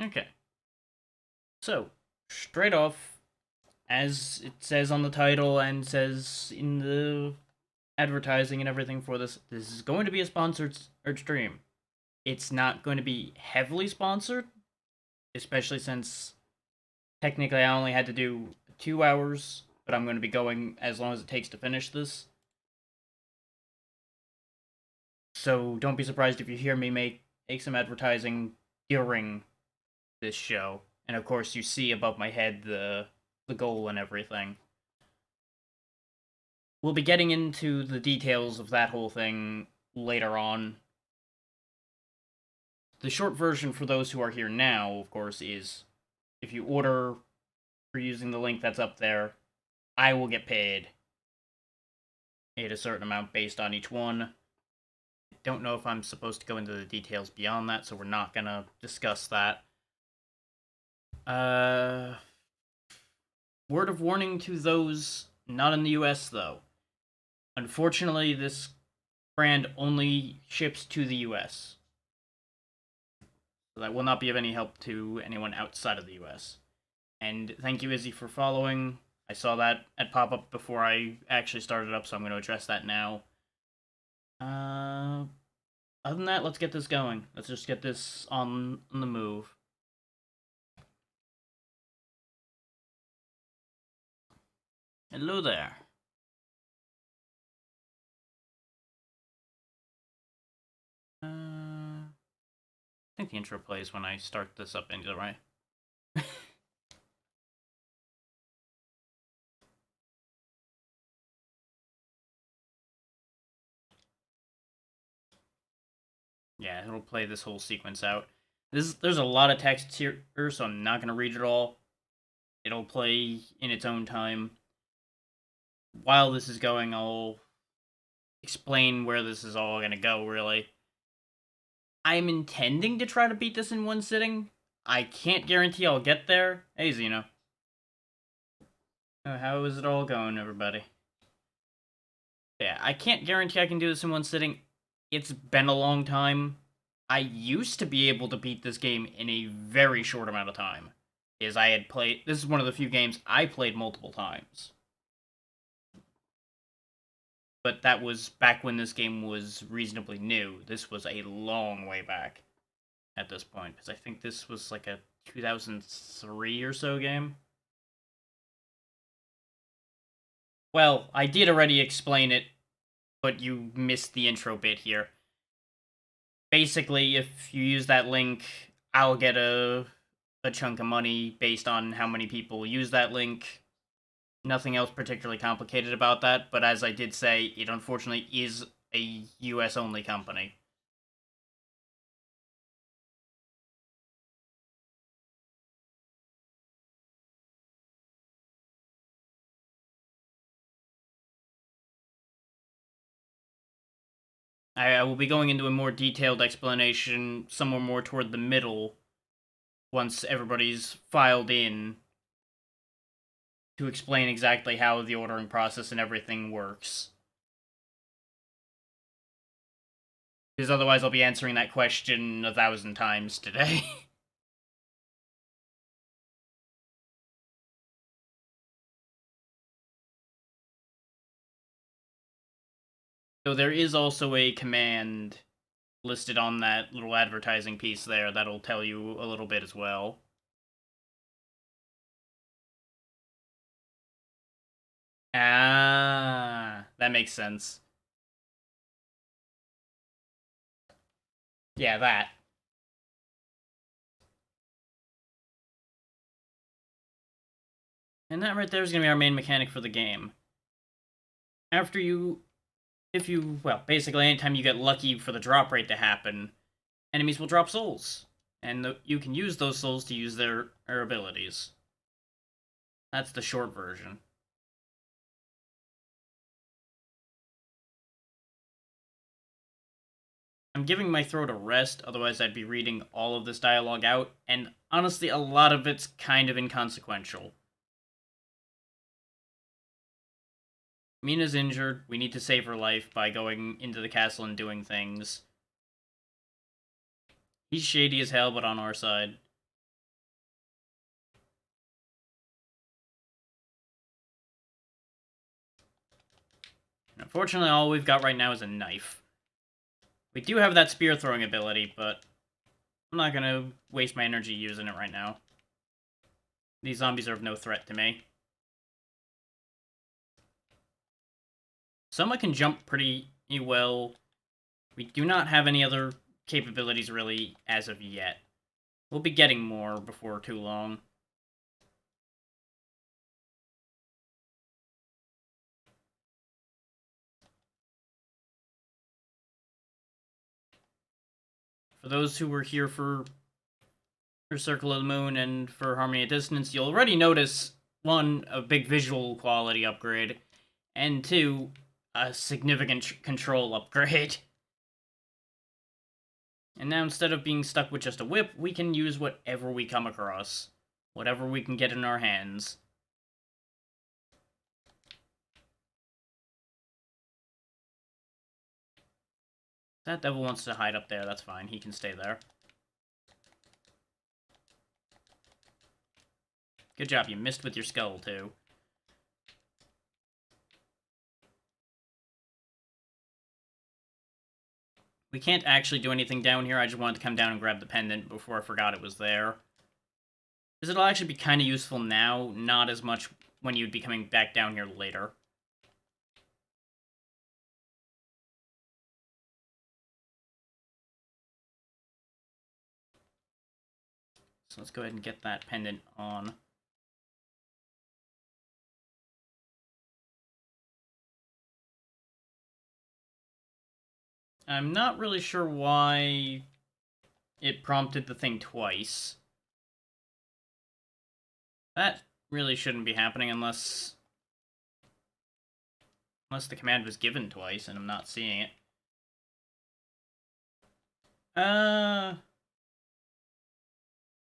Okay. So, straight off, as it says on the title and says in the advertising and everything for this is going to be a sponsored stream. It's not going to be heavily sponsored, especially since technically I only had to do 2 hours, but I'm going to be going as long as it takes to finish this. So don't be surprised if you hear me make some advertising during this show. And of course, you see above my head the goal and everything. We'll be getting into the details of that whole thing later on. The short version for those who are here now, of course, is if you order for using the link that's up there, I will get paid a certain amount based on each one. Don't know if I'm supposed to go into the details beyond that, so we're not gonna discuss that. Uh, Word of warning to those not in the US though. Unfortunately, this brand only ships to the US. So that will not be of any help to anyone outside of the US. And thank you, Izzy, for following. I saw that at pop up before I actually started up, so I'm going to address that now. Other than that, let's get this going. Let's just get this on the move. Hello there. I think the intro plays when I start this up, Angel, right? Yeah, it'll play this whole sequence out. There's a lot of text here, so I'm not gonna read it all. It'll play in its own time. While this is going, I'll explain where this is all gonna go, really. I'm intending to try to beat this in one sitting. I can't guarantee I'll get there. Hey, Xeno. How is it all going, everybody? Yeah, I can't guarantee I can do this in one sitting. It's been a long time. I used to be able to beat this game in a very short amount of time. Is I had played. This is one of the few games I played multiple times. But that was back when this game was reasonably new. This was a long way back at this point, because I think this was like a 2003 or so game. Well, I did already explain it, but you missed the intro bit here. Basically, if you use that link, I'll get a chunk of money based on how many people use that link. Nothing else particularly complicated about that, but as I did say, it unfortunately is a US only company. I will be going into a more detailed explanation somewhere more toward the middle once everybody's filed in to explain exactly how the ordering process and everything works. Because otherwise, I'll be answering that question 1,000 times today. So there is also a command listed on that little advertising piece there that'll tell you a little bit as well. Ah, that makes sense. Yeah, that. And that right there is going to be our main mechanic for the game. After you, if you, well, basically anytime you get lucky for the drop rate to happen, enemies will drop souls. And you can use those souls to use their abilities. That's the short version. I'm giving my throat a rest, otherwise I'd be reading all of this dialogue out, and honestly, a lot of it's kind of inconsequential. Mina's injured. We need to save her life by going into the castle and doing things. He's shady as hell, but on our side. Unfortunately, all we've got right now is a knife. We do have that spear throwing ability, but I'm not gonna waste my energy using it right now. These zombies are of no threat to me. Soma can jump pretty well. We do not have any other capabilities really as of yet. We'll be getting more before too long. For those who were here for Circle of the Moon and for Harmony at Distance, you'll already notice, one, a big visual quality upgrade, and two, a significant control upgrade. And now, instead of being stuck with just a whip, we can use whatever we come across. Whatever we can get in our hands. That devil wants to hide up there, that's fine. He can stay there. Good job, you missed with your skull, too. We can't actually do anything down here, I just wanted to come down and grab the pendant before I forgot it was there. Because it'll actually be kind of useful now, not as much when you'd be coming back down here later. So let's go ahead and get that pendant on. I'm not really sure why it prompted the thing twice. That really shouldn't be happening unless the command was given twice and I'm not seeing it.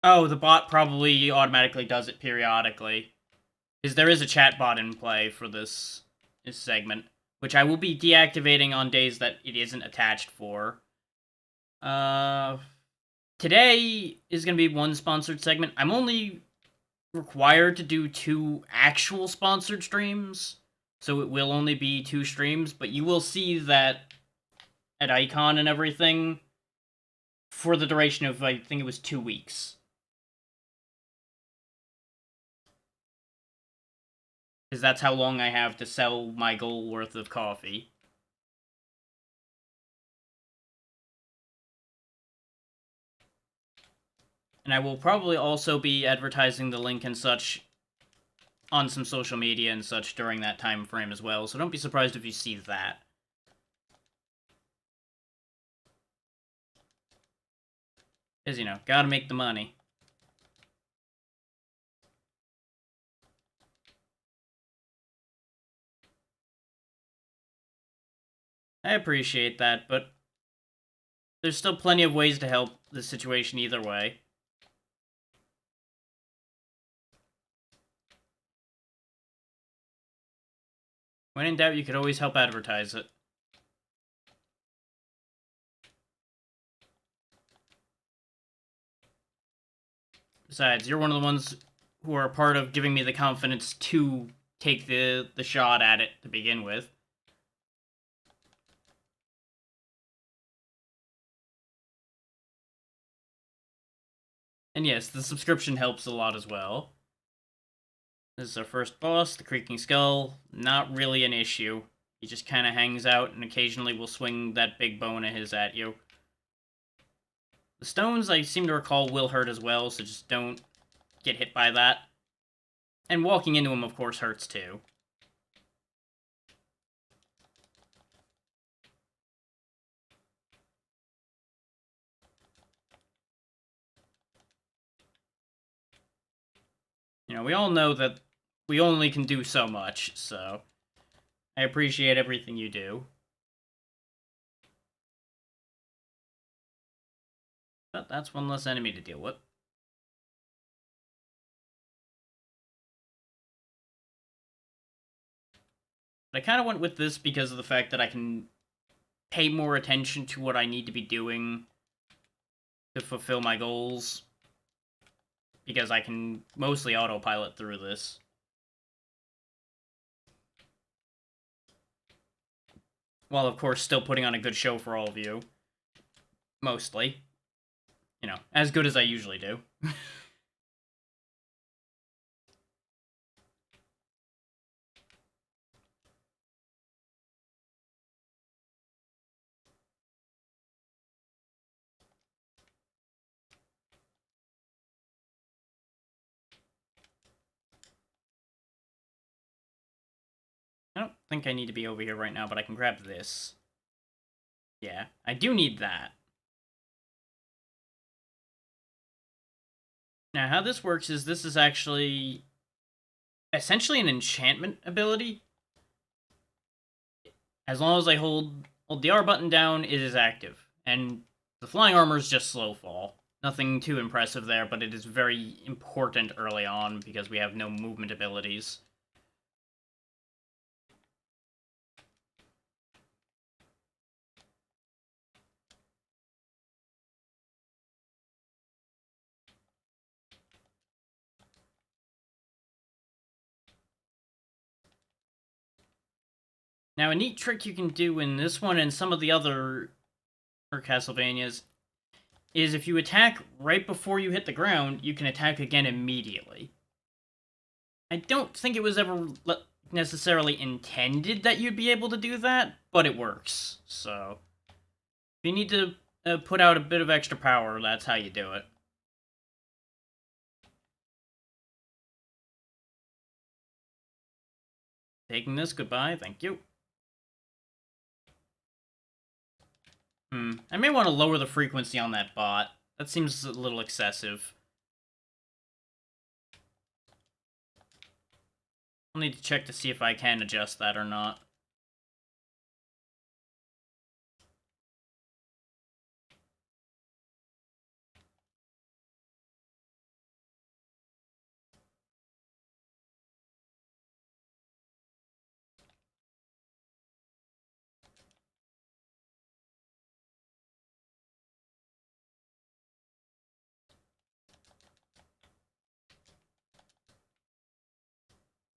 Oh, the bot probably automatically does it periodically. Because there is a chat bot in play for this segment, which I will be deactivating on days that it isn't attached for. Today is going to be one sponsored segment. I'm only required to do 2 actual sponsored streams, so it will only be 2 streams, but you will see that at icon and everything for the duration of, I think it was 2 weeks. Because that's how long I have to sell my goal worth of coffee. And I will probably also be advertising the link and such on some social media and such during that time frame as well, so don't be surprised if you see that. Because, you know, gotta make the money. I appreciate that, but there's still plenty of ways to help the situation either way. When in doubt, you could always help advertise it. Besides, you're one of the ones who are a part of giving me the confidence to take the shot at it to begin with. And yes, the subscription helps a lot as well. This is our first boss, the Creaking Skull. Not really an issue. He just kind of hangs out and occasionally will swing that big bone of his at you. The stones, I seem to recall, will hurt as well, so just don't get hit by that. And walking into him, of course, hurts too. You know, we all know that we only can do so much, so I appreciate everything you do. But that's one less enemy to deal with. But I kind of went with this because of the fact that I can pay more attention to what I need to be doing to fulfill my goals. Because I can mostly autopilot through this. while of course still putting on a good show for all of you. Mostly. You know, as good as I usually do. I don't think I need to be over here right now, but I can grab this. Yeah, I do need that. Now, how this works is this is actually essentially an enchantment ability. As long as I hold the R button down, it is active. And the flying armor is just slow fall. Nothing too impressive there, but it is very important early on because we have no movement abilities. Now, a neat trick you can do in this one and some of the other Castlevanias is if you attack right before you hit the ground, you can attack again immediately. I don't think it was ever necessarily intended that you'd be able to do that, but it works. So, if you need to put out a bit of extra power, that's how you do it. Taking this, goodbye, thank you. I may want to lower the frequency on that bot. That seems a little excessive. I'll need to check to see if I can adjust that or not.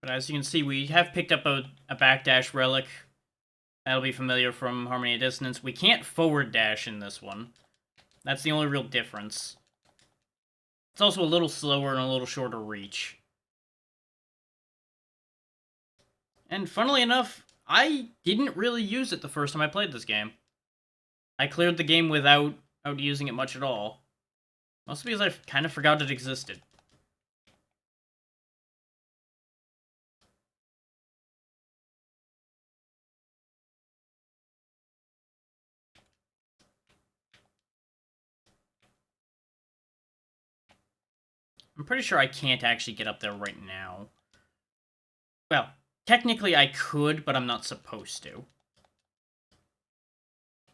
But as you can see, we have picked up a backdash relic. That'll be familiar from Harmony of Dissonance. We can't forward dash in this one. That's the only real difference. It's also a little slower and a little shorter reach. And funnily enough, I didn't really use it the first time I played this game. I cleared the game without using it much at all. Mostly because I kind of forgot it existed. I'm pretty sure I can't actually get up there right now. Well, technically I could, but I'm not supposed to.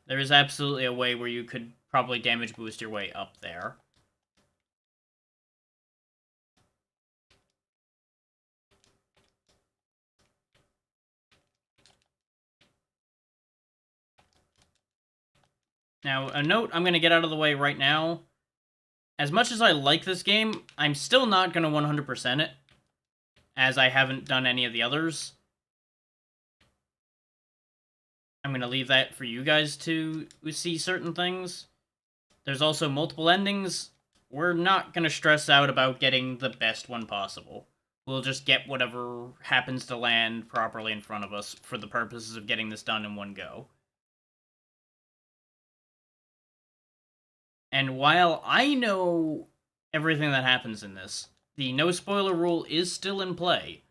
There is absolutely a way where you could probably damage boost your way up there. Now, a note I'm going to get out of the way right now. As much as I like this game, I'm still not going to 100% it, as I haven't done any of the others. I'm going to leave that for you guys to see certain things. There's also multiple endings. We're not going to stress out about getting the best one possible. We'll just get whatever happens to land properly in front of us for the purposes of getting this done in one go. And while I know everything that happens in this, the no spoiler rule is still in play.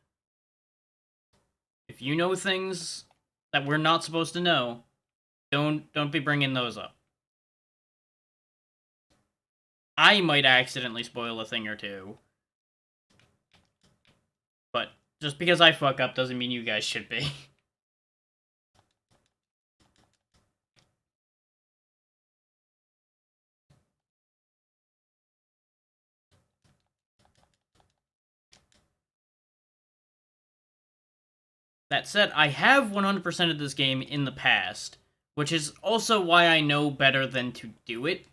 If you know things that we're not supposed to know, don't be bringing those up. I might accidentally spoil a thing or two. But just because I fuck up doesn't mean you guys should be. That said, I have 100% of this game in the past, which is also why I know better than to do it,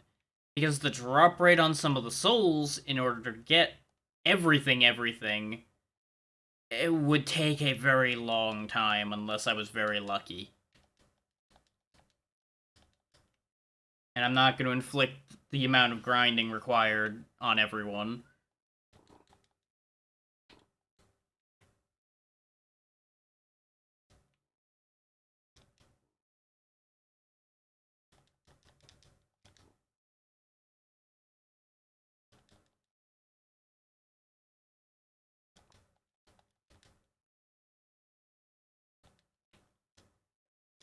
because the drop rate on some of the souls, in order to get everything, it would take a very long time unless I was very lucky. And I'm not going to inflict the amount of grinding required on everyone.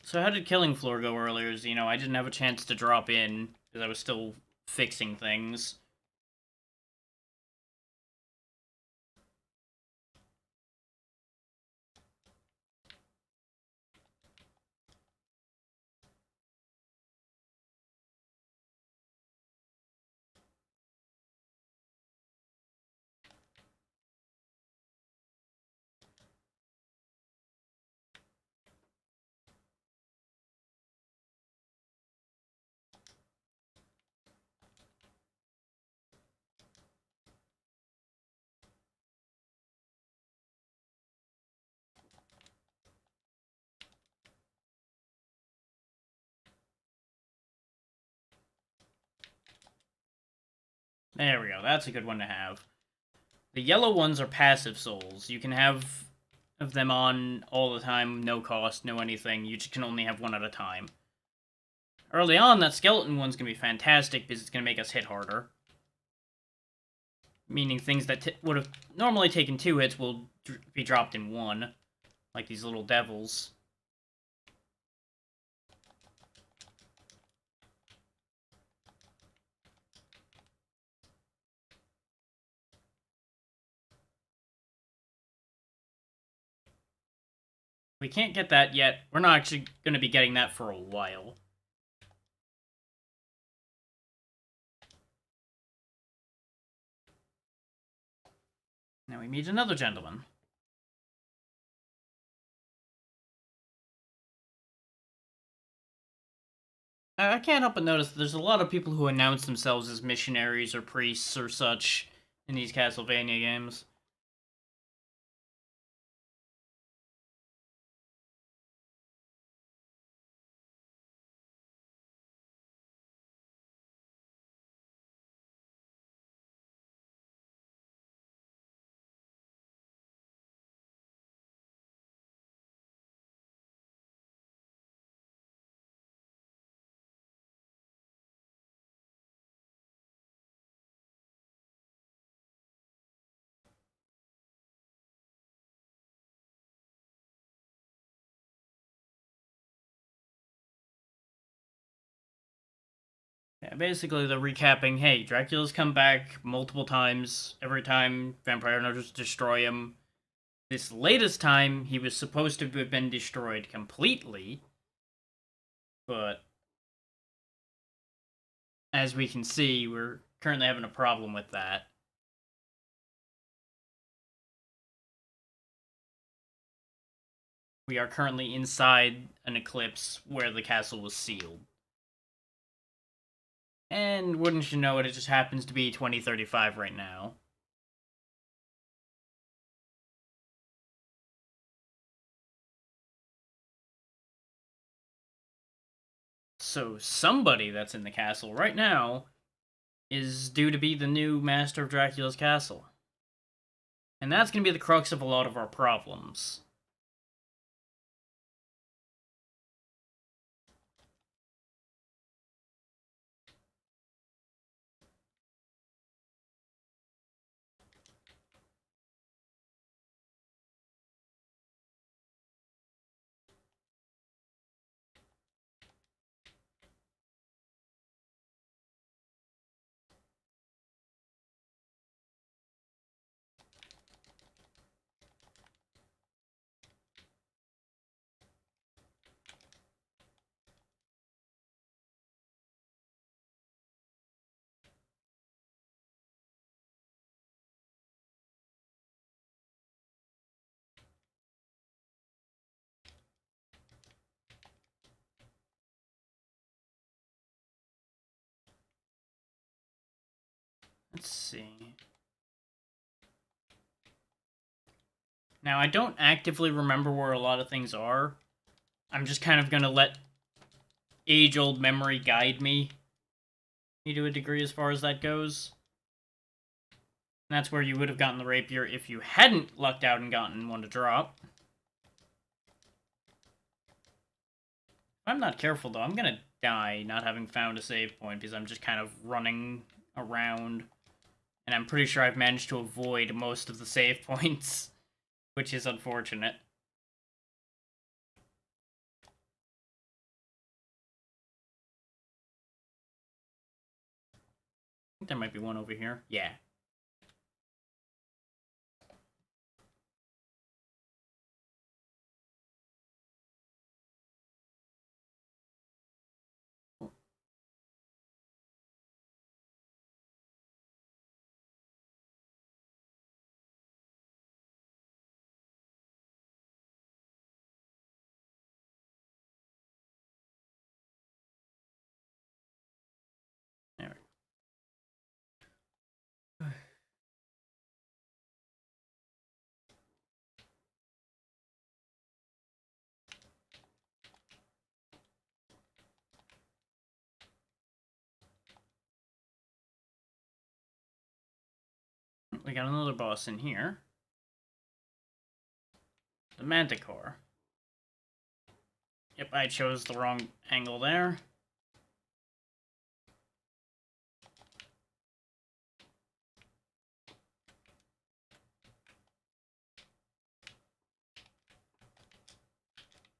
So how did Killing Floor go earlier? I didn't have a chance to drop in because I was still fixing things. There we go. That's a good one to have. The yellow ones are passive souls. You can have of them on all the time, no cost, no anything. You just can only have one at a time. Early on, that skeleton one's going to be fantastic because it's going to make us hit harder. Meaning things that would have normally taken 2 hits will be dropped in 1. Like these little devils. We can't get that yet. We're not actually going to be getting that for a while. Now we meet another gentleman. I can't help but notice that there's a lot of people who announce themselves as missionaries or priests or such in these Castlevania games. Yeah, basically, they're recapping, hey, Dracula's come back multiple times. Every time, Vampire Hunters destroy him. This latest time, he was supposed to have been destroyed completely. But, as we can see, we're currently having a problem with that. We are currently inside an eclipse where the castle was sealed. And wouldn't you know it, it just happens to be 2035 right now. So somebody that's in the castle right now is due to be the new master of Dracula's castle. And that's going to be the crux of a lot of our problems. Let's see. Now, I don't actively remember where a lot of things are. I'm just kind of going to let age-old memory guide me. to a degree as far as that goes. And that's where you would have gotten the rapier if you hadn't lucked out and gotten one to drop. If I'm not careful, though, I'm gonna die not having found a save point because I'm just kind of running around. And I'm pretty sure I've managed to avoid most of the save points, which is unfortunate. I think there might be one over here. Yeah. There we go. We got another boss in here. The Manticore. Yep, I chose the wrong angle there.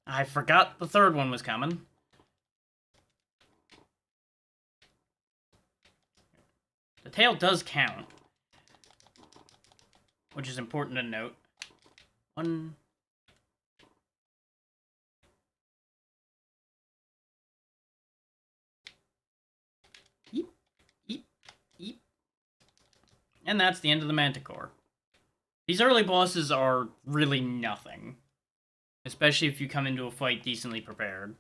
I forgot the third one was coming. The tail does count, which is important to note. One. Eep, eep, eep. And that's the end of the Manticore. These early bosses are really nothing, especially if you come into a fight decently prepared.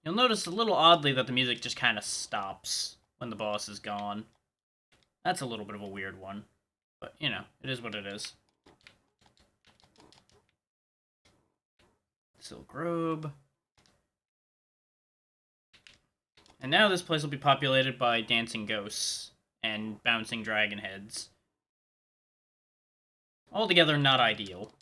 You'll notice a little oddly that the music just kind of stops when the boss is gone. That's a little bit of a weird one, but, you know, it is what it is. Silk robe. And now this place will be populated by dancing ghosts and bouncing dragon heads. Altogether not ideal.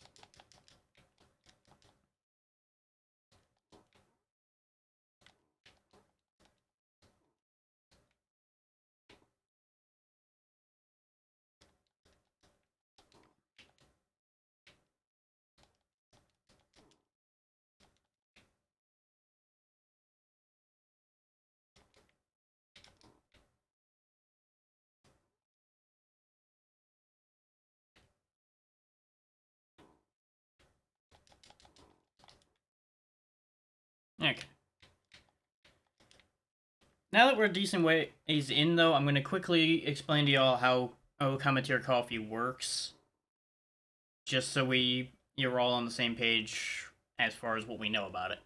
Okay. Now that we're a decent ways in, though, I'm going to quickly explain to y'all how cometeer coffee works. Just so you're all on the same page as far as what we know about it.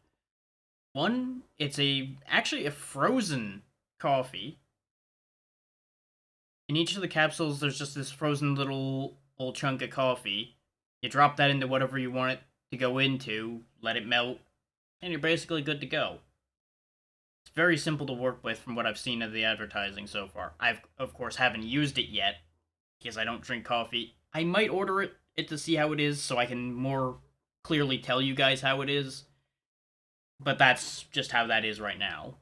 One, it's actually a frozen coffee. In each of the capsules, there's just this frozen little chunk of coffee. You drop that into whatever you want it to go into, let it melt, and you're basically good to go. It's very simple to work with from what I've seen of the advertising so far. I've, of course, haven't used it yet, because I don't drink coffee. I might order it to see how it is, so I can more clearly tell you guys how it is. But that's just how that is right now.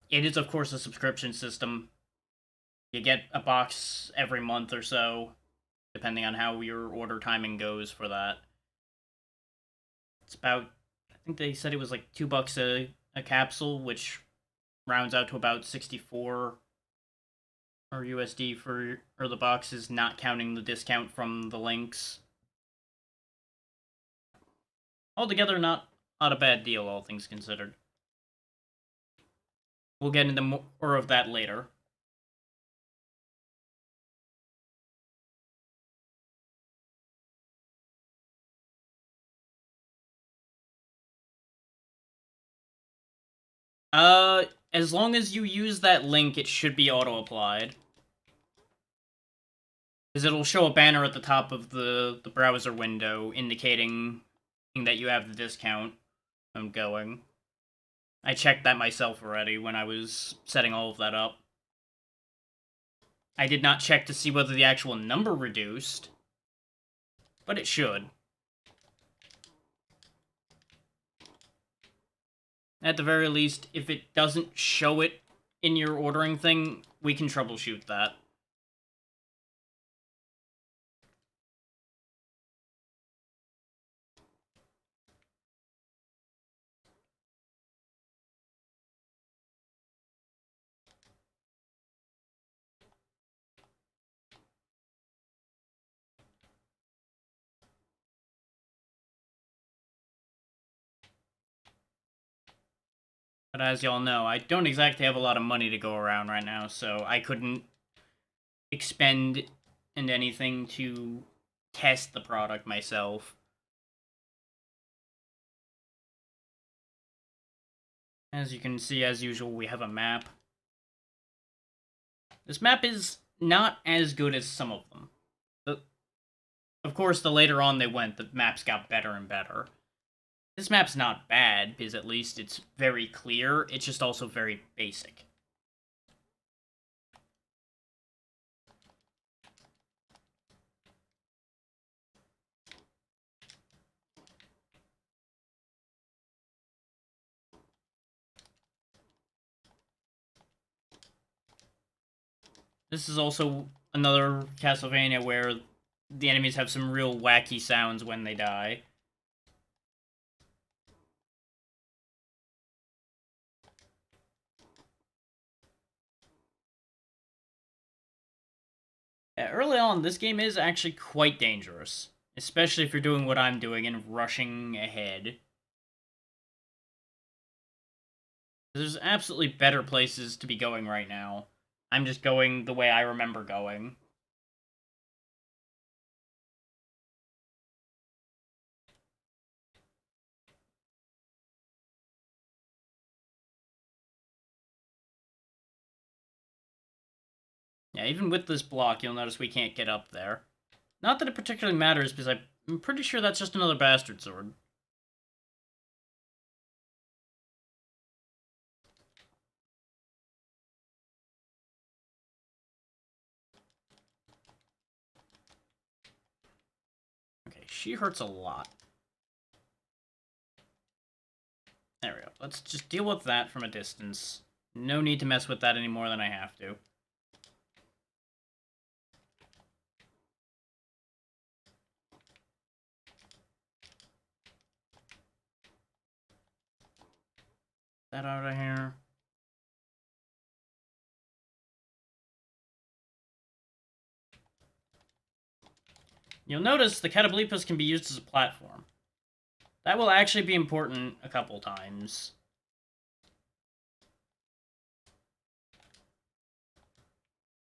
It is, of course, a subscription system. You get a box every month or so, depending on how your order timing goes for that. It's about, I think they said it was like $2 a capsule, which rounds out to about 64 or USD for the boxes, not counting the discount from the links. Altogether, not a bad deal, all things considered. We'll get into more of that later. As long as you use that link, it should be auto-applied. Because it'll show a banner at the top of the browser window indicating that you have the discount going. I checked that myself already when I was setting all of that up. I did not check to see whether the actual number reduced, but it should. At the very least, if it doesn't show it in your ordering thing, we can troubleshoot that. But as y'all know, I don't exactly have a lot of money to go around right now, so I couldn't expend into anything to test the product myself. As you can see, as usual, we have a map. This map is not as good as some of them. Of course, the later on they went, the maps got better and better. This map's not bad, because at least it's very clear, it's just also very basic. This is also another Castlevania where the enemies have some real wacky sounds when they die. Early on, this game is actually quite dangerous, especially if you're doing what I'm doing and rushing ahead. There's absolutely better places to be going right now. I'm just going the way I remember going. Yeah, even with this block, you'll notice we can't get up there. Not that it particularly matters, because I'm pretty sure that's just another bastard sword. Okay, she hurts a lot. There we go. Let's just deal with that from a distance. No need to mess with that any more than I have to. That out of here. You'll notice the Catoblepas can be used as a platform. That will actually be important a couple times.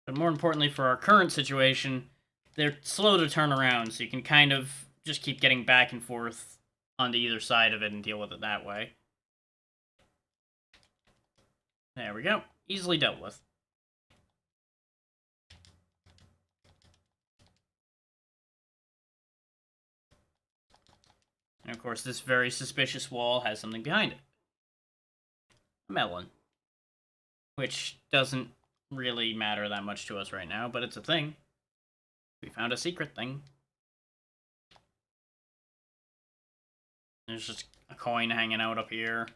But more importantly for our current situation, they're slow to turn around, so you can kind of just keep getting back and forth onto either side of it and deal with it that way. There we go. Easily dealt with. And of course, this very suspicious wall has something behind it. A melon. Which doesn't really matter that much to us right now, but it's a thing. We found a secret thing. There's just a coin hanging out up here.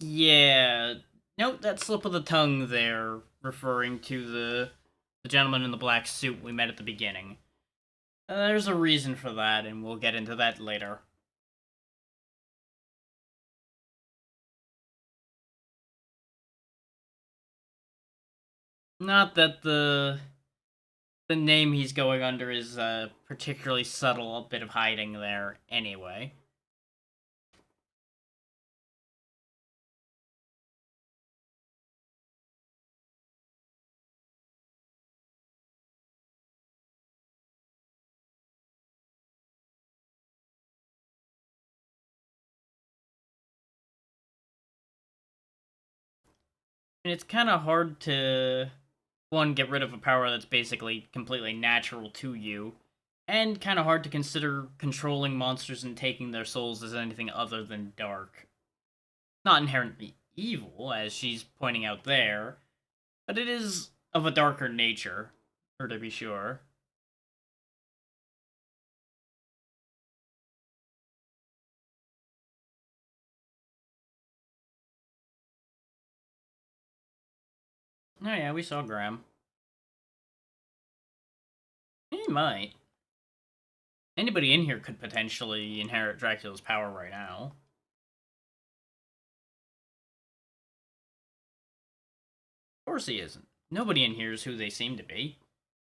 Yeah. Note that slip of the tongue there, referring to the gentleman in the black suit we met at the beginning. There's a reason for that, and we'll get into that later. Not that the name he's going under is particularly subtle, a bit of hiding there anyway. it's kind of hard to, one, get rid of a power that's basically completely natural to you, and kind of hard to consider controlling monsters and taking their souls as anything other than dark. Not inherently evil, as she's pointing out there, but it is of a darker nature, or to be sure. Oh yeah, we saw Graham. He might. Anybody in here could potentially inherit Dracula's power right now. Of course he isn't. Nobody in here is who they seem to be.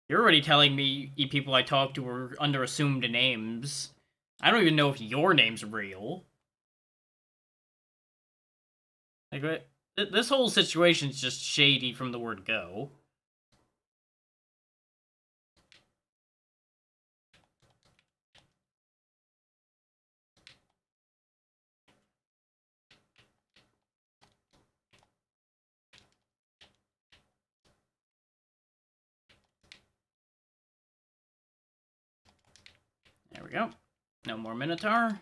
You're already telling me people I talked to were under assumed names. I don't even know if your name's real. Like, this whole situation's just shady from the word go. There we go. No more Minotaur.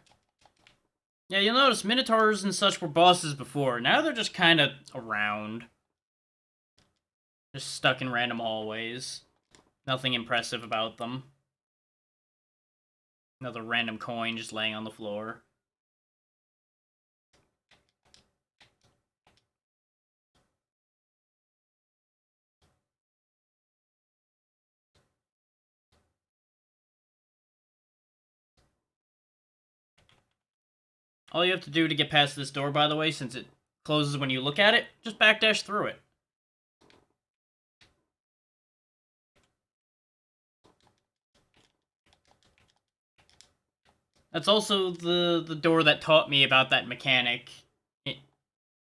Yeah, you'll notice Minotaurs and such were bosses before. Now they're just kind of around. Just stuck in random hallways. Nothing impressive about them. Another random coin just laying on the floor. All you have to do to get past this door, by the way, since it closes when you look at it, just backdash through it. That's also the door that taught me about that mechanic,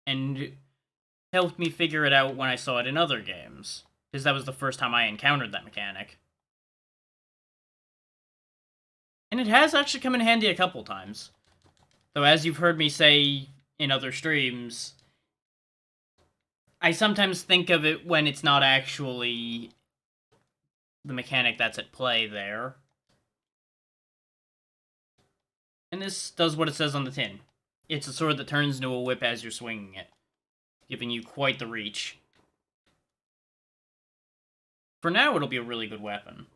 and helped me figure it out when I saw it in other games, because that was the first time I encountered that mechanic. And it has actually come in handy a couple times. Though, as you've heard me say in other streams, I sometimes think of it when it's not actually the mechanic that's at play there. And this does what it says on the tin. It's a sword that turns into a whip as you're swinging it, giving you quite the reach. For now, it'll be a really good weapon.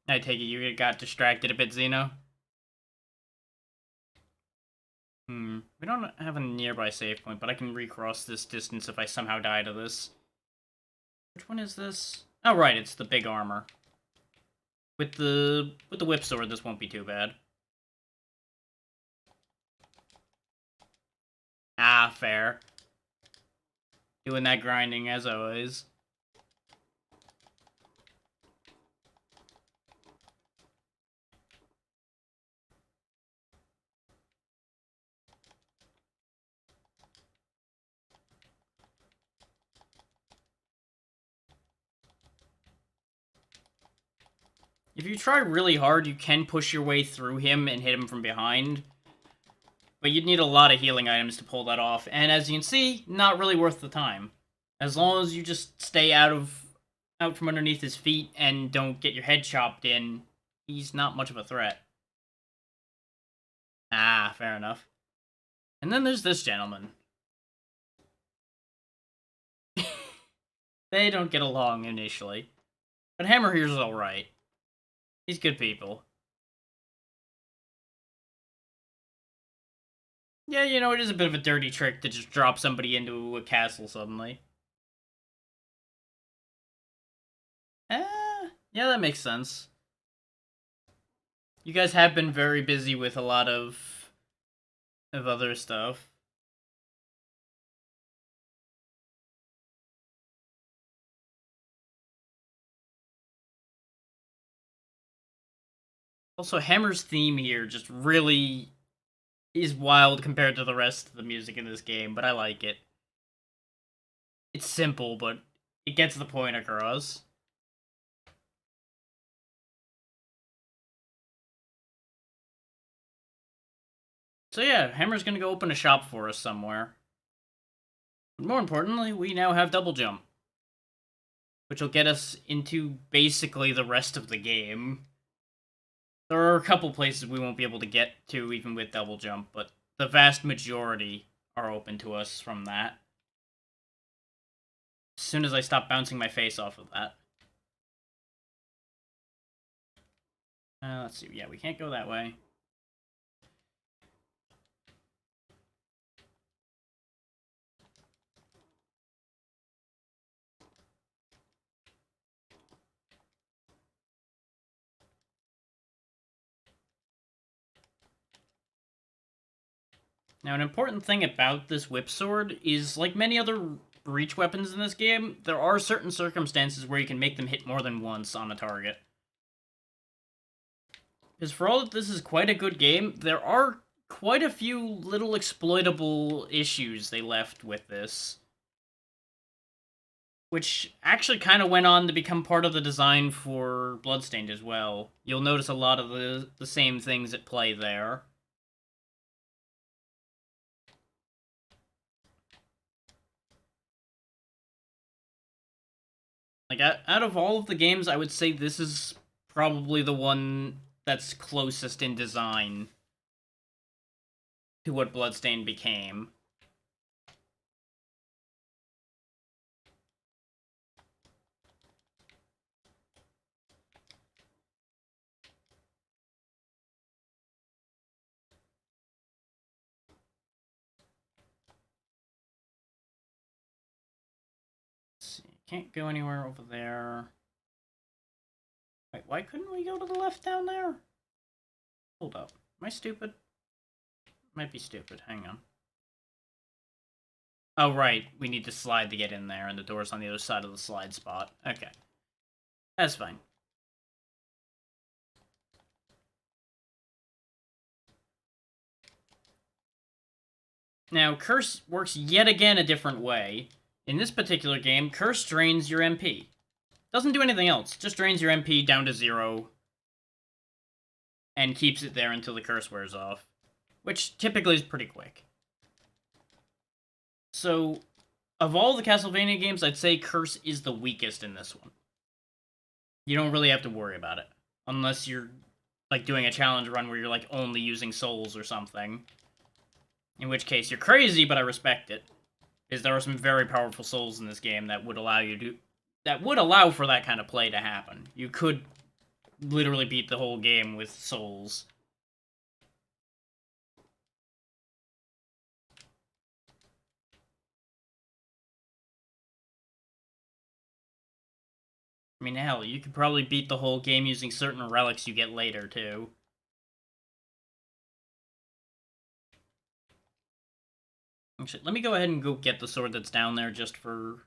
I take it you got distracted a bit, Xeno? We don't have a nearby save point, but I can recross this distance if I somehow die to this. Which one is this? Oh, right, it's the big armor. With the whip sword, this won't be too bad. Ah, fair. Doing that grinding, as always. If you try really hard, you can push your way through him and hit him from behind. But you'd need a lot of healing items to pull that off. And as you can see, not really worth the time. As long as you just stay out from underneath his feet and don't get your head chopped in, he's not much of a threat. Ah, fair enough. And then there's this gentleman. They don't get along initially. But Hammer here's alright. He's good people. Yeah, you know, it is a bit of a dirty trick to just drop somebody into a castle suddenly. Yeah, that makes sense. You guys have been very busy with a lot of other stuff. Also, Hammer's theme here just really is wild compared to the rest of the music in this game, but I like it. It's simple, but it gets the point across. So yeah, Hammer's gonna go open a shop for us somewhere. But more importantly, we now have double jump, which will get us into basically the rest of the game. There are a couple places we won't be able to get to even with double jump, but the vast majority are open to us from that. As soon as I stop bouncing my face off of that. Let's see. Yeah, we can't go that way. Now, an important thing about this whip sword is, like many other reach weapons in this game, there are certain circumstances where you can make them hit more than once on a target. Because for all that this is quite a good game, there are quite a few little exploitable issues they left with this. Which actually kind of went on to become part of the design for Bloodstained as well. You'll notice a lot of the same things at play there. Like, out of all of the games, I would say this is probably the one that's closest in design to what Bloodstained became. Let's see. Can't go anywhere over there. Wait, why couldn't we go to the left down there? Hold up. Am I stupid? Might be stupid. Hang on. Oh, right. We need to slide to get in there, and the door's on the other side of the slide spot. Okay. That's fine. Now, Curse works yet again a different way. In this particular game, Curse drains your MP. Doesn't do anything else, just drains your MP down to 0 and keeps it there until the curse wears off, which typically is pretty quick. So, of all the Castlevania games, I'd say Curse is the weakest in this one. You don't really have to worry about it, unless you're like doing a challenge run where you're like only using souls or something. In which case, you're crazy, but I respect it. Because there are some very powerful souls in this game that would allow you to... that would allow for that kind of play to happen. You could literally beat the whole game with souls. I mean, hell, you could probably beat the whole game using certain relics you get later, too. Actually, let me go ahead and go get the sword that's down there just for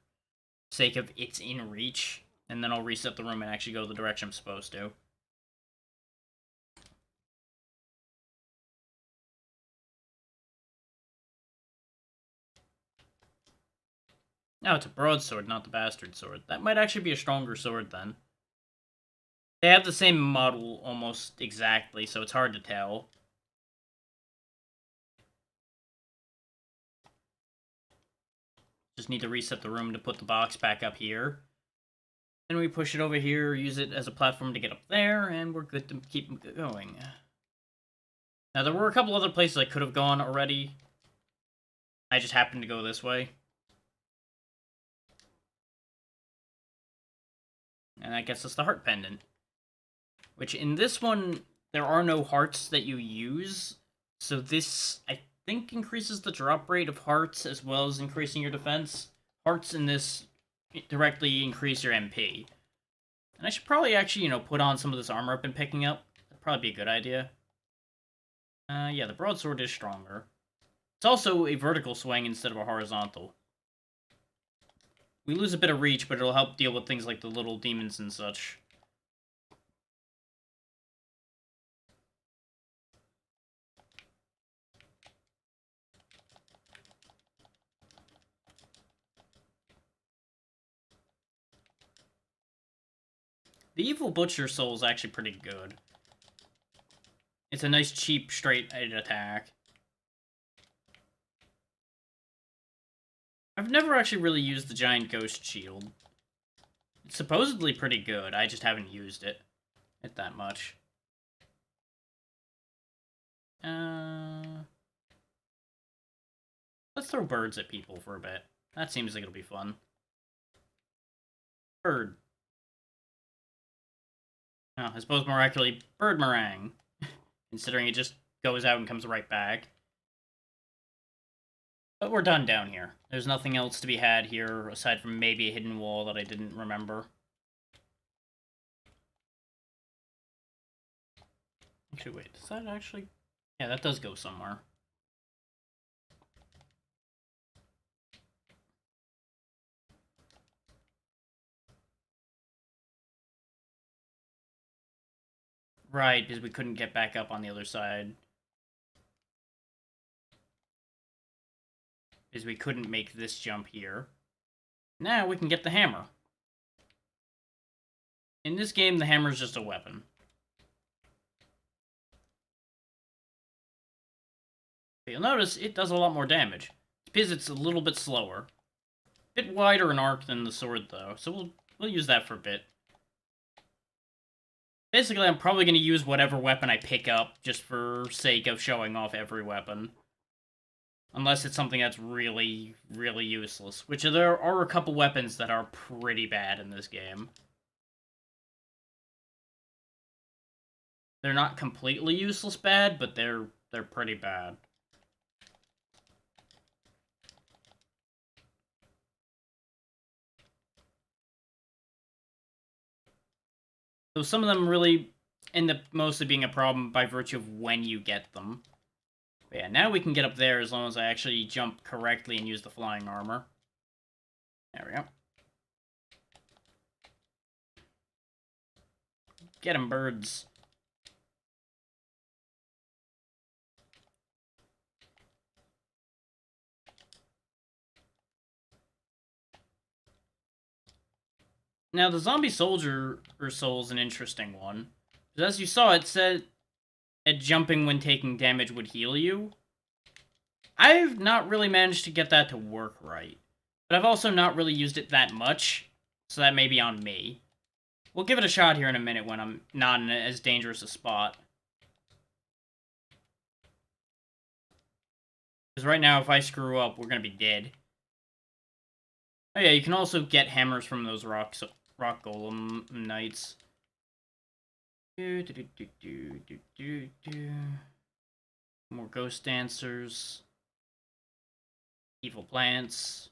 sake of it's in reach. And then I'll reset the room and actually go the direction I'm supposed to. No, it's a broadsword, not the bastard sword. That might actually be a stronger sword, then. They have the same model almost exactly, so it's hard to tell. Just need to reset the room to put the box back up here. Then we push it over here, use it as a platform to get up there, and we're good to keep going. Now, there were a couple other places I could have gone already. I just happened to go this way. And that gets us the heart pendant. Which, in this one, there are no hearts that you use. So this, I think, increases the drop rate of hearts as well as increasing your defense. Hearts in this directly increase your MP. And I should probably actually, put on some of this armor I've been picking up. That'd probably be a good idea. Yeah, the broadsword is stronger. It's also a vertical swing instead of a horizontal. We lose a bit of reach, but it'll help deal with things like the little demons and such. The Evil Butcher Soul is actually pretty good. It's a nice, cheap, straight-edge attack. I've never actually really used the Giant Ghost Shield. It's supposedly pretty good, I just haven't used it that much. Let's throw birds at people for a bit. That seems like it'll be fun. Bird. Oh, I suppose more accurately, bird meringue. Considering it just goes out and comes right back. But we're done down here. There's nothing else to be had here, aside from maybe a hidden wall that I didn't remember. Actually, wait, does that actually... Yeah, that does go somewhere. Right, because we couldn't get back up on the other side. Because we couldn't make this jump here. Now we can get the hammer. In this game, the hammer is just a weapon. But you'll notice it does a lot more damage. It's because it's a little bit slower. A bit wider in arc than the sword, though, so we'll use that for a bit. Basically, I'm probably going to use whatever weapon I pick up, just for sake of showing off every weapon. Unless it's something that's really, really useless. Which there are a couple weapons that are pretty bad in this game. They're not completely useless bad, but they're pretty bad. So some of them really end up mostly being a problem by virtue of when you get them. But yeah, now we can get up there as long as I actually jump correctly and use the flying armor. There we go. Get 'em, birds. Now, the zombie soldier or soul is an interesting one. Because as you saw, it said that jumping when taking damage would heal you. I've not really managed to get that to work right. But I've also not really used it that much, so that may be on me. We'll give it a shot here in a minute when I'm not in as dangerous a spot. Because right now, if I screw up, we're going to be dead. Oh yeah, you can also get hammers from those rock golem knights. More ghost dancers. Evil plants.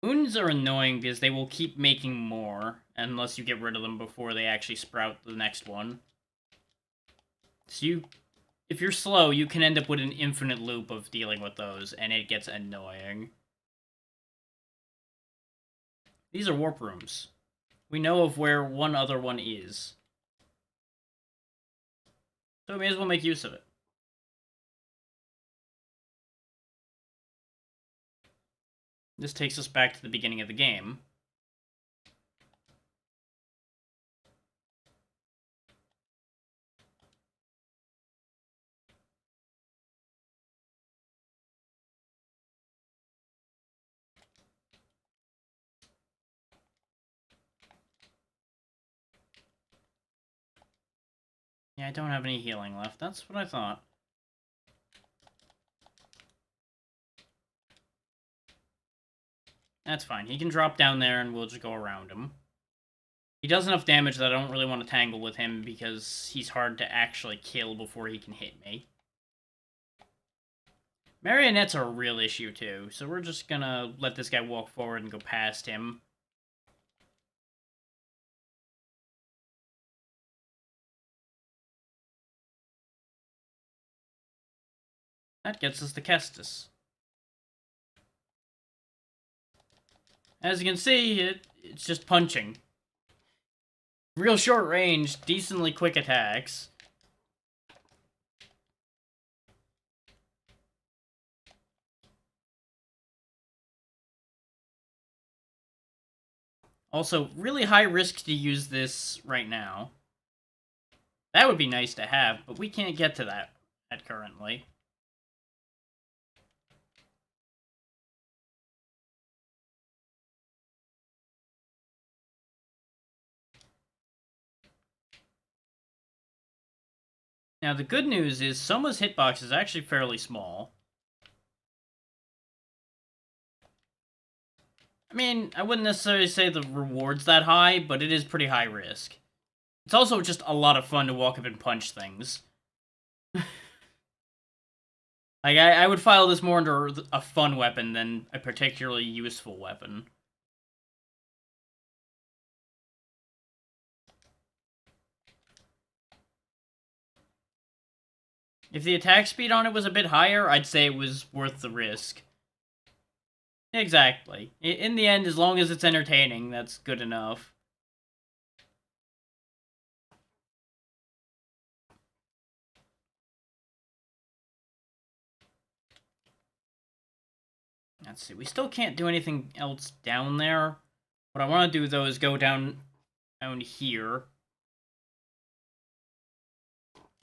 Moons are annoying because they will keep making more unless you get rid of them before they actually sprout the next one. So if you're slow, you can end up with an infinite loop of dealing with those, and it gets annoying. These are warp rooms. We know of where one other one is. So we may as well make use of it. This takes us back to the beginning of the game. Yeah, I don't have any healing left. That's what I thought. That's fine. He can drop down there and we'll just go around him. He does enough damage that I don't really want to tangle with him because he's hard to actually kill before he can hit me. Marionettes are a real issue too, so we're just gonna let this guy walk forward and go past him. That gets us to Kestis. As you can see, it's just punching. Real short range, decently quick attacks. Also, really high risk to use this right now. That would be nice to have, but we can't get to that currently. Now, the good news is Soma's hitbox is actually fairly small. I mean, I wouldn't necessarily say the reward's that high, but it is pretty high risk. It's also just a lot of fun to walk up and punch things. Like, I would file this more under a fun weapon than a particularly useful weapon. If the attack speed on it was a bit higher, I'd say it was worth the risk. Exactly. In the end, as long as it's entertaining, that's good enough. Let's see, we still can't do anything else down there. What I want to do, though, is go down here.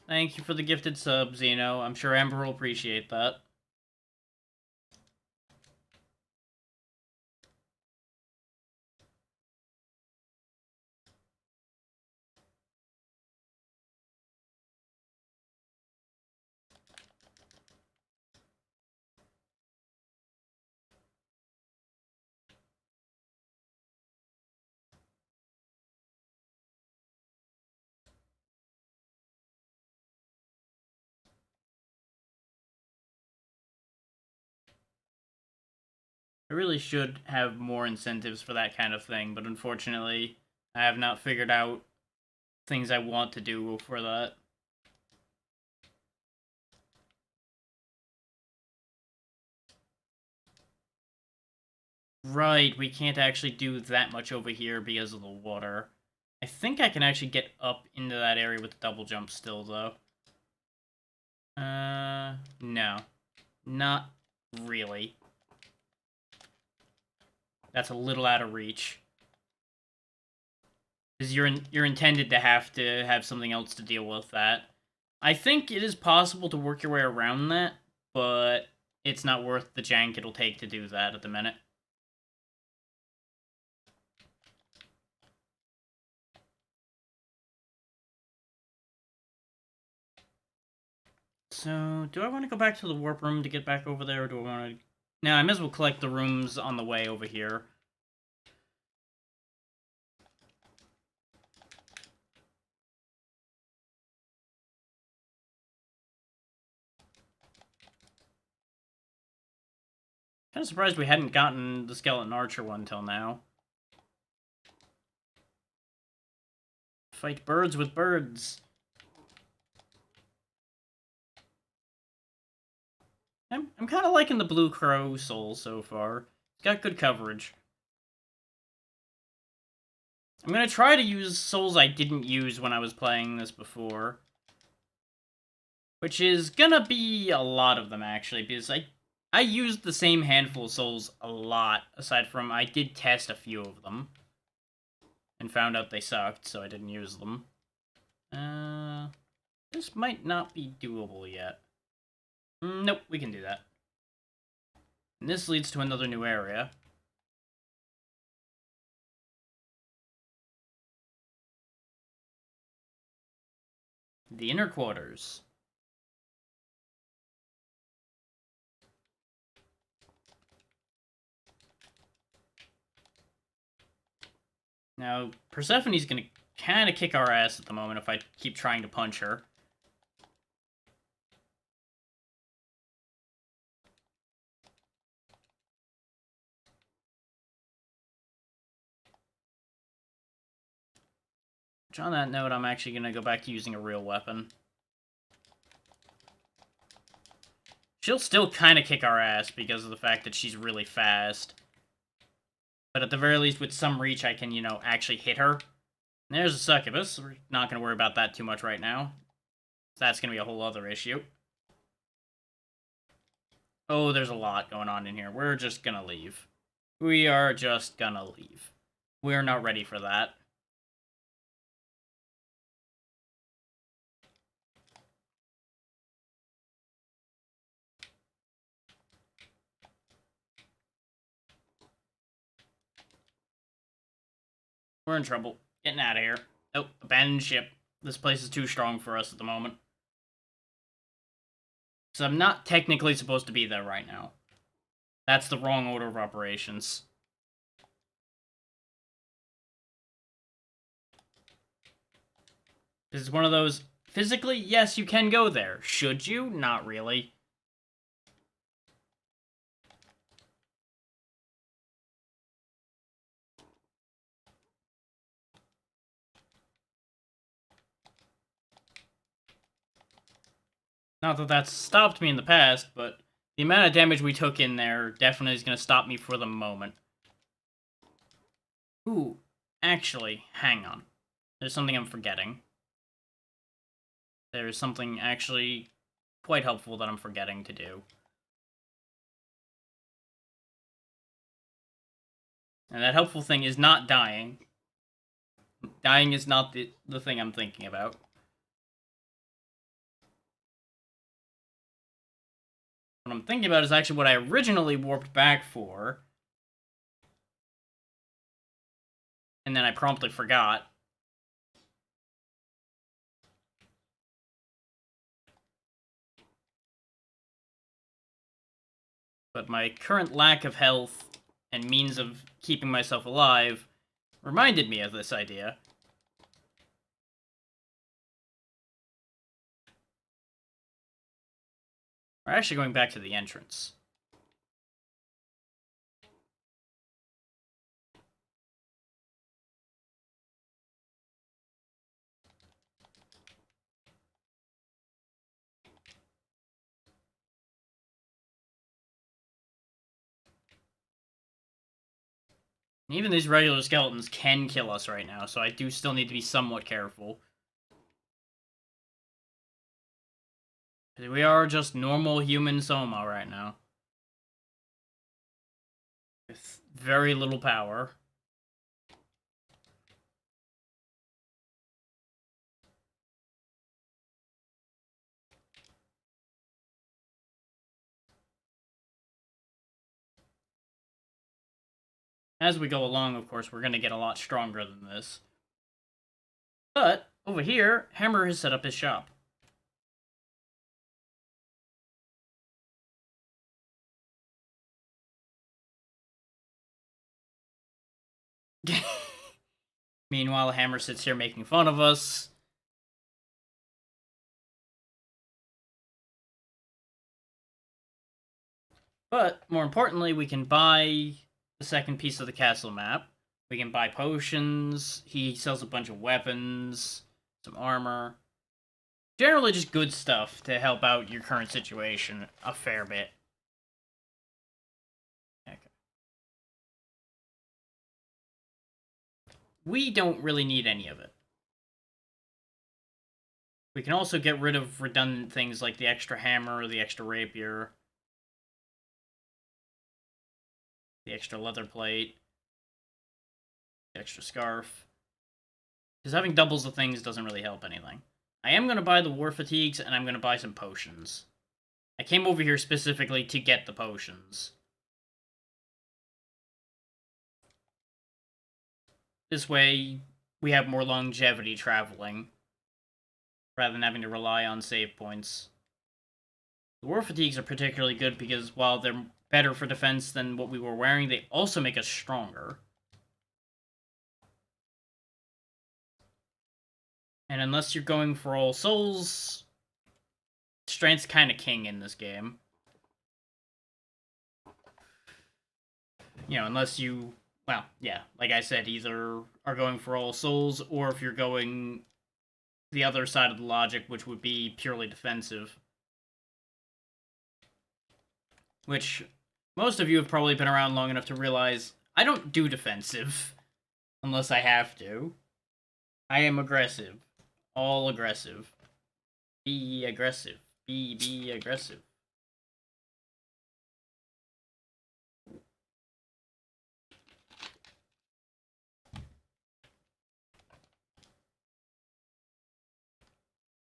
Thank you for the gifted sub, Xeno. I'm sure Amber will appreciate that. I really should have more incentives for that kind of thing, but unfortunately, I have not figured out things I want to do for that. Right, we can't actually do that much over here because of the water. I think I can actually get up into that area with the double jump still, though. No. Not really. That's a little out of reach. Because you're intended to have something else to deal with that. I think it is possible to work your way around that, but it's not worth the jank it'll take to do that at the minute. So, do I want to go back to the warp room to get back over there, or do I want to... No, I might as well collect the rooms on the way over here. Kind of surprised we hadn't gotten the Skeleton Archer one till now. Fight birds with birds. I'm kind of liking the Blue Crow soul so far. It's got good coverage. I'm gonna try to use souls I didn't use when I was playing this before. Which is gonna be a lot of them, actually, because I used the same handful of souls a lot, aside from I did test a few of them. And found out they sucked, so I didn't use them. This might not be doable yet. Nope, we can do that. And this leads to another new area. The inner quarters. Now, Persephone's gonna kind of kick our ass at the moment if I keep trying to punch her. Which, on that note, I'm actually gonna go back to using a real weapon. She'll still kind of kick our ass because of the fact that she's really fast. But at the very least, with some reach, I can, actually hit her. And there's a succubus. We're not going to worry about that too much right now. That's going to be a whole other issue. Oh, there's a lot going on in here. We're just going to leave. We are just going to leave. We're not ready for that. We're in trouble. Getting out of here. Oh, abandoned ship. This place is too strong for us at the moment. So I'm not technically supposed to be there right now. That's the wrong order of operations. This is one of those... Physically, yes, you can go there. Should you? Not really. Not that that's stopped me in the past, but the amount of damage we took in there definitely is going to stop me for the moment. Ooh, actually, hang on. There's something I'm forgetting. There's something actually quite helpful that I'm forgetting to do. And that helpful thing is not dying. Dying is not the thing I'm thinking about. What I'm thinking about is actually what I originally warped back for. And then I promptly forgot. But my current lack of health and means of keeping myself alive reminded me of this idea. We're actually going back to the entrance. Even these regular skeletons can kill us right now, so I do still need to be somewhat careful. We are just normal human Soma right now. With very little power. As we go along, of course, we're going to get a lot stronger than this. But, over here, Hammer has set up his shop. Meanwhile, Hammer sits here making fun of us. But, more importantly, we can buy the second piece of the castle map. We can buy potions. He sells a bunch of weapons, some armor. Generally just good stuff to help out your current situation a fair bit. Okay. We don't really need any of it. We can also get rid of redundant things like the extra hammer, the extra rapier, the extra leather plate, the extra scarf. Because having doubles of things doesn't really help anything. I am going to buy the war fatigues, and I'm going to buy some potions. I came over here specifically to get the potions. This way, we have more longevity traveling, rather than having to rely on save points. The war fatigues are particularly good because while they're better for defense than what we were wearing, they also make us stronger. And unless you're going for all souls, strength's kind of king in this game. You know, unless you, well, yeah, like I said, either are going for all souls, or if you're going the other side of the logic, which would be purely defensive. Which, most of you have probably been around long enough to realize, I don't do defensive, unless I have to. I am aggressive. All aggressive. Be aggressive. Be aggressive.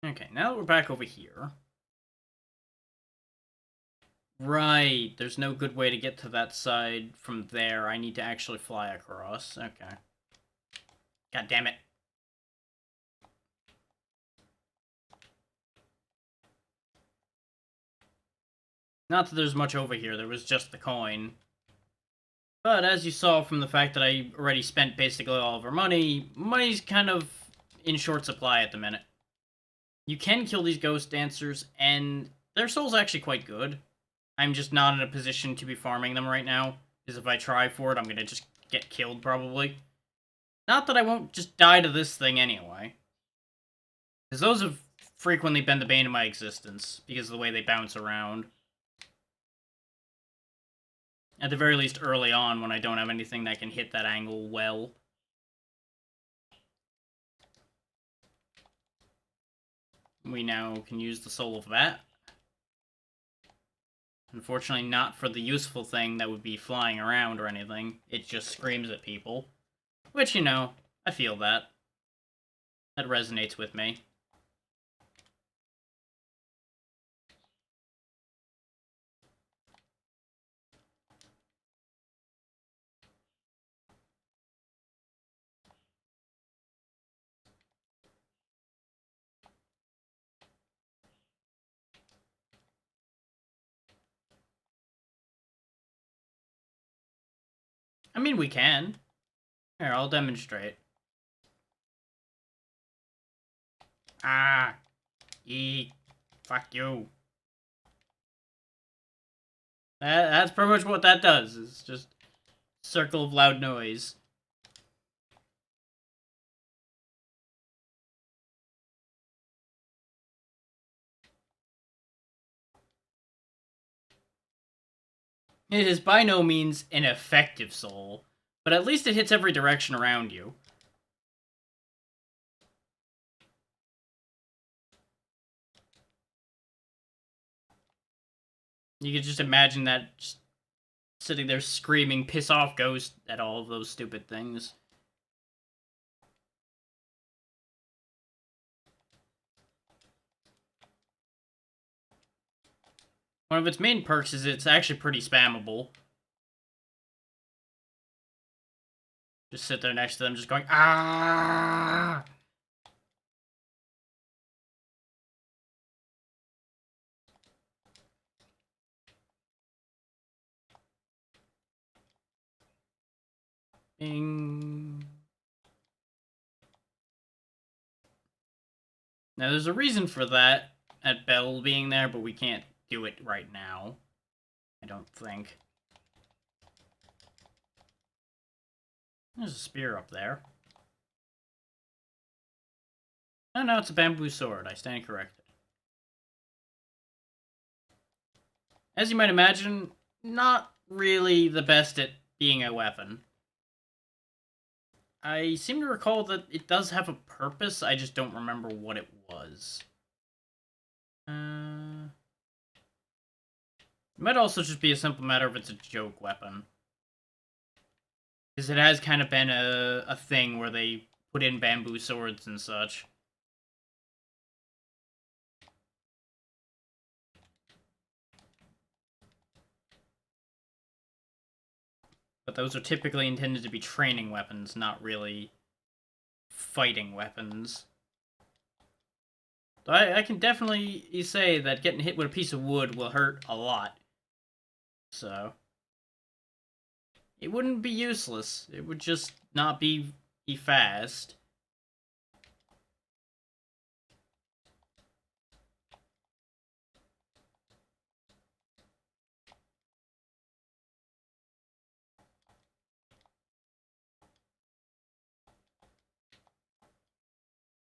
Okay, now that we're back over here. Right, there's no good way to get to that side from there. I need to actually fly across. Okay. God damn it. Not that there's much over here, there was just the coin. But as you saw from the fact that I already spent basically all of our money, money's kind of in short supply at the minute. You can kill these ghost dancers, and their soul's actually quite good. I'm just not in a position to be farming them right now, because if I try for it, I'm gonna just get killed, probably. Not that I won't just die to this thing anyway. Because those have frequently been the bane of my existence, because of the way they bounce around. At the very least, early on, when I don't have anything that can hit that angle well. We now can use the soul of that. Unfortunately, not for the useful thing that would be flying around or anything. It just screams at people. Which, you know, I feel that. That resonates with me. I mean, we can. Here, I'll demonstrate. Ah! Eek. Fuck you. That's pretty much what that does. It's just circle of loud noise. It is by no means an effective soul, but at least it hits every direction around you. You could just imagine that just sitting there screaming piss off ghost at all of those stupid things. One of its main perks is it's actually pretty spammable. Just sit there next to them just going, ah! Bing. Now, there's a reason for that at Bell being there, but we can't do it right now. I don't think. There's a spear up there. Oh, no, it's a bamboo sword. I stand corrected. As you might imagine, not really the best at being a weapon. I seem to recall that it does have a purpose, I just don't remember what it was. It might also just be a simple matter of it's a joke weapon. Because it has kind of been a thing where they put in bamboo swords and such. But those are typically intended to be training weapons, not really fighting weapons. So I can definitely say that getting hit with a piece of wood will hurt a lot. So it wouldn't be useless. It would just not be fast.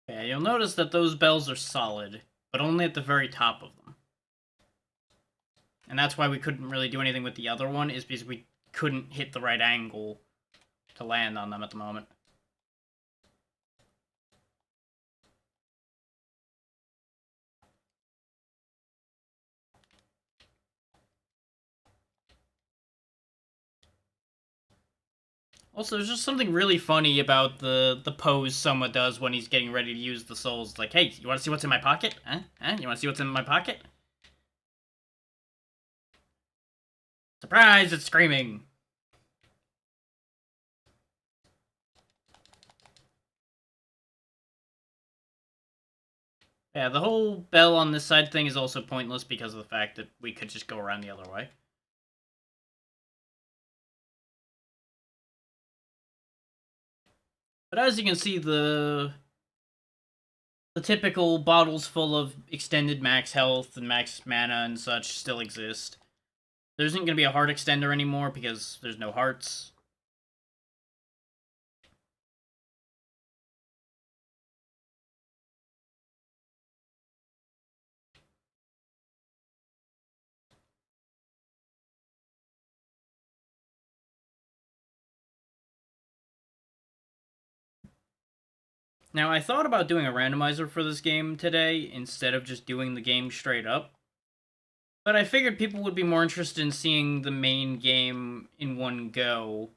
Yeah, you'll notice that those bells are solid, but only at the very top of them. And that's why we couldn't really do anything with the other one, is because we couldn't hit the right angle to land on them at the moment. Also, there's just something really funny about the pose Soma does when he's getting ready to use the souls. Like, hey, you want to see what's in my pocket? Huh? Huh? You want to see what's in my pocket? Surprise! It's screaming. Yeah, the whole bell on this side thing is also pointless because of the fact that we could just go around the other way. But as you can see, the typical bottles full of extended max health and max mana and such still exist. There isn't going to be a heart extender anymore because there's no hearts. Now, I thought about doing a randomizer for this game today instead of just doing the game straight up. But I figured people would be more interested in seeing the main game in one go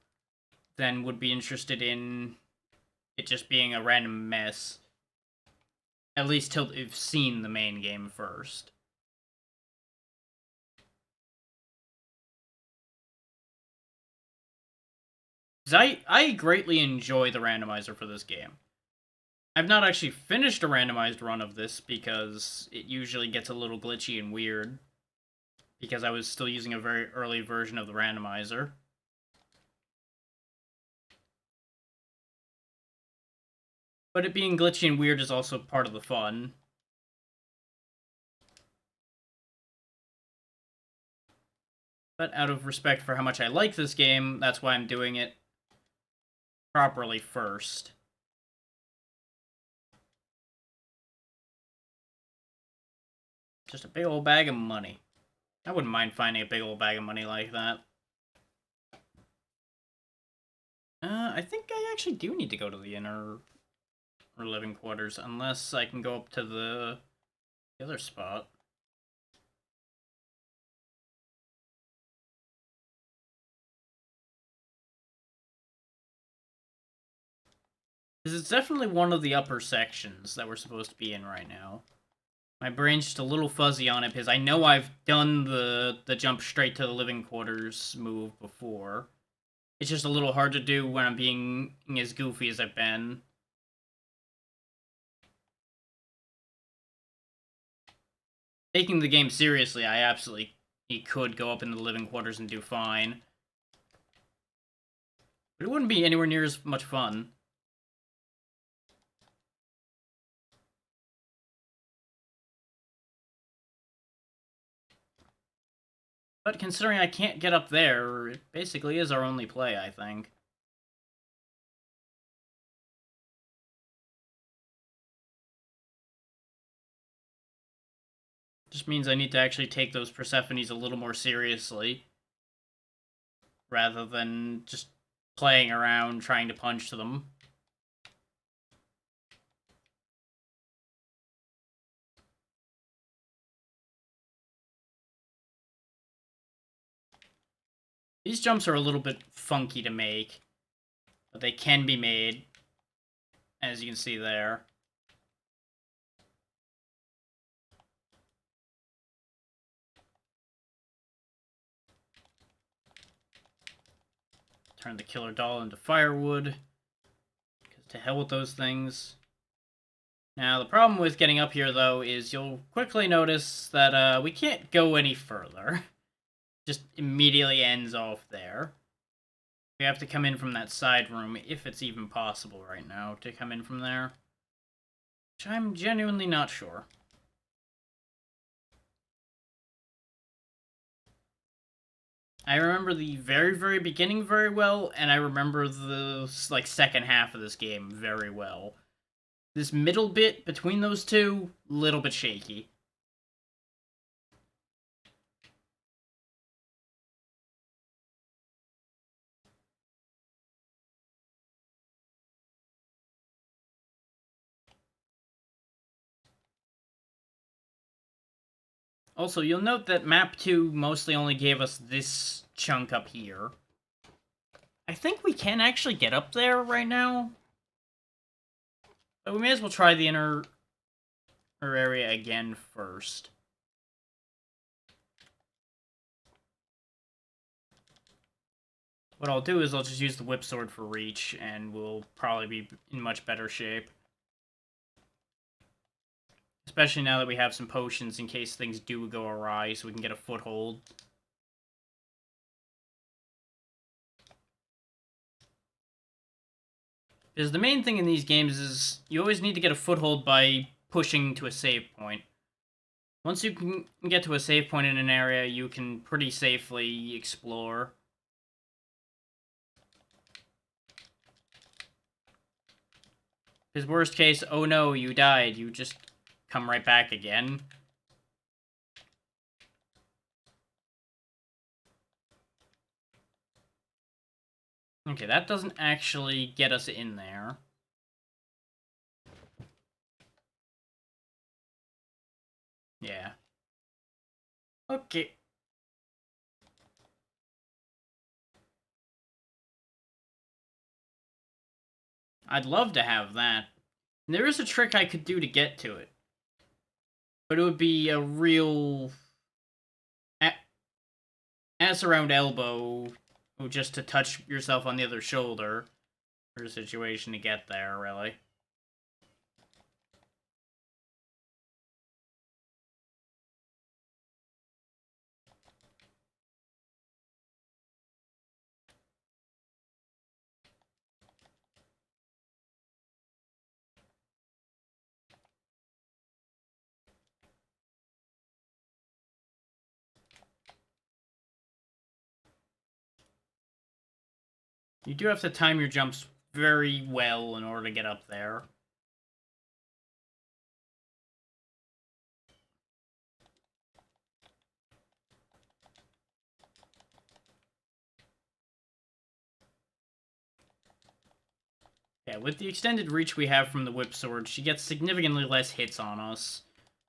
than would be interested in it just being a random mess. At least till they've seen the main game first. Because I greatly enjoy the randomizer for this game. I've not actually finished a randomized run of this because it usually gets a little glitchy and weird. Because I was still using a very early version of the randomizer. But it being glitchy and weird is also part of the fun. But out of respect for how much I like this game, that's why I'm doing it properly first. Just a big old bag of money. I wouldn't mind finding a big old bag of money like that. I think I actually do need to go to the inner or living quarters, unless I can go up to the other spot. Because it's definitely one of the upper sections that we're supposed to be in right now. My brain's just a little fuzzy on it because I know I've done the jump straight to the living quarters move before. It's just a little hard to do when I'm being as goofy as I've been. Taking the game seriously, I absolutely could go up into the living quarters and do fine. But it wouldn't be anywhere near as much fun. But considering I can't get up there, it basically is our only play, I think. Just means I need to actually take those Persephones a little more seriously. Rather than just playing around trying to punch them. These jumps are a little bit funky to make, but they can be made, as you can see there. Turn the killer doll into firewood. To hell with those things. Now, the problem with getting up here, though, is you'll quickly notice that we can't go any further. Just immediately ends off there. We have to come in from that side room, if it's even possible right now to come in from there. Which I'm genuinely not sure. I remember the very, very beginning very well, and I remember the, like, second half of this game very well. This middle bit between those two, little bit shaky. Also, you'll note that map 2 mostly only gave us this chunk up here. I think we can actually get up there right now. But we may as well try the inner area again first. What I'll do is I'll just use the whip sword for reach, and we'll probably be in much better shape. Especially now that we have some potions in case things do go awry, so we can get a foothold. Because the main thing in these games is you always need to get a foothold by pushing to a save point. Once you can get to a save point in an area, you can pretty safely explore. Because worst case, oh no, you died, you just come right back again. Okay, that doesn't actually get us in there. Yeah. Okay. I'd love to have that. And there is a trick I could do to get to it. But it would be a real ass around elbow just to touch yourself on the other shoulder for a situation to get there, really. You do have to time your jumps very well in order to get up there. Yeah, with the extended reach we have from the whip sword, she gets significantly less hits on us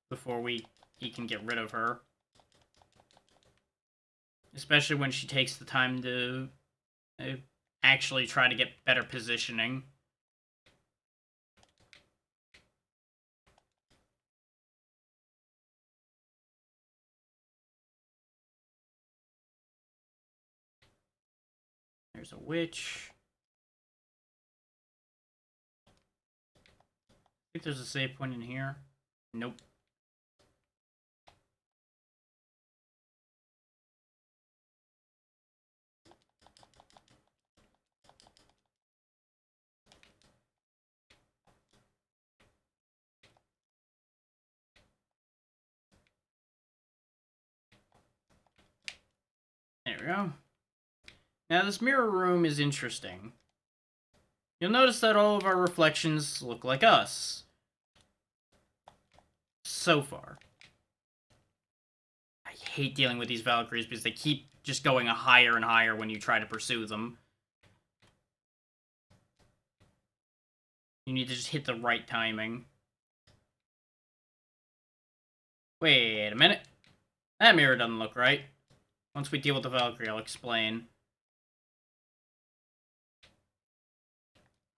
before he can get rid of her. Especially when she takes the time to actually try to get better positioning. There's a witch. I think there's a save point in here. Nope. There we go. Now this mirror room is interesting. You'll notice that all of our reflections look like us. So far. I hate dealing with these Valkyries because they keep just going higher and higher when you try to pursue them. You need to just hit the right timing. Wait a minute. That mirror doesn't look right. Once we deal with the Valkyrie, I'll explain.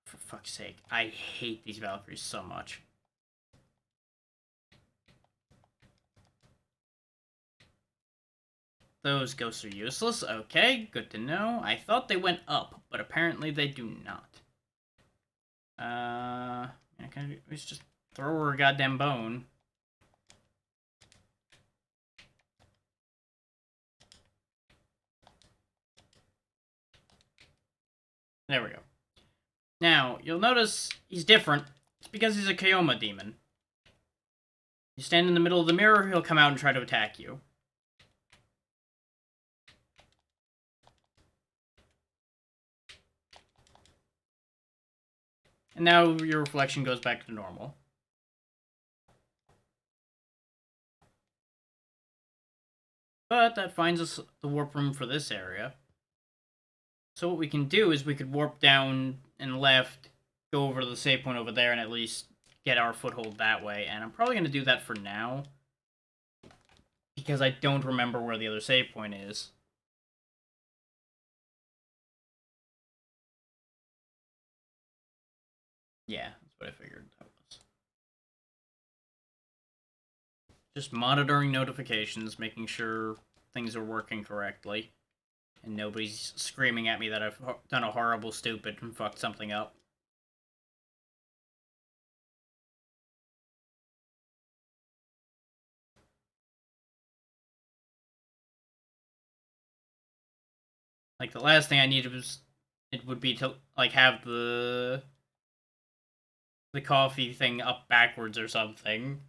For fuck's sake, I hate these Valkyries so much. Those ghosts are useless. Okay, good to know. I thought they went up, but apparently they do not. Let's just throw her a goddamn bone. There we go. Now, you'll notice he's different. It's because he's a Kayoma demon. You stand in the middle of the mirror, he'll come out and try to attack you. And now your reflection goes back to normal. But that finds us the warp room for this area. So what we can do is we could warp down and left, go over to the save point over there, and at least get our foothold that way. And I'm probably going to do that for now. Because I don't remember where the other save point is. Yeah, that's what I figured that was. Just monitoring notifications, making sure things are working correctly, and nobody's screaming at me that I've done a horrible stupid and fucked something up. Like, the last thing I needed was, it would be to, like, have the coffee thing up backwards or something.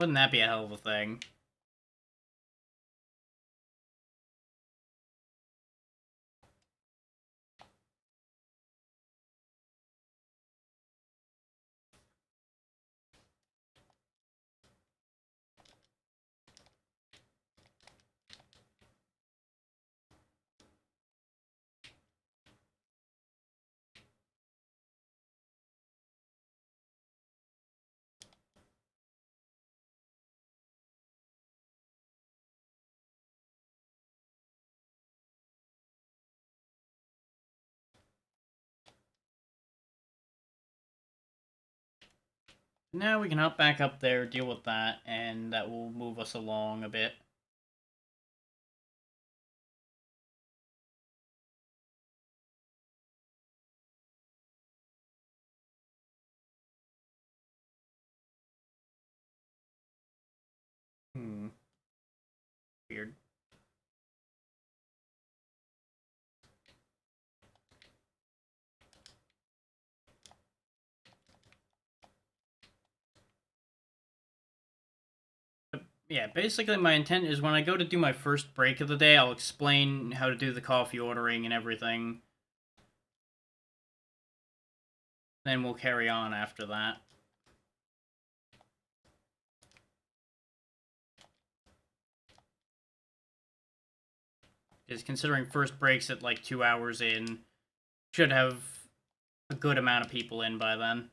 Wouldn't that be a hell of a thing? Now we can hop back up there, deal with that, and that will move us along a bit. Hmm. Weird. But yeah, basically my intent is when I go to do my first break of the day, I'll explain how to do the coffee ordering and everything. Then we'll carry on after that. Because considering first breaks at like 2 hours in, should have a good amount of people in by then.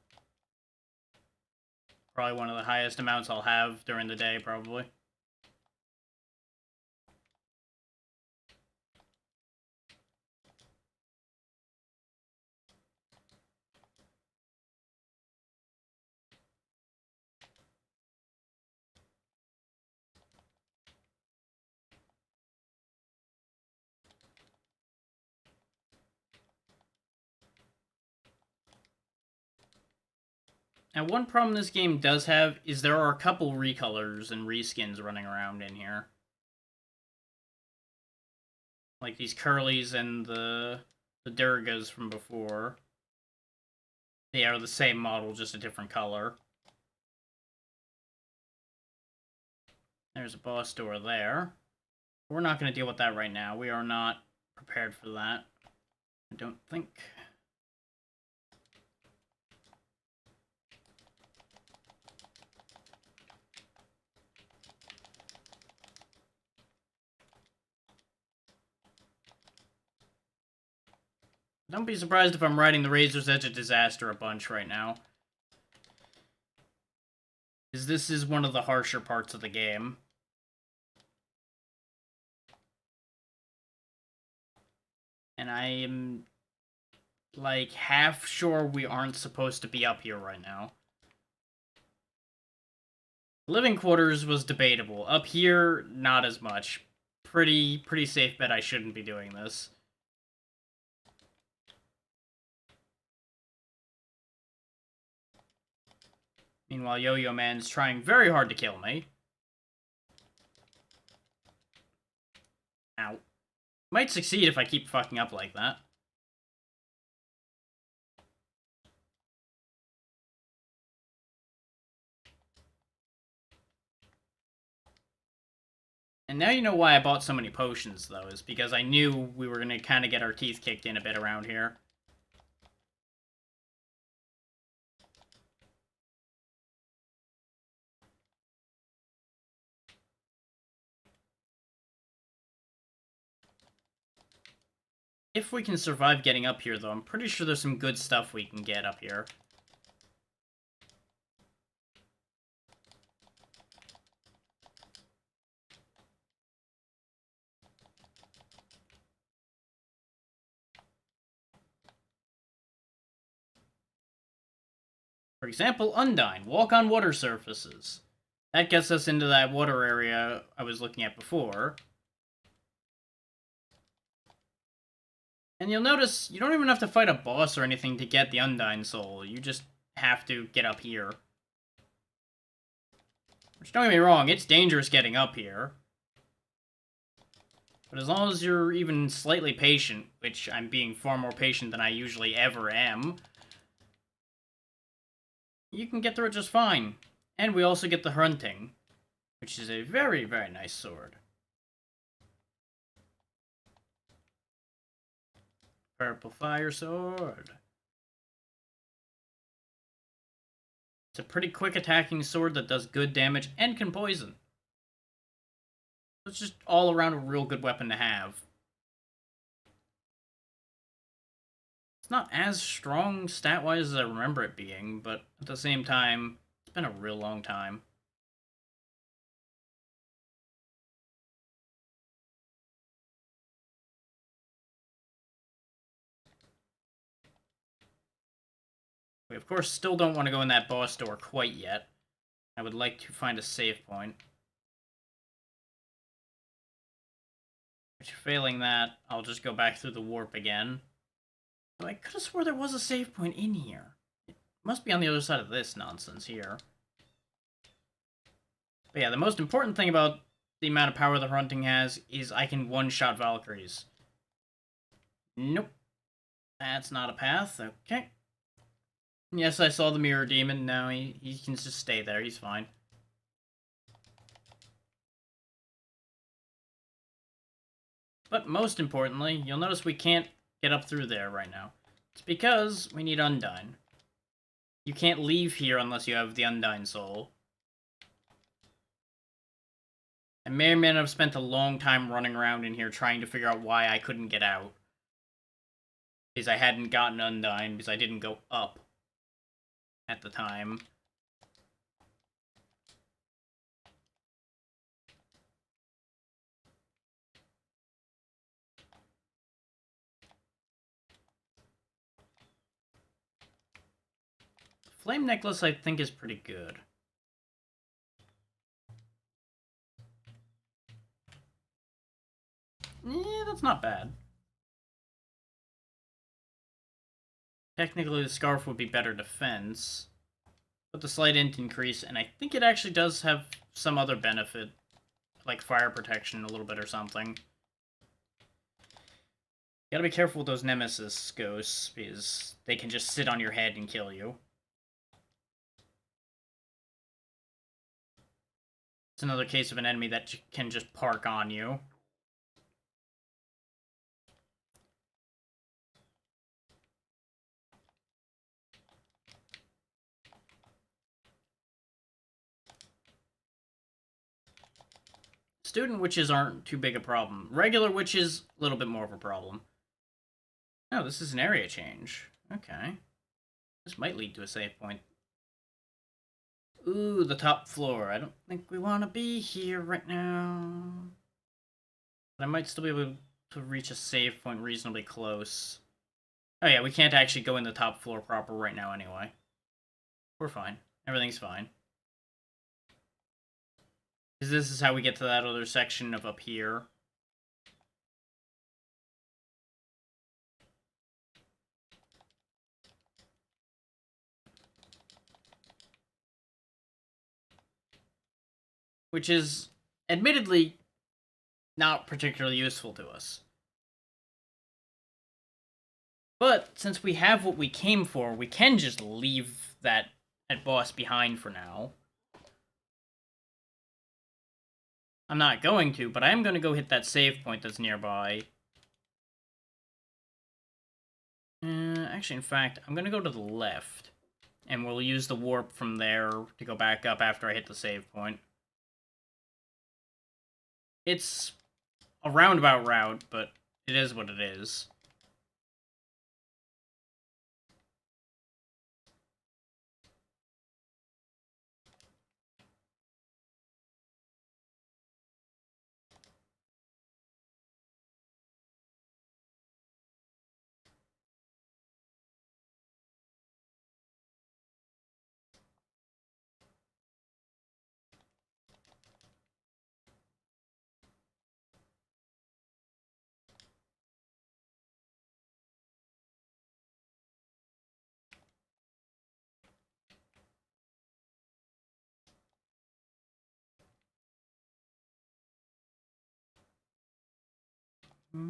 Probably one of the highest amounts I'll have during the day, probably. Now, one problem this game does have is there are a couple recolors and reskins running around in here. Like these curlies and the Durgas from before. They are the same model, just a different color. There's a boss door there. We're not going to deal with that right now. We are not prepared for that. I don't think. Don't be surprised if I'm riding the Razor's Edge of Disaster a bunch right now. Because this is one of the harsher parts of the game. And I am, like, half sure we aren't supposed to be up here right now. Living quarters was debatable. Up here, not as much. Pretty safe bet I shouldn't be doing this. Meanwhile, Yo-Yo Man's trying very hard to kill me. Ow. Might succeed if I keep fucking up like that. And now you know why I bought so many potions, though, is because I knew we were going to kind of get our teeth kicked in a bit around here. If we can survive getting up here, though, I'm pretty sure there's some good stuff we can get up here. For example, Undyne, walk on water surfaces. That gets us into that water area I was looking at before. And you'll notice you don't even have to fight a boss or anything to get the Undyne Soul. You just have to get up here. Which, don't get me wrong, it's dangerous getting up here. But as long as you're even slightly patient, which I'm being far more patient than I usually ever am, you can get through it just fine. And we also get the Hunting, which is a very, very nice sword. Purple Fire Sword. It's a pretty quick attacking sword that does good damage and can poison. It's just all around a real good weapon to have. It's not as strong stat-wise as I remember it being, but at the same time, it's been a real long time. We, of course, still don't want to go in that boss door quite yet. I would like to find a save point. Which, failing that, I'll just go back through the warp again. Though I could have swore there was a save point in here. It must be on the other side of this nonsense here. But yeah, the most important thing about the amount of power the Hunting has is I can one-shot Valkyries. Nope. That's not a path. Okay. Yes, I saw the Mirror Demon. No, he can just stay there. He's fine. But most importantly, you'll notice we can't get up through there right now. It's because we need Undyne. You can't leave here unless you have the Undyne Soul. I may or may not have spent a long time running around in here trying to figure out why I couldn't get out. Because I hadn't gotten Undyne, because I didn't go up at the time. Flame Necklace, I think, is pretty good. Yeah, that's not bad. Technically, the Scarf would be better defense. But the slight int increase, and I think it actually does have some other benefit. Like fire protection a little bit or something. You gotta be careful with those Nemesis ghosts, because they can just sit on your head and kill you. It's another case of an enemy that can just park on you. Student witches aren't too big a problem. Regular witches, a little bit more of a problem. Oh, this is an area change. Okay. This might lead to a save point. Ooh, the top floor. I don't think we want to be here right now. But I might still be able to reach a save point reasonably close. Oh yeah, we can't actually go in the top floor proper right now anyway. We're fine. Everything's fine. Because this is how we get to that other section of up here. Which is, admittedly, not particularly useful to us. But, since we have what we came for, we can just leave that boss behind for now. I'm not going to, but I am going to go hit that save point that's nearby. Actually, in fact, I'm going to go to the left. And we'll use the warp from there to go back up after I hit the save point. It's a roundabout route, but it is what it is. And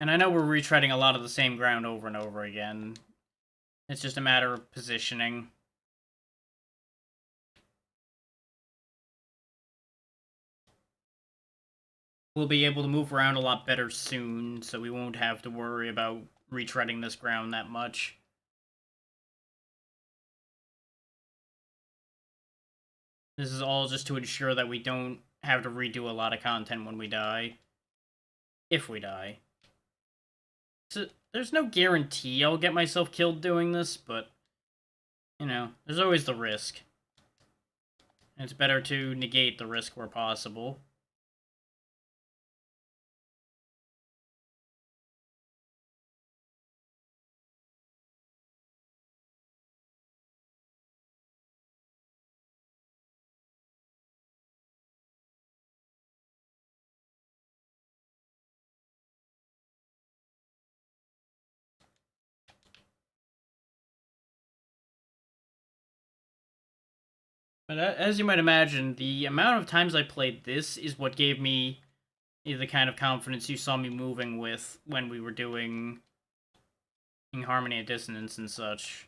I know we're retreading a lot of the same ground over and over again. It's just a matter of positioning. We'll be able to move around a lot better soon, so we won't have to worry about retreading this ground that much. This is all just to ensure that we don't have to redo a lot of content when we die. If we die. So, there's no guarantee I'll get myself killed doing this, but, you know, there's always the risk. And it's better to negate the risk where possible. But as you might imagine, the amount of times I played this is what gave me the kind of confidence you saw me moving with when we were doing Harmony and Dissonance and such.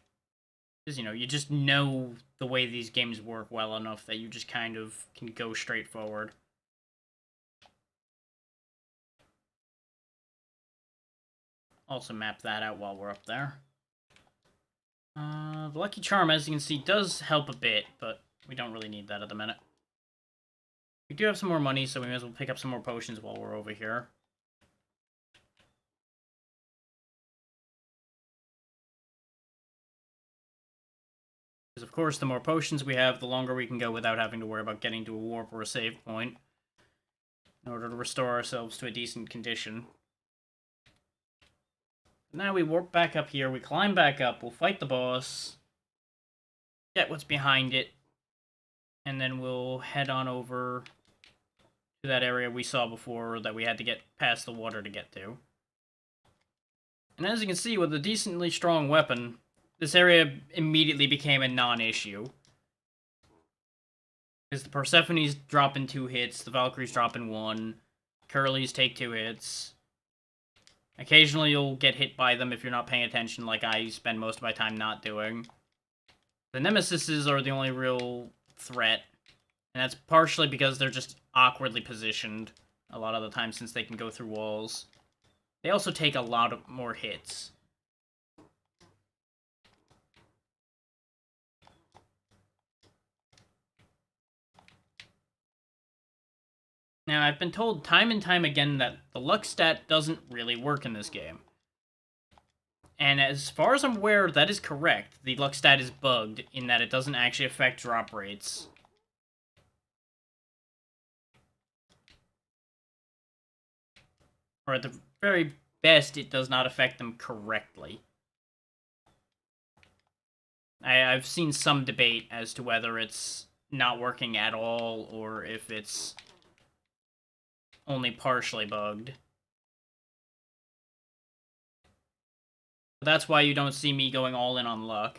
Because, you know, you just know the way these games work well enough that you just kind of can go straight forward. Also map that out while we're up there. The Lucky Charm, as you can see, does help a bit, but we don't really need that at the minute. We do have some more money, so we may as well pick up some more potions while we're over here. Because, of course, the more potions we have, the longer we can go without having to worry about getting to a warp or a save point in order to restore ourselves to a decent condition. Now we warp back up here, we climb back up, we'll fight the boss, get what's behind it, and then we'll head on over to that area we saw before that we had to get past the water to get to. And as you can see, with a decently strong weapon, this area immediately became a non-issue. Because the Persephone's drop in 2 hits, the Valkyries drop in 1, Curly's take 2 hits. Occasionally you'll get hit by them if you're not paying attention, like I spend most of my time not doing. The Nemesises are the only real threat, and that's partially because they're just awkwardly positioned a lot of the time since they can go through walls. They also take a lot of more hits. Now, I've been told time and time again that the luck stat doesn't really work in this game. And as far as I'm aware, that is correct. The luck stat is bugged in that it doesn't actually affect drop rates. Or at the very best, it does not affect them correctly. I've seen some debate as to whether it's not working at all or if it's only partially bugged. That's why you don't see me going all in on luck.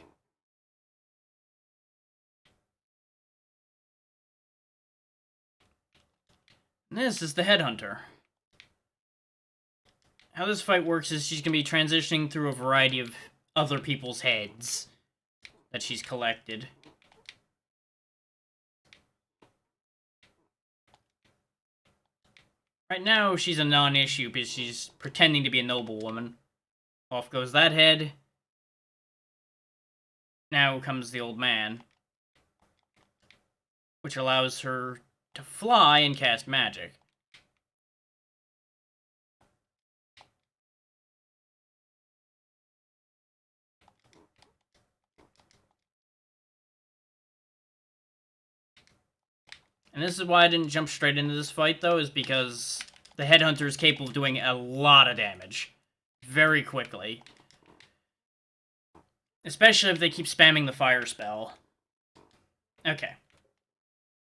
This is the Headhunter. How this fight works is she's going to be transitioning through a variety of other people's heads that she's collected. Right now, she's a non-issue because she's pretending to be a noblewoman. Off goes that head. Now comes the old man, which allows her to fly and cast magic. And this is why I didn't jump straight into this fight, though, is because the Headhunter is capable of doing a lot of damage very quickly. Especially if they keep spamming the fire spell. Okay.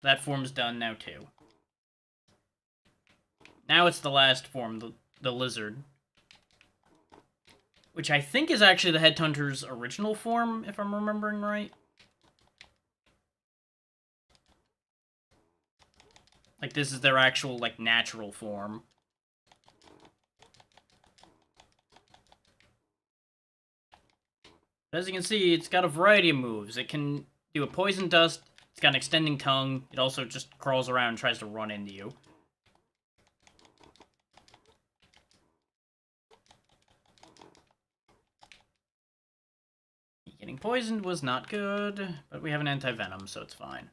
That form's done now, too. Now it's the last form, the lizard. which I think is actually the Headhunter's original form, if I'm remembering right. Like, this is their actual, like, natural form. As you can see, it's got a variety of moves. It can do a poison dust, it's got an extending tongue, it also just crawls around and tries to run into you. Getting poisoned was not good, but we have an anti-venom, so it's fine.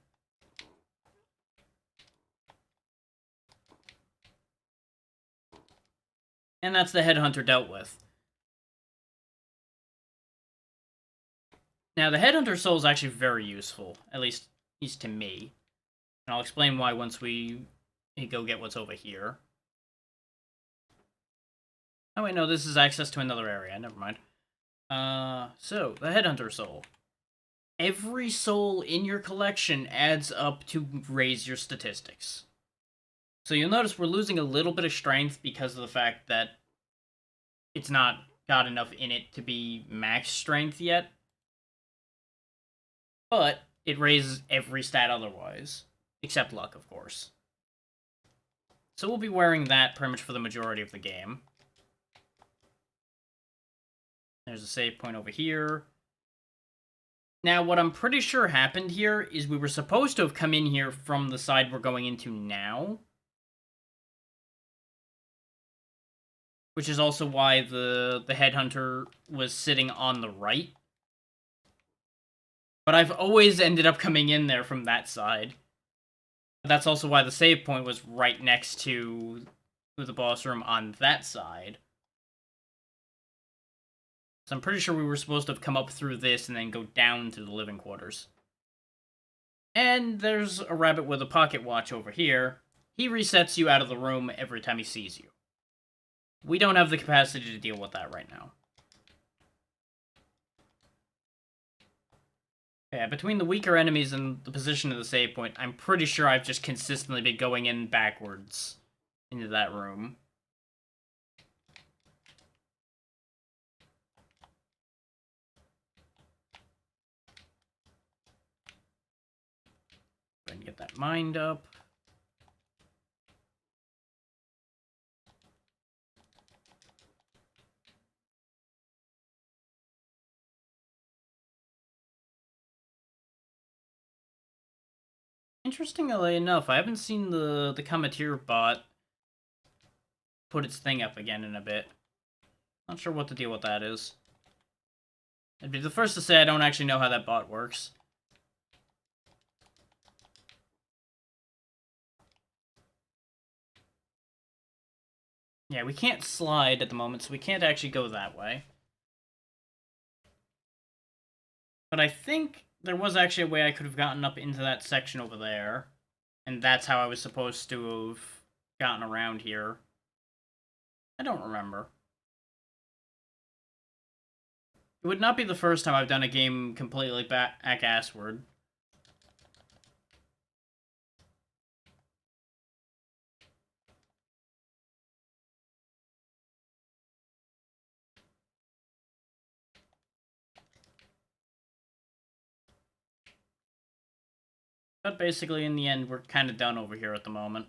And that's the Headhunter dealt with. Now, the Headhunter soul is actually very useful, at least to me. And I'll explain why once we go get what's over here. Oh wait, no, this is access to another area, never mind. So, the Headhunter soul. Every soul in your collection adds up to raise your statistics. So you'll notice we're losing a little bit of strength because of the fact that it's not got enough in it to be max strength yet. But it raises every stat otherwise. Except luck, of course. So we'll be wearing that pretty much for the majority of the game. There's a save point over here. Now, what I'm pretty sure happened here is we were supposed to have come in here from the side we're going into now. Which is also why the Headhunter was sitting on the right. But I've always ended up coming in there from that side. That's also why the save point was right next to the boss room on that side. So I'm pretty sure we were supposed to have come up through this and then go down to the living quarters. And there's a rabbit with a pocket watch over here. He resets you out of the room every time he sees you. We don't have the capacity to deal with that right now. Yeah, between the weaker enemies and the position of the save point, I'm pretty sure I've just consistently been going in backwards into that room. Go ahead and get that mind up. Interestingly enough, I haven't seen the cometeer bot put its thing up again in a bit. Not sure what the deal with that is. I'd be the first to say I don't actually know how that bot works. Yeah, we can't slide at the moment, so we can't actually go that way. But I think there was actually a way I could have gotten up into that section over there. And that's how I was supposed to have gotten around here. I don't remember. It would not be the first time I've done a game completely back-assward. But basically, in the end, we're kind of done over here at the moment.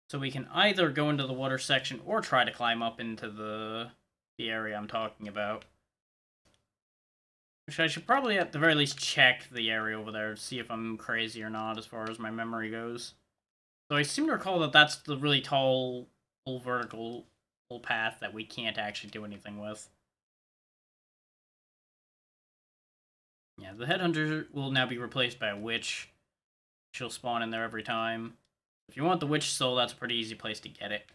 So we can either go into the water section or try to climb up into the area I'm talking about. Which I should probably at the very least check the area over there to see if I'm crazy or not as far as my memory goes. So I seem to recall that that's the really tall, vertical path that we can't actually do anything with. Yeah, the Headhunter will now be replaced by a witch. She'll spawn in there every time. If you want the witch soul, that's a pretty easy place to get it.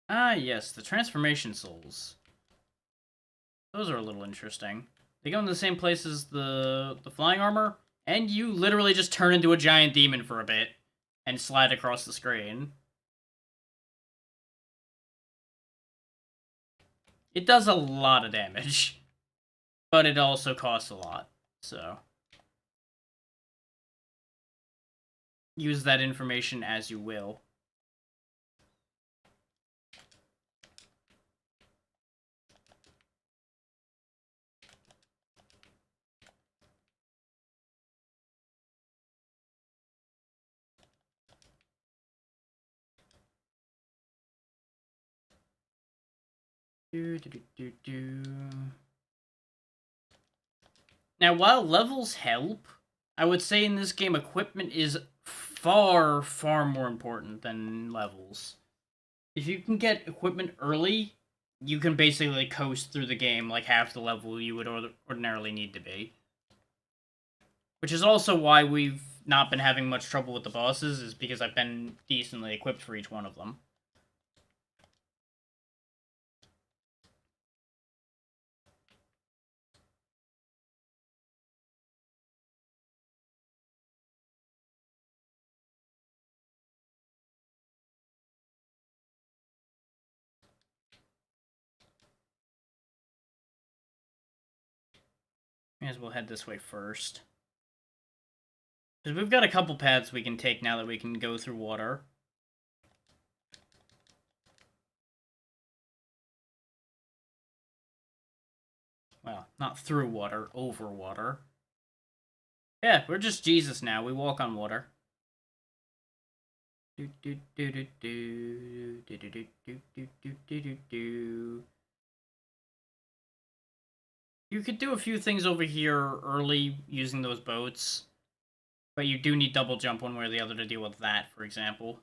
Ah, yes, the transformation souls. Those are a little interesting. They go in the same place as the flying armor, and you literally just turn into a giant demon for a bit and slide across the screen. It does a lot of damage, but it also costs a lot. So use that information as you will. Now, while levels help, I would say in this game equipment is far, far more important than levels. If you can get equipment early, you can basically coast through the game like half the level you would ordinarily need to be. Which is also why we've not been having much trouble with the bosses, is because I've been decently equipped for each one of them. May as well head this way first. Because we've got a couple paths we can take now that we can go through water. Well, not through water, over water. Yeah, we're just Jesus now. We walk on water. You could do a few things over here early using those boats, but you do need double jump one way or the other to deal with that, for example.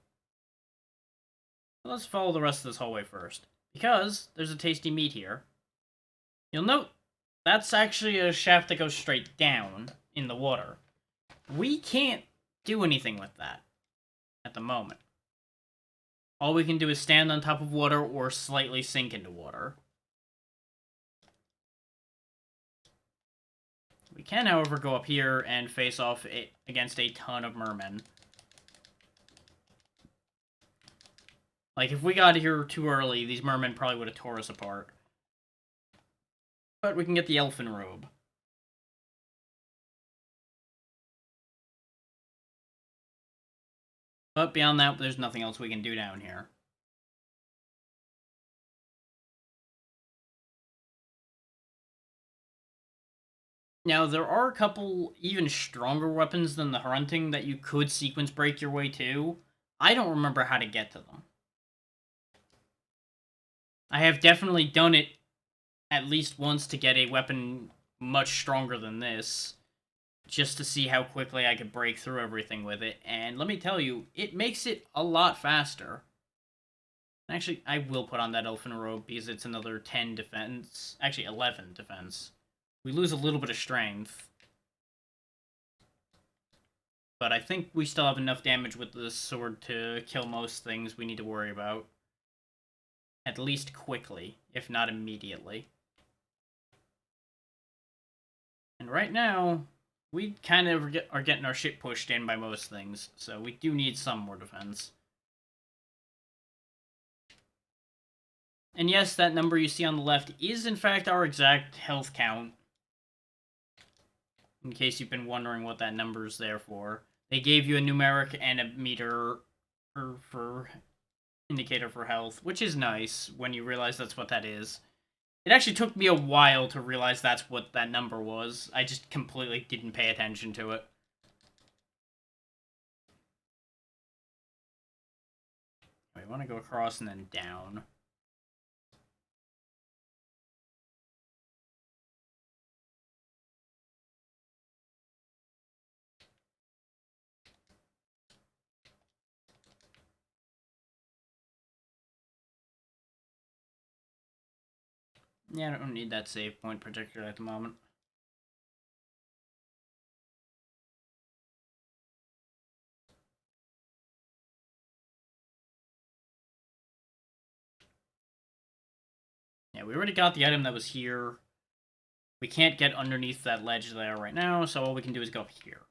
But let's follow the rest of this hallway first, because there's a tasty meat here. You'll note that's actually a shaft that goes straight down in the water. We can't do anything with that at the moment. All we can do is stand on top of water or slightly sink into water. We can, however, go up here and face off against a ton of mermen. Like, if we got here too early, these mermen probably would have tore us apart. But we can get the elfin robe. But beyond that, there's nothing else we can do down here. Now, there are a couple even stronger weapons than the hunting that you could sequence break your way to. I don't remember how to get to them. I have definitely done it at least once to get a weapon much stronger than this, just to see how quickly I could break through everything with it, and let me tell you, it makes it a lot faster. Actually, I will put on that elfin robe because it's another 10 defense. Actually, 11 defense. We lose a little bit of strength. But I think we still have enough damage with this sword to kill most things we need to worry about. At least quickly, if not immediately. And right now, we kind of are getting our shit pushed in by most things, so we do need some more defense. And yes, that number you see on the left is in fact our exact health count. In case you've been wondering what that number's there for. They gave you a numeric and a meter for indicator for health, which is nice when you realize that's what that is. It actually took me a while to realize that's what that number was. I just completely didn't pay attention to it. We want to go across and then down. Yeah, I don't need that save point particularly at the moment. Yeah, we already got the item that was here. We can't get underneath that ledge there right now, so all we can do is go up here.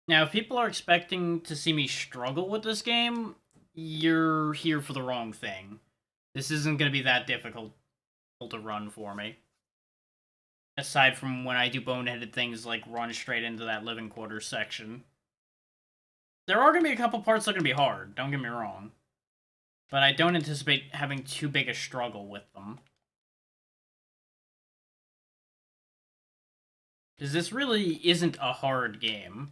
Now, if people are expecting to see me struggle with this game, you're here for the wrong thing. This isn't going to be that difficult. to run for me. Aside from when I do boneheaded things like run straight into that living quarters section. There are going to be a couple parts that are going to be hard, don't get me wrong. But I don't anticipate having too big a struggle with them. Because this really isn't a hard game.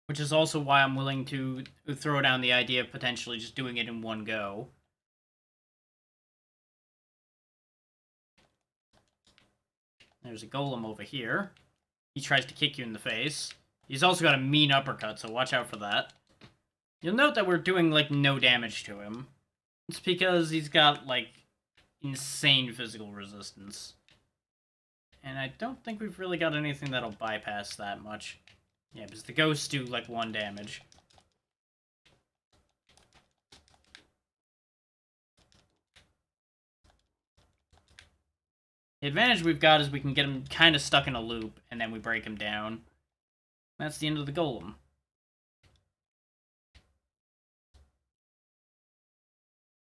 Which is also why I'm willing to throw down the idea of potentially just doing it in one go. There's a golem over here. He tries to kick you in the face. He's also got a mean uppercut, so watch out for that. You'll note that we're doing, like, no damage to him. It's because he's got, like, insane physical resistance. And I don't think we've really got anything that'll bypass that much. Yeah, because the ghosts do, like, 1 damage. The advantage we've got is we can get him kind of stuck in a loop, and then we break him down. That's the end of the golem.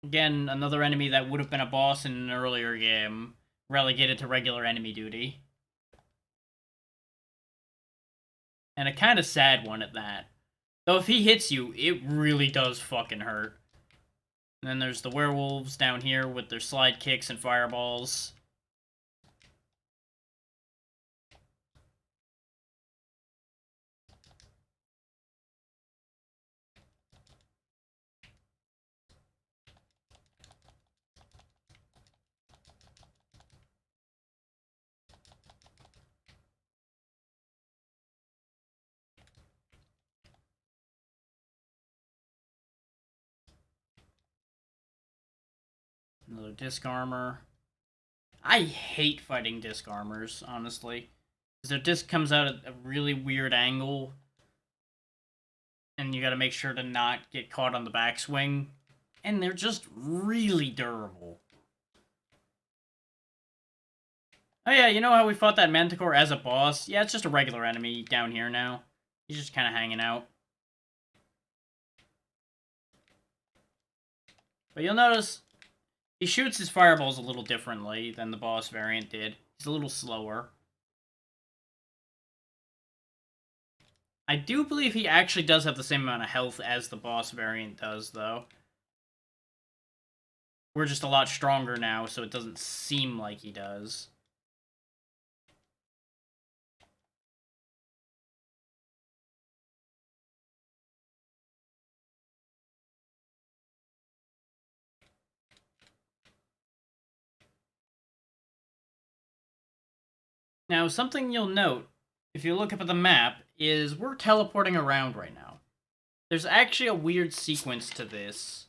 Again, another enemy that would have been a boss in an earlier game, relegated to regular enemy duty. And a kind of sad one at that. Though if he hits you, it really does fucking hurt. And then there's the werewolves down here with their slide kicks and fireballs. Another disc armor. I hate fighting disc armors, honestly. Because their disc comes out at a really weird angle. And you gotta make sure to not get caught on the backswing. And they're just really durable. Oh yeah, you know how we fought that Manticore as a boss? Yeah, it's just a regular enemy down here now. He's just kind of hanging out. But you'll notice he shoots his fireballs a little differently than the boss variant did. He's a little slower. I do believe he actually does have the same amount of health as the boss variant does, though. We're just a lot stronger now, so it doesn't seem like he does. Now, something you'll note, if you look up at the map, is we're teleporting around right now. There's actually a weird sequence to this.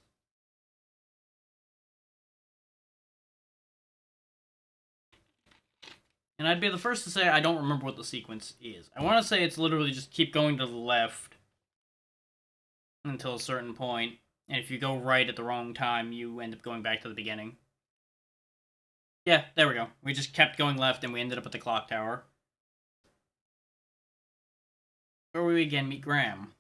And I'd be the first to say I don't remember what the sequence is. I want to say it's literally just keep going to the left until a certain point, and if you go right at the wrong time, you end up going back to the beginning. Yeah, there we go. We just kept going left, and we ended up at the clock tower. Where we again meet Graham.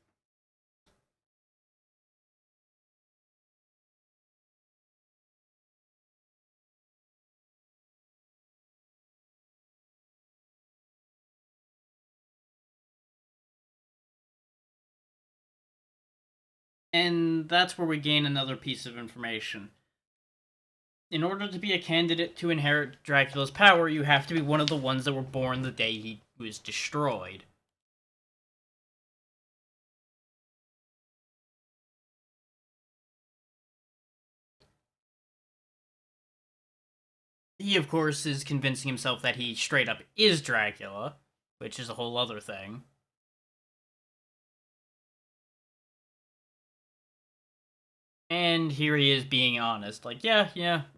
And that's where we gain another piece of information. In order to be a candidate to inherit Dracula's power, you have to be one of the ones that were born the day he was destroyed. He, of course, is convincing himself that he straight up is Dracula, which is a whole other thing. And here he is being honest. Like, yeah,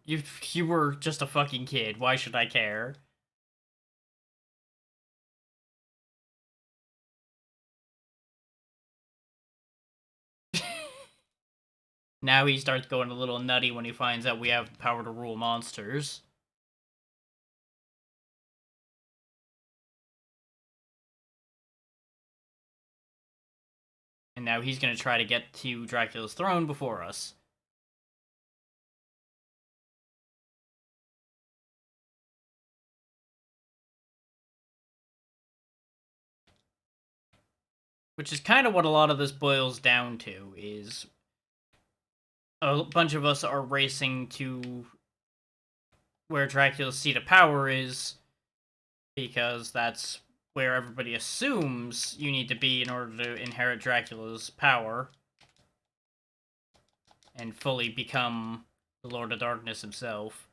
you were just a fucking kid. Why should I care? Now he starts going a little nutty when he finds out we have the power to rule monsters. And now he's going to try to get to Dracula's throne before us. Which is kind of what a lot of this boils down to, is a bunch of us are racing to where Dracula's seat of power is, because that's where everybody assumes you need to be in order to inherit Dracula's power and fully become the Lord of Darkness himself.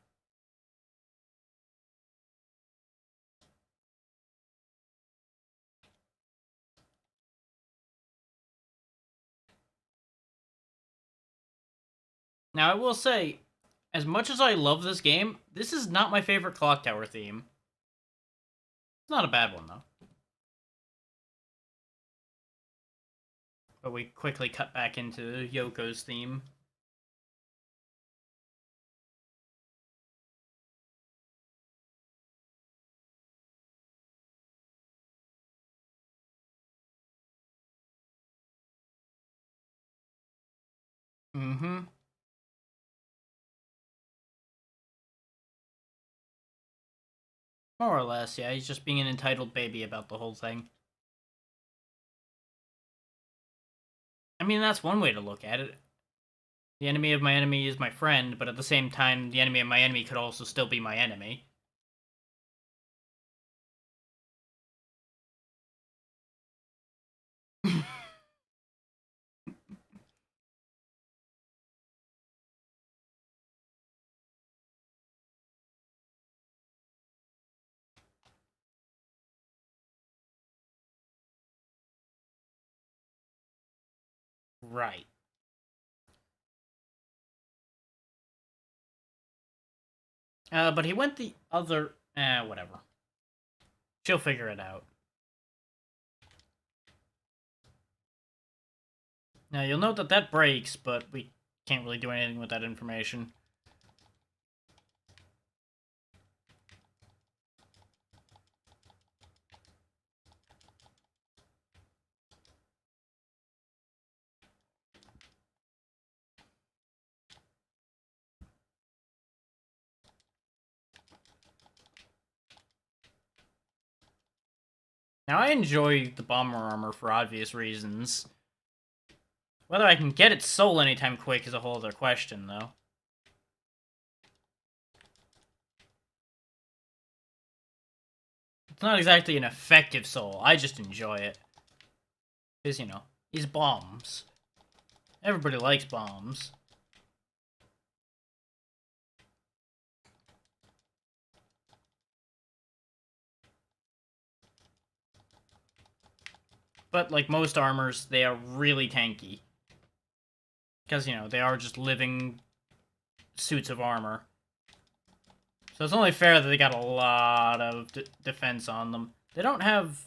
Now, I will say, as much as I love this game, this is not my favorite Clock Tower theme. It's not a bad one, though. But we quickly cut back into Yoko's theme. Mm-hmm. More or less, yeah. He's just being an entitled baby about the whole thing. I mean, that's one way to look at it. The enemy of my enemy is my friend, but at the same time, the enemy of my enemy could also still be my enemy. Right. But he went the other... whatever. She'll figure it out. Now, you'll note that that breaks, but we can't really do anything with that information. Now, I enjoy the bomber armor for obvious reasons. Whether I can get its soul anytime quick is a whole other question, though. It's not exactly an effective soul, I just enjoy it. Because, you know, these bombs. Everybody likes bombs. But like most armors, they are really tanky. Because, you know, they are just living suits of armor. So it's only fair that they got a lot of defense on them. They don't have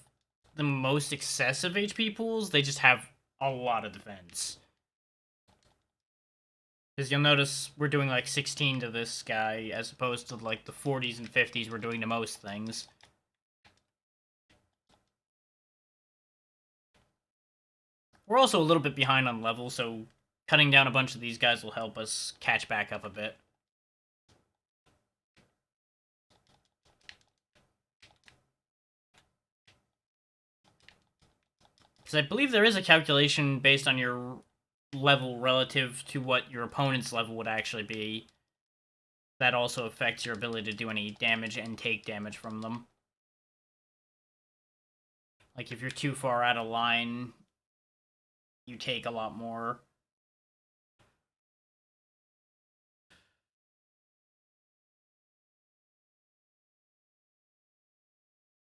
the most excessive HP pools, they just have a lot of defense. Because you'll notice we're doing like 16 to this guy, as opposed to like the 40s and 50s we're doing to most things. We're also a little bit behind on level, so cutting down a bunch of these guys will help us catch back up a bit. Because I believe there is a calculation based on your level relative to what your opponent's level would actually be. That also affects your ability to do any damage and take damage from them. Like, if you're too far out of line, you take a lot more.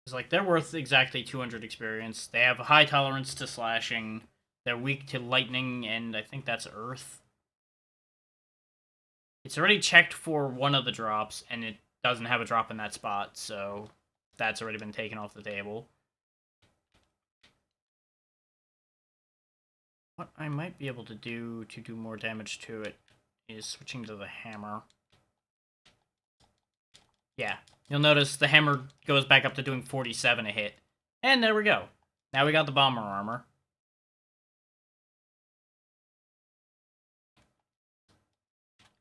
It's like, they're worth exactly 200 experience. They have a high tolerance to slashing. They're weak to lightning, and I think that's earth. It's already checked for one of the drops, and it doesn't have a drop in that spot, so that's already been taken off the table. What I might be able to do more damage to it is switching to the hammer. Yeah, you'll notice the hammer goes back up to doing 47 a hit. And there we go. Now we got the bomber armor.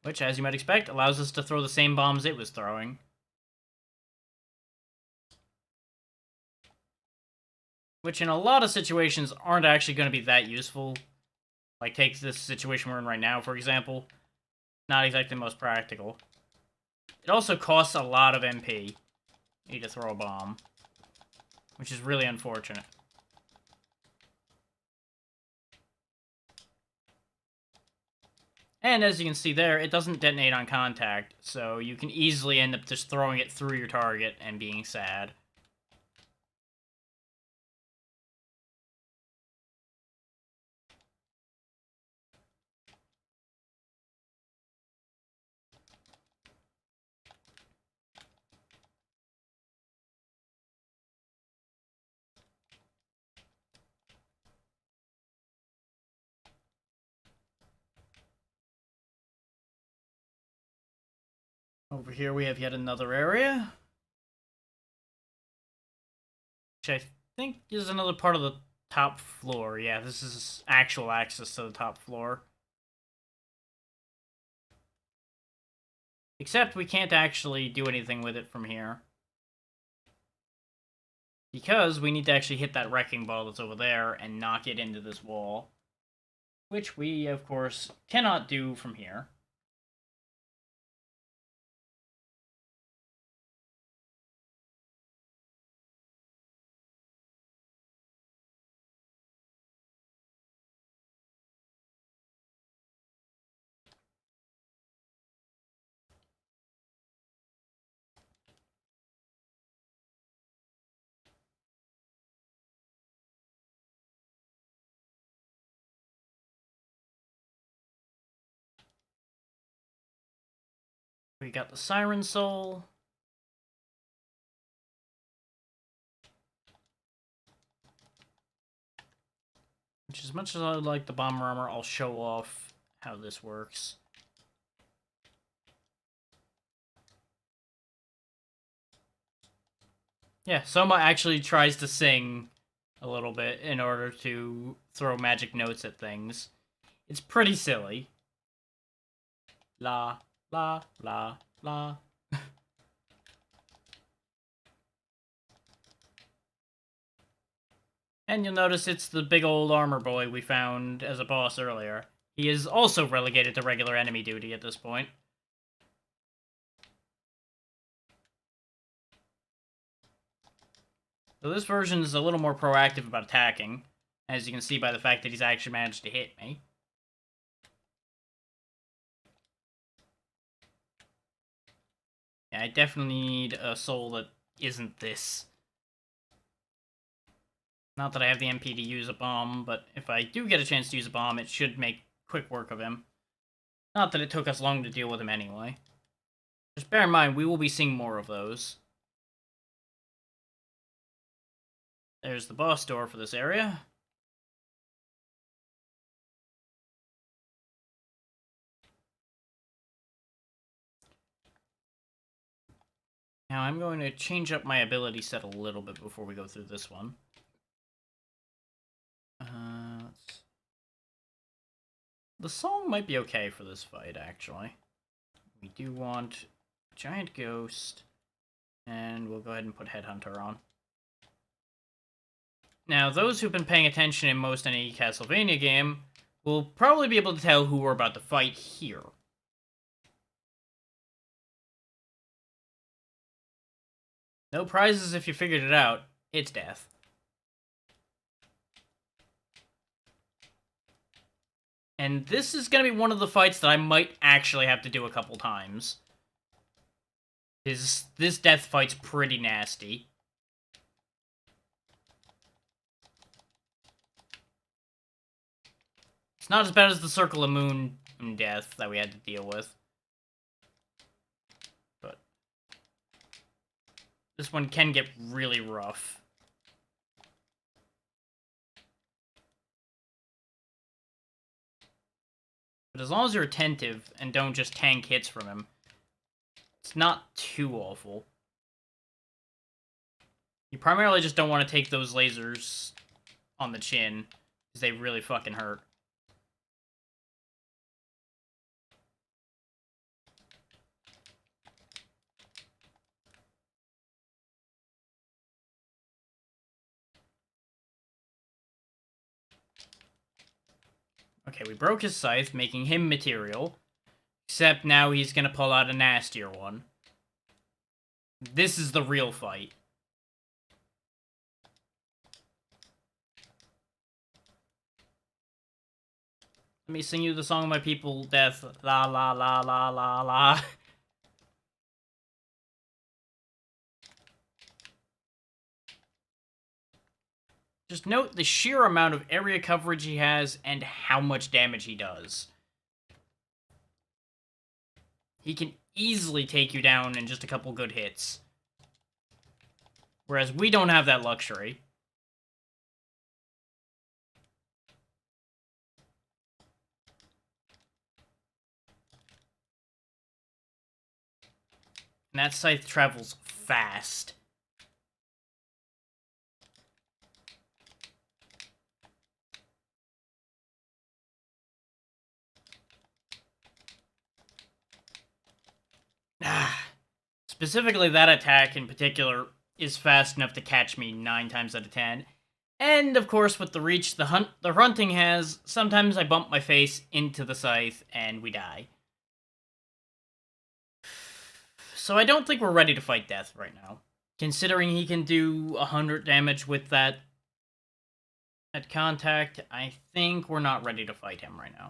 which, as you might expect, allows us to throw the same bombs it was throwing. Which, in a lot of situations, aren't actually going to be that useful. Like, take this situation we're in right now, for example. Not exactly the most practical. It also costs a lot of MP. You need to throw a bomb. Which is really unfortunate. And as you can see there, it doesn't detonate on contact, so you can easily end up just throwing it through your target and being sad. Over here we have yet another area. Which I think is another part of the top floor. Yeah, this is actual access to the top floor. Except we can't actually do anything with it from here. Because we need to actually hit that wrecking ball that's over there and knock it into this wall. Which we, of course, cannot do from here. We got the Siren Soul. Which, as much as I like the Bomber Armor, I'll show off how this works. Yeah, Soma actually tries to sing a little bit in order to throw magic notes at things. It's pretty silly. La, la, la, la. And you'll notice it's the big old armor boy we found as a boss earlier. He is also relegated to regular enemy duty at this point. So this version is a little more proactive about attacking, as you can see by the fact that he's actually managed to hit me. Yeah, I definitely need a soul that isn't this. Not that I have the MP to use a bomb, but if I do get a chance to use a bomb, it should make quick work of him. Not that it took us long to deal with him anyway. Just bear in mind, we will be seeing more of those. There's the boss door for this area. Now I'm going to change up my ability set a little bit before we go through this one. The song might be okay for this fight, actually. We do want Giant Ghost, and we'll go ahead and put Headhunter on. Now, those who've been paying attention in most any Castlevania game will probably be able to tell who we're about to fight here. No prizes if you figured it out. It's death. And this is going to be one of the fights that I might actually have to do a couple times. This death fight's pretty nasty. It's not as bad as the Circle of Moon death that we had to deal with. But this one can get really rough. But as long as you're attentive and don't just tank hits from him, it's not too awful. You primarily just don't want to take those lasers on the chin, because they really fucking hurt. Okay, we broke his scythe, making him material. Except now he's gonna pull out a nastier one. This is the real fight. Let me sing you the song of my people, death. La la la la la la. Just note the sheer amount of area coverage he has and how much damage he does. He can easily take you down in just a couple good hits. Whereas we don't have that luxury. And that scythe travels fast. Specifically, that attack in particular is fast enough to catch me 9 times out of 10. And, of course, with the reach the hunting has, sometimes I bump my face into the scythe and we die. So I don't think we're ready to fight death right now. Considering he can do 100 damage with that at contact, I think we're not ready to fight him right now.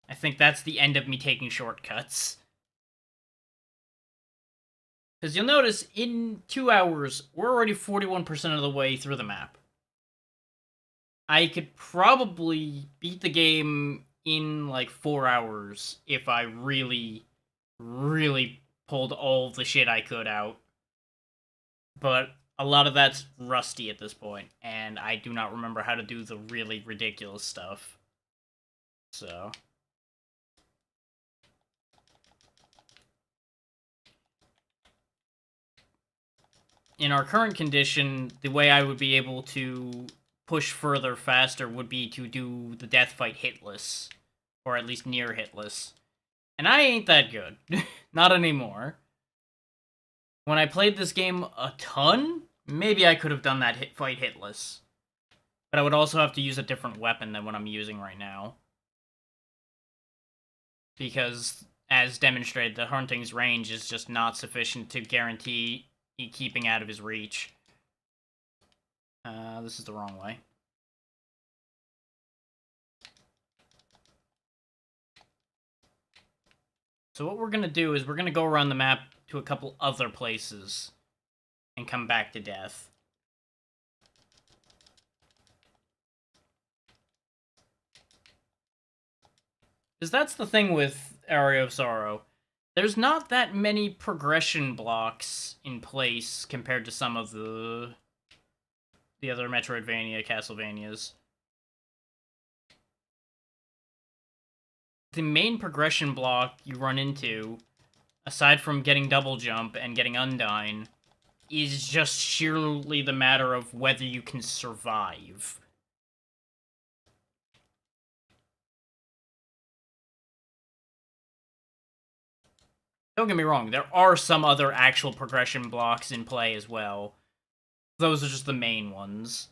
I think that's the end of me taking shortcuts. Because you'll notice, in 2 hours, we're already 41% of the way through the map. I could probably beat the game in, like, 4 hours if I really, really pulled all the shit I could out. But a lot of that's rusty at this point, and I do not remember how to do the really ridiculous stuff. So... in our current condition, the way I would be able to push further faster would be to do the death fight hitless. Or at least near hitless. And I ain't that good. Not anymore. When I played this game a ton, maybe I could have done that fight hitless. But I would also have to use a different weapon than what I'm using right now. Because, as demonstrated, the hunting's range is just not sufficient to guarantee keeping out of his reach. This is the wrong way. So what we're going to do is we're going to go around the map to a couple other places and come back to death. Because that's the thing with Area of Sorrow. There's not that many progression blocks in place compared to some of the other Metroidvania Castlevanias. The main progression block you run into, aside from getting double jump and getting Undyne, is just sheerly the matter of whether you can survive. Don't get me wrong, there are some other actual progression blocks in play as well. Those are just the main ones.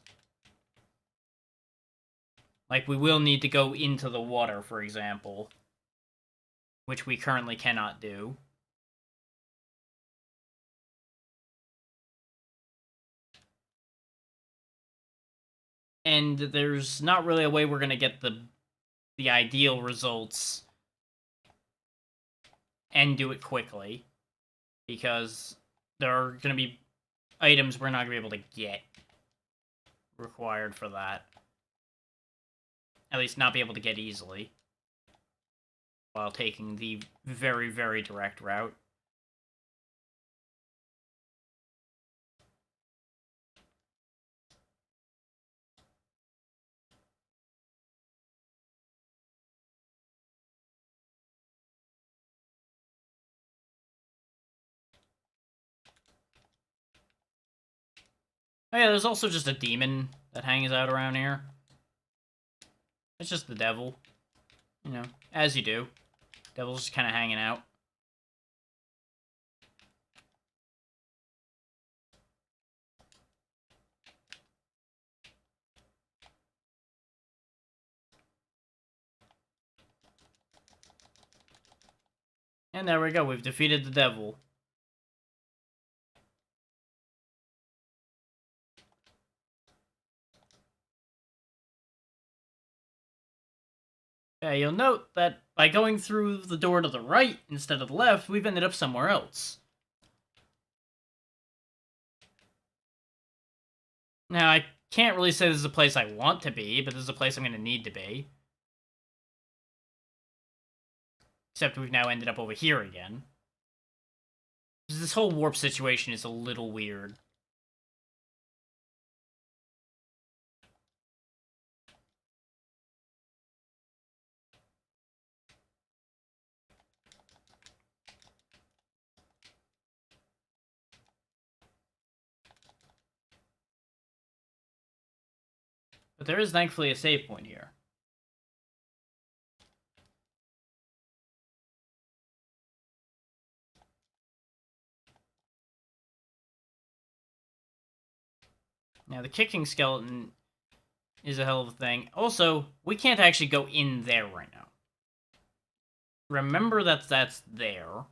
Like, we will need to go into the water, for example. Which we currently cannot do. And there's not really a way we're gonna get the ideal results and do it quickly. Because there are gonna be items we're not gonna be able to get required for that. At least not be able to get easily. While taking the very, very direct route. Oh yeah, there's also just a demon that hangs out around here. It's just the devil. You know, as you do. Devil's just kind of hanging out. And there we go, we've defeated the devil. Yeah, you'll note that by going through the door to the right instead of the left, we've ended up somewhere else. Now, I can't really say this is a place I want to be, but this is a place I'm going to need to be. Except we've now ended up over here again. This whole warp situation is a little weird. But there is thankfully a save point here. Now, the kicking skeleton is a hell of a thing. Also, we can't actually go in there right now. Remember that that's there.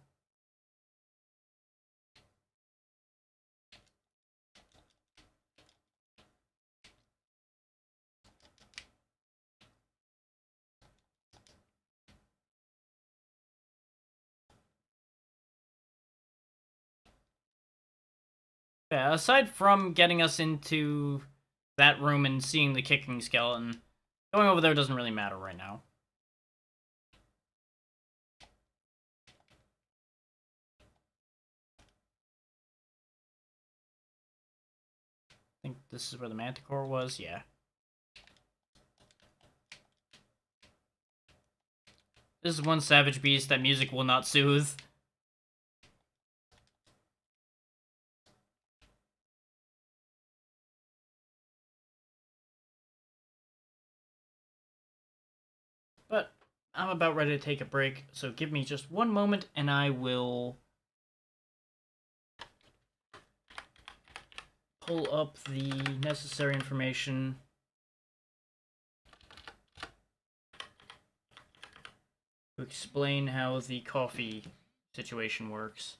Yeah, aside from getting us into that room and seeing the kicking skeleton, going over there doesn't really matter right now. I think this is where the Manticore was, yeah. This is one savage beast that music will not soothe. But I'm about ready to take a break, so give me just one moment and I will pull up the necessary information to explain how the coffee situation works.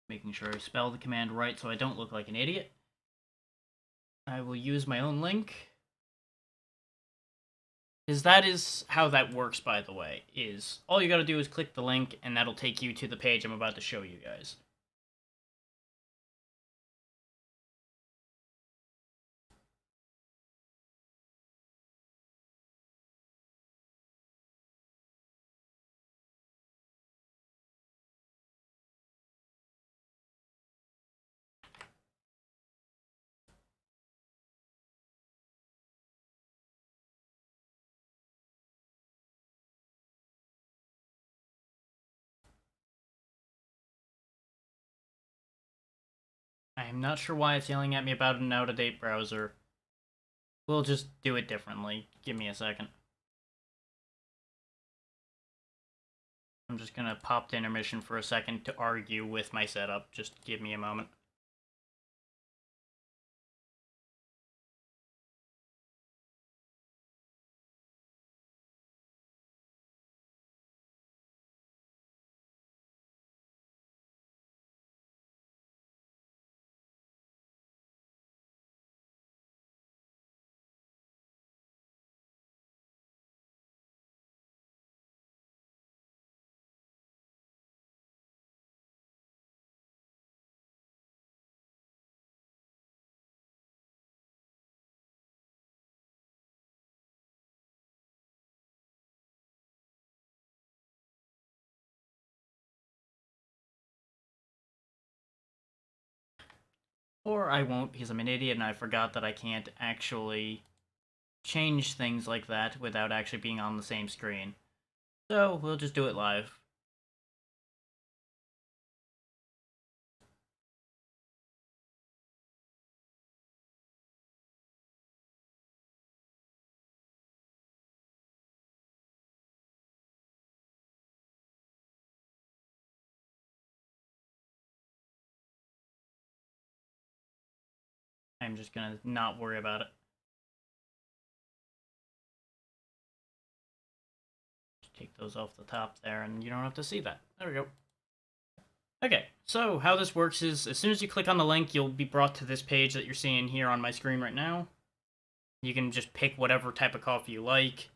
Making sure I spell the command right so I don't look like an idiot. I will use my own link. That is how that works, by the way, is all you gotta do is click the link and that'll take you to the page I'm about to show you guys. I'm not sure why it's yelling at me about an out-of-date browser. We'll just do it differently. Give me a second. I'm just gonna pop to intermission for a second to argue with my setup. Just give me a moment. Or I won't, because I'm an idiot and I forgot that I can't actually change things like that without actually being on the same screen. So, we'll just do it live. I'm just gonna not worry about it. take those off the top there, and you don't have to see that. There we go. Okay, so how this works is, as soon as you click on the link, you'll be brought to this page that you're seeing here on my screen right now. You can just pick whatever type of coffee you like,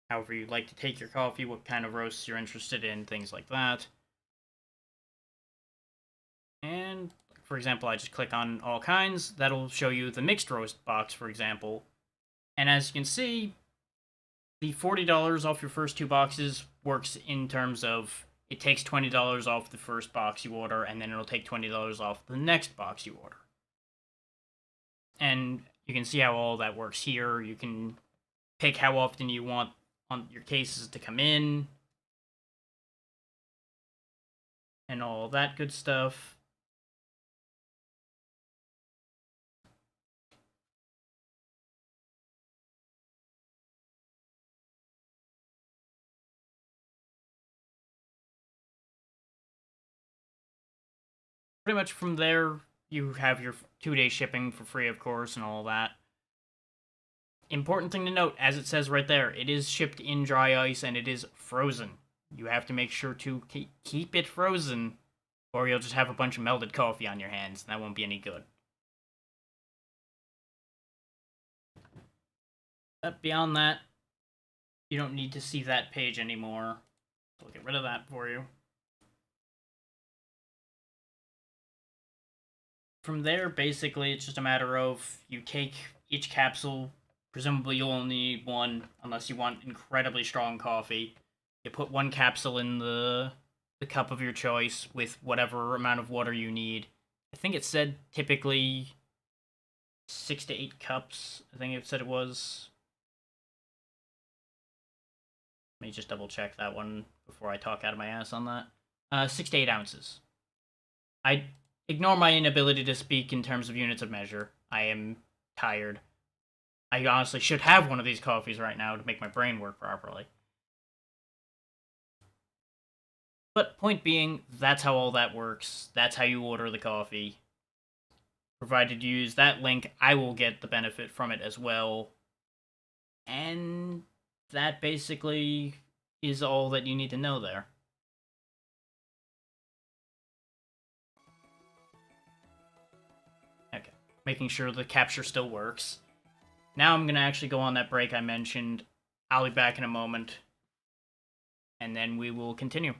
however you like to take your coffee, what kind of roasts you're interested in, things like that. And, for example, I just click on all kinds. That'll show you the mixed roast box, for example. And as you can see, the $40 off your first 2 boxes works in terms of it takes $20 off the first box you order, and then it'll take $20 off the next box you order. And you can see how all that works here. You can pick how often you want on your cases to come in, and all that good stuff. Pretty much from there, you have your 2-day shipping for free, of course, and all that. Important thing to note, as it says right there, it is shipped in dry ice and it is frozen. You have to make sure to keep it frozen, or you'll just have a bunch of melted coffee on your hands, and that won't be any good. But beyond that, you don't need to see that page anymore. So I'll get rid of that for you. From there, basically, it's just a matter of you take each capsule. Presumably, you'll only need one, unless you want incredibly strong coffee. You put 1 capsule in the cup of your choice with whatever amount of water you need. I think it said typically 6 to 8 cups. I think it said it was. Let me just double check that one before I talk out of my ass on that. 6 to 8 ounces. I ignore my inability to speak in terms of units of measure. I am tired. I honestly should have one of these coffees right now to make my brain work properly. But point being, that's how all that works. That's how you order the coffee. Provided you use that link, I will get the benefit from it as well. And that basically is all that you need to know there. Okay, making sure the capture still works. Now I'm going to actually go on that break I mentioned. I'll be back in a moment, and then we will continue.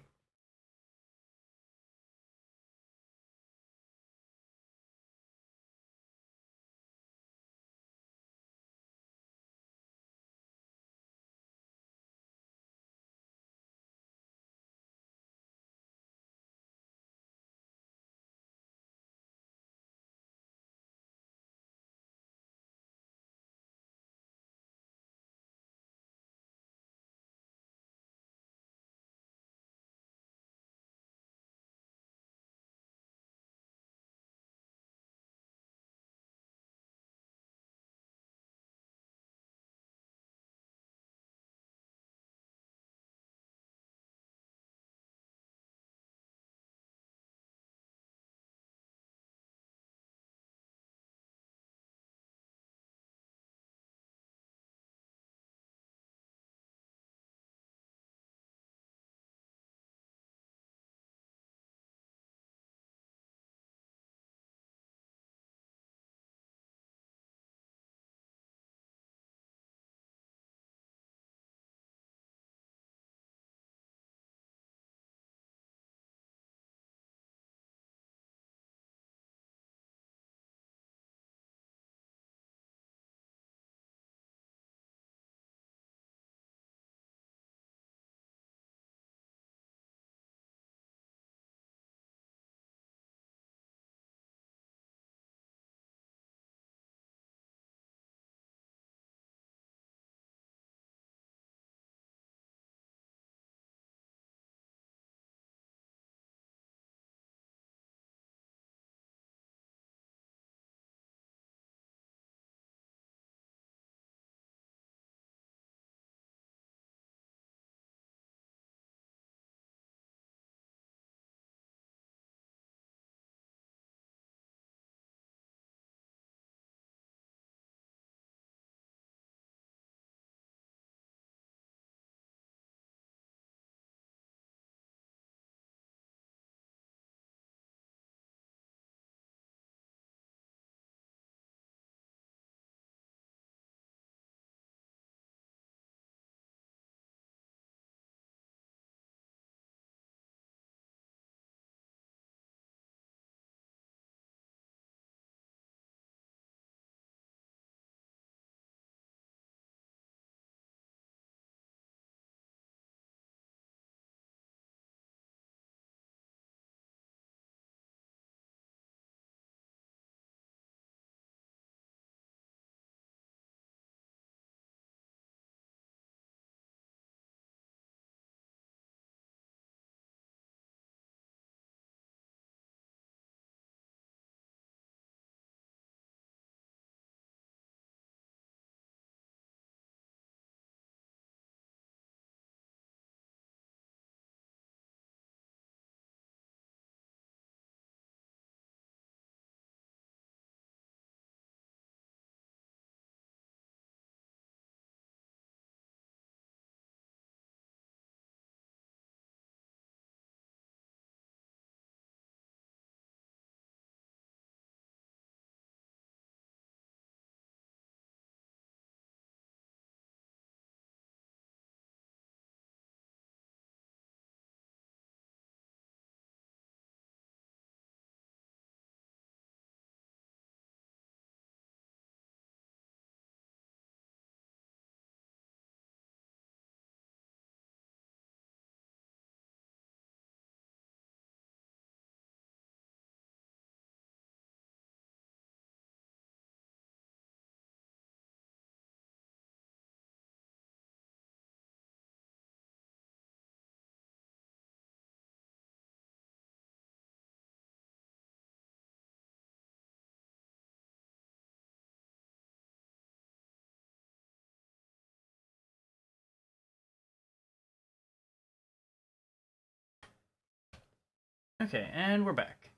Okay, and we're back.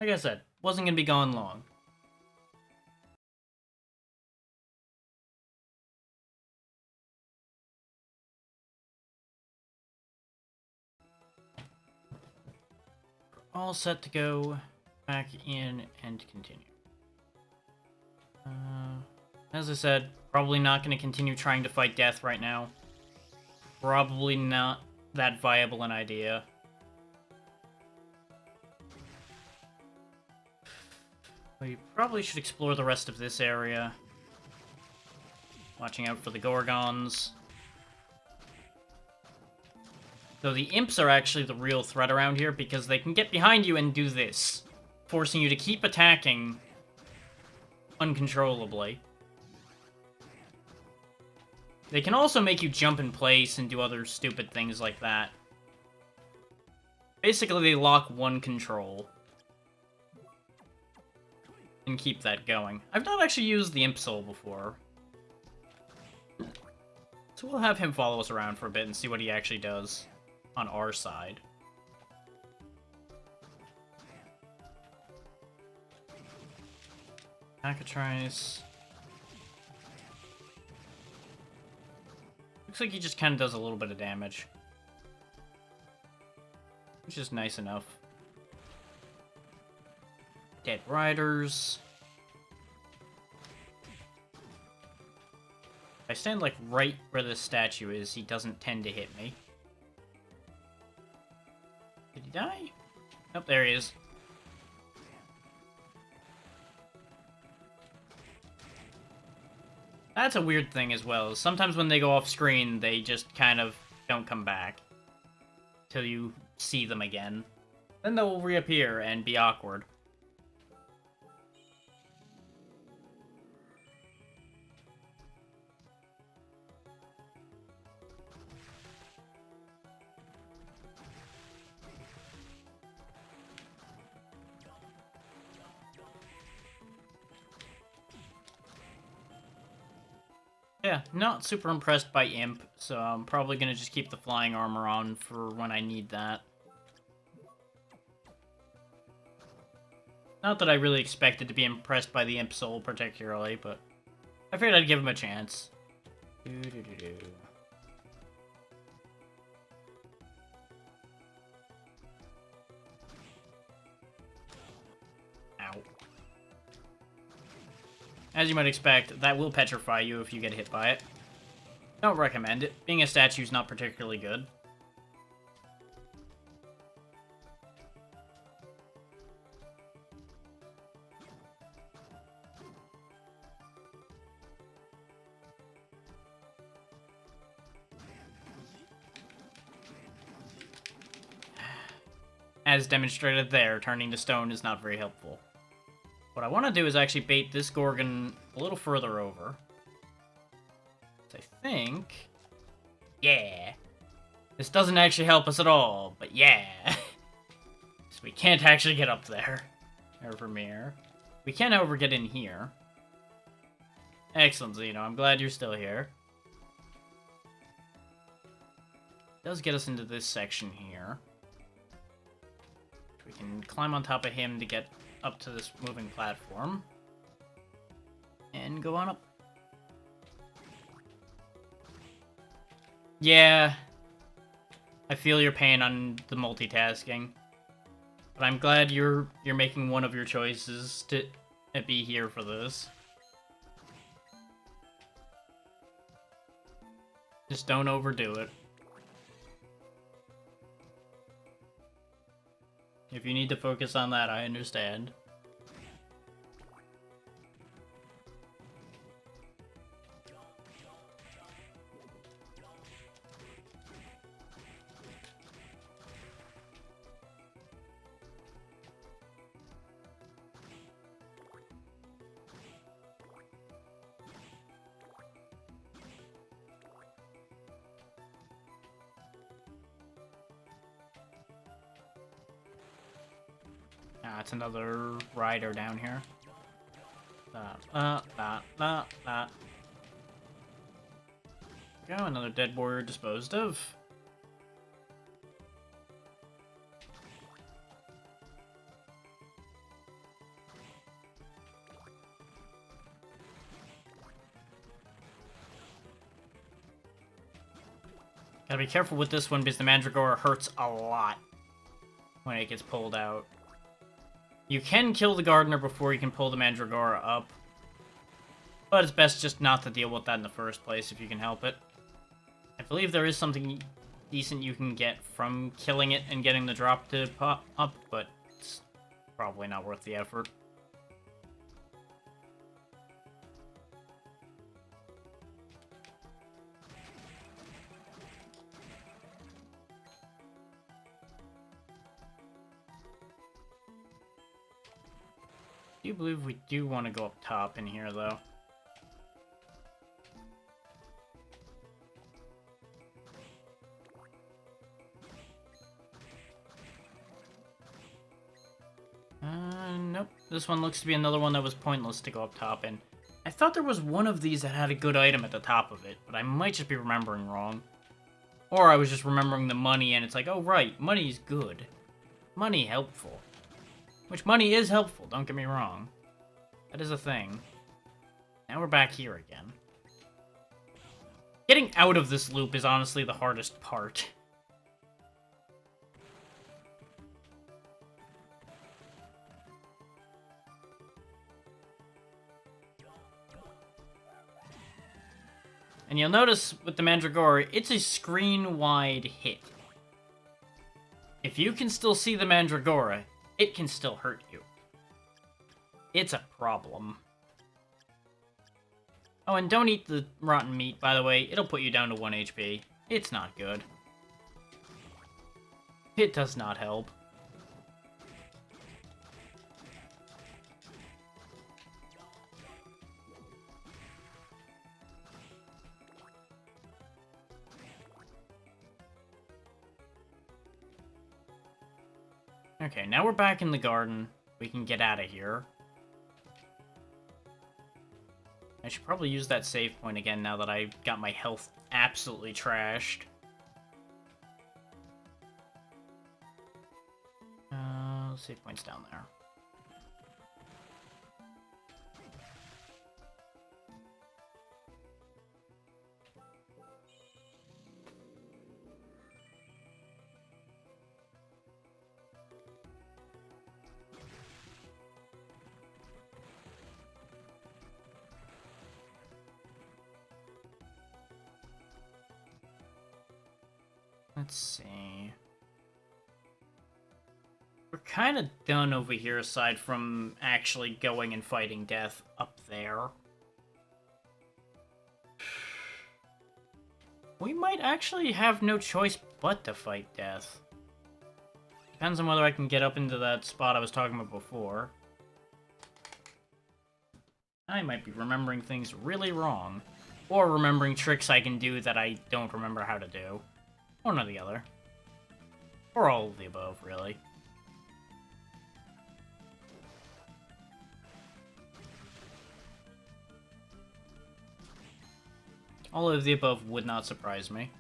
Like I said, wasn't gonna be gone long. All set to go back in and continue. As I said, probably not going to continue trying to fight death right now. Probably not that viable an idea. We probably should explore the rest of this area. Watching out for the Gorgons. Though the imps are actually the real threat around here because they can get behind you and do this, forcing you to keep attacking uncontrollably. They can also make you jump in place and do other stupid things like that. Basically, they lock one control. And keep that going. I've not actually used the Imp Soul before. So we'll have him follow us around for a bit and see what he actually does on our side. Alcatraz. Looks like he just kind of does a little bit of damage. Which is nice enough. Dead Riders. If I stand, like, right where the statue is, he doesn't tend to hit me. Did he die? Nope, there he is. That's a weird thing as well. Sometimes when they go off screen, they just kind of don't come back. Till you see them again. Then they'll reappear and be awkward. Yeah, not super impressed by Imp, so I'm probably gonna just keep the flying armor on for when I need that. Not that I really expected to be impressed by the Imp Soul particularly, but I figured I'd give him a chance. Ow. As you might expect, that will petrify you if you get hit by it. Don't recommend it. Being a statue's not particularly good. As demonstrated there, turning to stone is not very helpful. What I want to do is actually bait this Gorgon a little further over. So I think... Yeah. This doesn't actually help us at all, but yeah. So we can't actually get up there. Vermeer. We can, however, get in here. Excellent, Zeno. I'm glad you're still here. It does get us into this section here. We can climb on top of him to get up to this moving platform. And go on up. Yeah. I feel your pain on the multitasking. But I'm glad you're making one of your choices to be here for this. Just don't overdo it. If you need to focus on that, I understand. Ah, it's another rider down here. Go, another dead warrior disposed of. Gotta be careful with this one because the Manticore hurts a lot when it gets pulled out. You can kill the Gardener before you can pull the Manticore up, but it's best just not to deal with that in the first place if you can help it. I believe there is something decent you can get from killing it and getting the drop to pop up, but it's probably not worth the effort. I do believe we do want to go up top in here, though. Nope. This one looks to be another one that was pointless to go up top in. I thought there was one of these that had a good item at the top of it, but I might just be remembering wrong. Or I was just remembering the money, and it's like, oh right, money's good. Money helpful. Which money is helpful, don't get me wrong. That is a thing. Now we're back here again. Getting out of this loop is honestly the hardest part. And you'll notice with the Manticore, it's a screen-wide hit. If you can still see the Manticore, it can still hurt you. It's a problem. Oh, and don't eat the rotten meat, by the way. It'll put you down to 1 HP. It's not good. It does not help. Okay, now we're back in the garden. We can get out of here. I should probably use that save point again now that I got my health absolutely trashed. Save point's down there. Let's see. We're kind of done over here aside from actually going and fighting death up there. We might actually have no choice but to fight death. Depends on whether I can get up into that spot I was talking about before. I might be remembering things really wrong. Or remembering tricks I can do that I don't remember how to do. One or the other. Or all of the above, really. All of the above would not surprise me.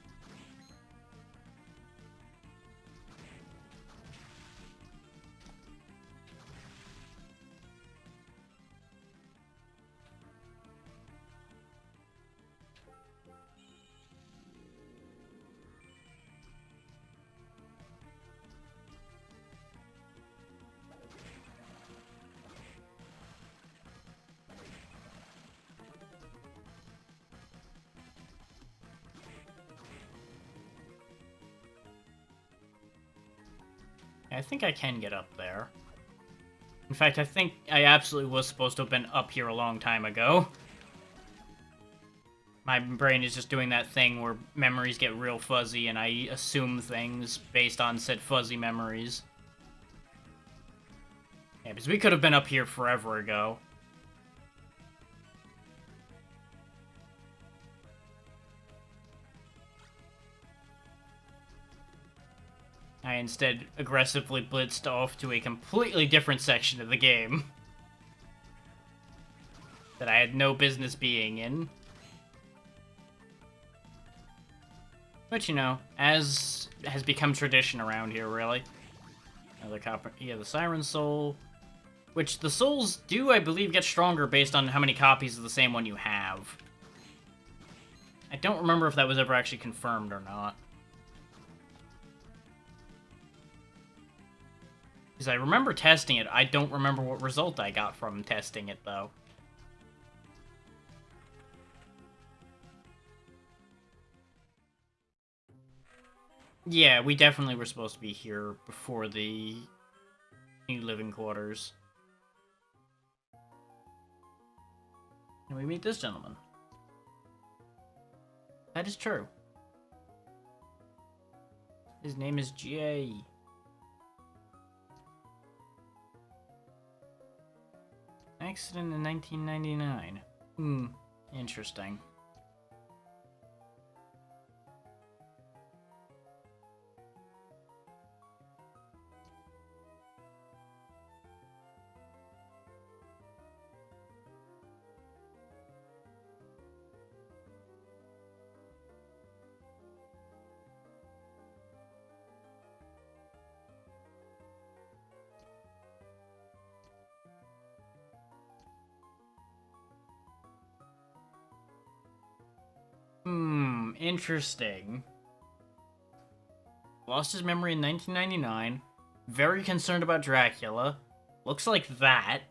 I think I can get up there. In fact, I think I absolutely was supposed to have been up here a long time ago. My brain is just doing that thing where memories get real fuzzy and I assume things based on said fuzzy memories. Yeah, because we could have been up here forever ago. I instead aggressively blitzed off to a completely different section of the game that I had no business being in. But, you know, as has become tradition around here, really. Another copper. Yeah, the Siren Soul. Which the souls do, I believe, get stronger based on how many copies of the same one you have. I don't remember if that was ever actually confirmed or not. Because I remember testing it. I don't remember what result I got from testing it, though. Yeah, we definitely were supposed to be here before the new living quarters. And we meet this gentleman. That is true. His name is Jay. Accident in 1999. Interesting. Interesting. Lost his memory in 1999. Very concerned about Dracula. Looks like that.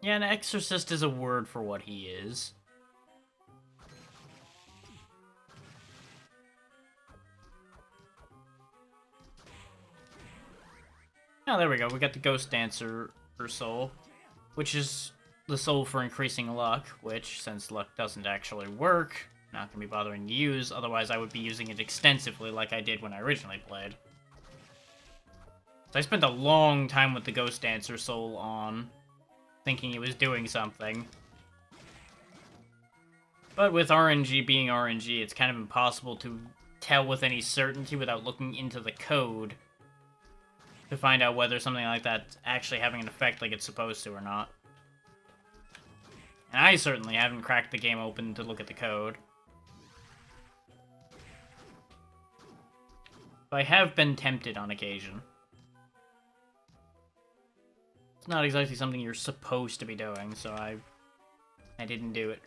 Yeah, an exorcist is a word for what he is. Oh, there we go. We got the Ghost Dancer for soul, which is the soul for increasing luck, which, since luck doesn't actually work, not gonna be bothering to use, otherwise I would be using it extensively like I did when I originally played. So I spent a long time with the Ghost Dancer soul on, thinking it was doing something. But with RNG being RNG, it's kind of impossible to tell with any certainty without looking into the code to find out whether something like that's actually having an effect like it's supposed to or not. And I certainly haven't cracked the game open to look at the code. But I have been tempted on occasion. It's not exactly something you're supposed to be doing, so I didn't do it.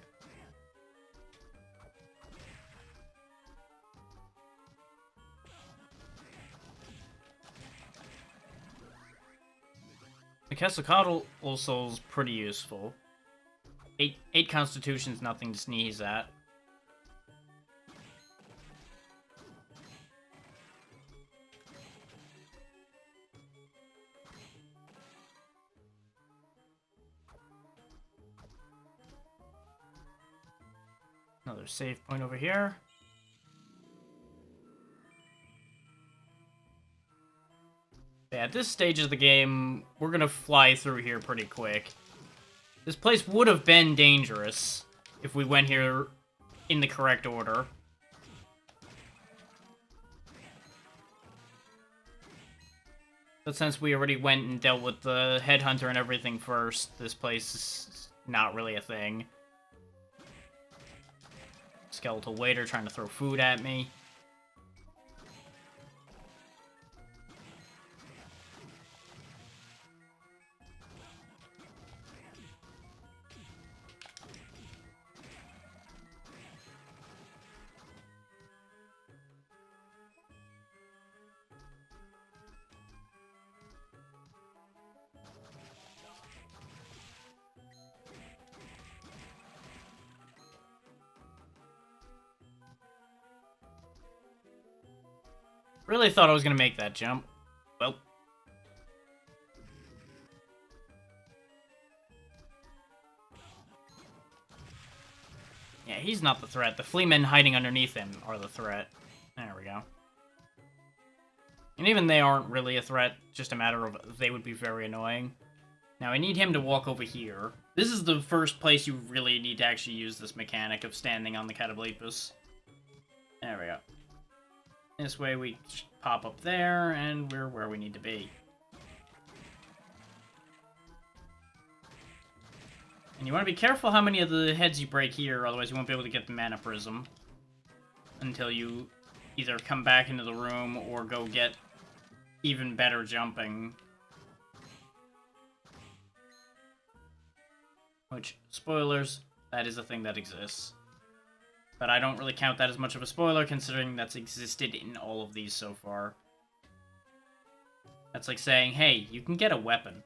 The Quetzalcoatl also is pretty useful. 8 Constitution's nothing to sneeze at. Another save point over here. Yeah, at this stage of the game, we're gonna fly through here pretty quick. This place would have been dangerous if we went here in the correct order. But since we already went and dealt with the Headhunter and everything first, this place is not really a thing. Skeletal waiter trying to throw food at me. Really thought I was gonna make that jump. Well. Yeah, he's not the threat. The fleamen hiding underneath him are the threat. There we go. And even they aren't really a threat, just a matter of they would be very annoying. Now, I need him to walk over here. This is the first place you really need to actually use this mechanic of standing on the Catoblepas. There we go. This way we pop up there, and we're where we need to be. And You want to be careful how many of the heads you break here, otherwise you won't be able to get the mana prism until you either come back into the room or go get even better jumping. Which, spoilers, that is a thing that exists. But I don't really count that as much of a spoiler, considering that's existed in all of these so far. That's like saying, hey, you can get a weapon.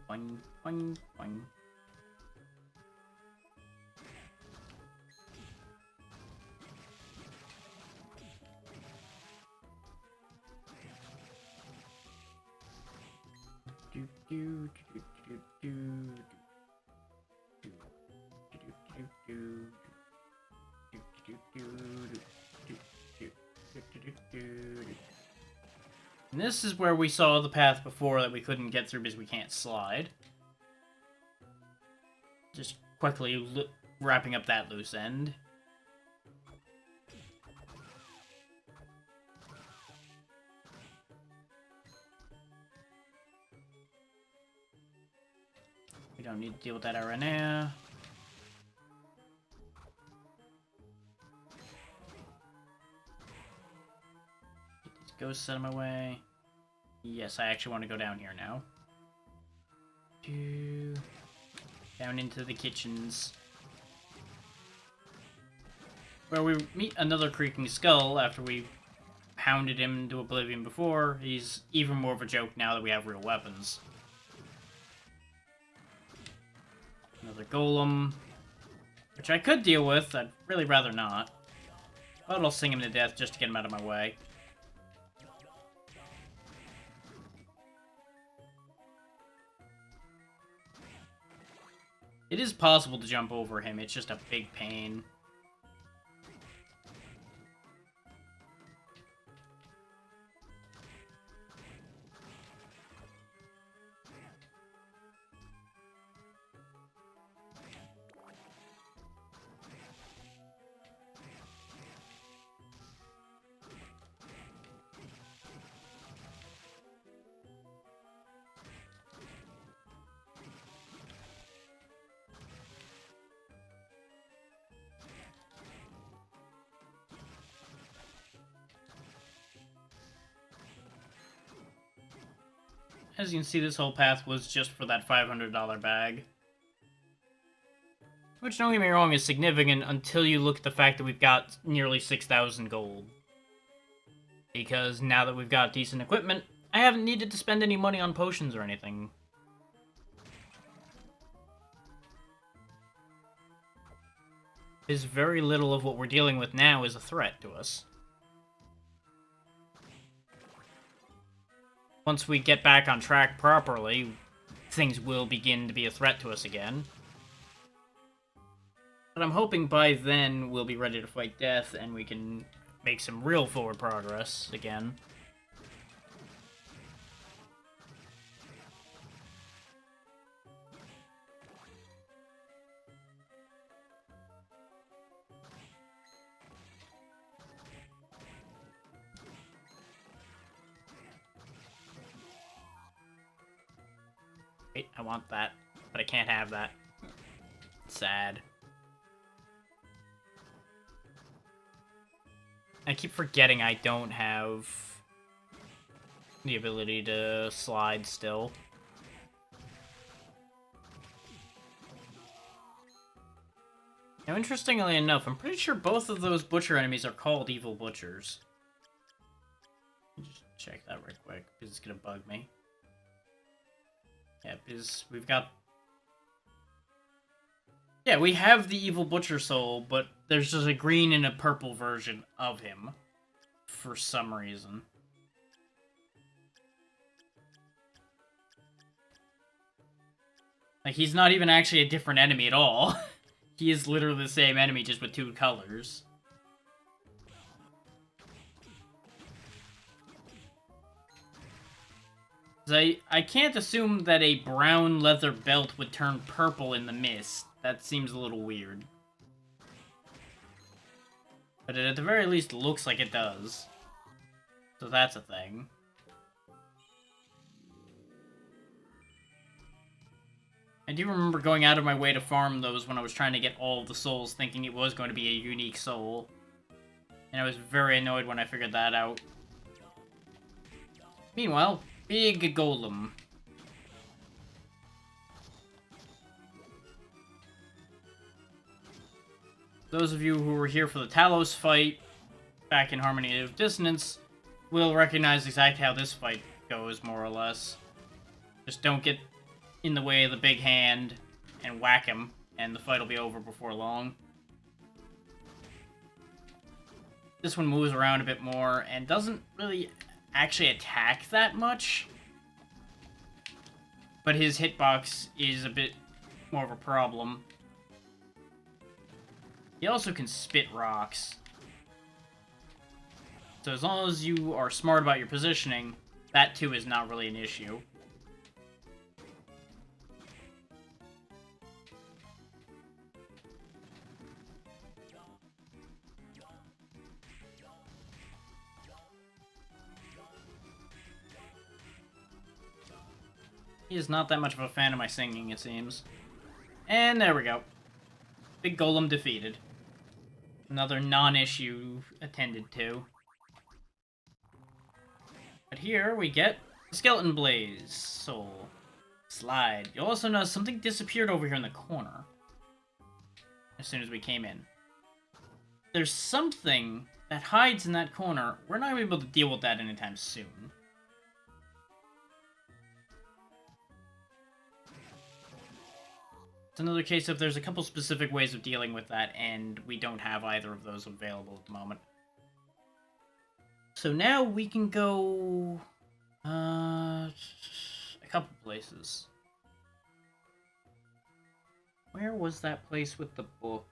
Boing, boing, boing. And this is where we saw the path before that we couldn't get through because we can't slide. Just quickly wrapping up that loose end. We don't need to deal with that right now. Get these ghosts out of my way. Yes, I actually want to go down here now. Down into the kitchens. Where we meet another Creaking Skull after we pounded him into oblivion before. He's even more of a joke now that we have real weapons. Another golem, which I could deal with. I'd really rather not. But I'll sing him to death just to get him out of my way. It is possible to jump over him, it's just a big pain. As you can see, this whole path was just for that $500 bag. Which, don't get me wrong, is significant until you look at the fact that we've got nearly 6,000 gold. Because now that we've got decent equipment, I haven't needed to spend any money on potions or anything. Because very little of what we're dealing with now is a threat to us. Once we get back on track properly, things will begin to be a threat to us again. But I'm hoping by then we'll be ready to fight death and we can make some real forward progress again. Wait, I want that, but I can't have that. Sad. I keep forgetting I don't have the ability to slide still. Now, interestingly enough, I'm pretty sure both of those butcher enemies are called evil butchers. Let me just check that real quick, because it's gonna bug me. Yeah, because we've got... Yeah, we have the evil butcher soul, but there's just a green and a purple version of him. For some reason. Like, he's not even actually a different enemy at all. He is literally the same enemy, just with two colors. I can't assume that a brown leather belt would turn purple in the mist. That seems a little weird. But it at the very least looks like it does. So that's a thing. I do remember going out of my way to farm those when I was trying to get all of the souls, thinking it was going to be a unique soul. And I was very annoyed when I figured that out. Meanwhile, big golem. Those of you who were here for the Talos fight back in Harmony of Dissonance will recognize exactly how this fight goes, more or less. Just don't get in the way of the big hand and whack him, and the fight will be over before long. This one moves around a bit more and doesn't really actually attack that much. But his hitbox is a bit more of a problem. He also can spit rocks. So as long as you are smart about your positioning, that too is not really an issue. He is not that much of a fan of my singing, it seems. And there we go. Big Golem defeated. Another non-issue attended to. But here we get Skeleton Blaze Soul. Slide. You'll also notice something disappeared over here in the corner. As soon as we came in. There's something that hides in that corner. We're not going to be able to deal with that anytime soon. It's another case of there's a couple specific ways of dealing with that, and we don't have either of those available at the moment. So now we can go a couple places. Where was that place with the book?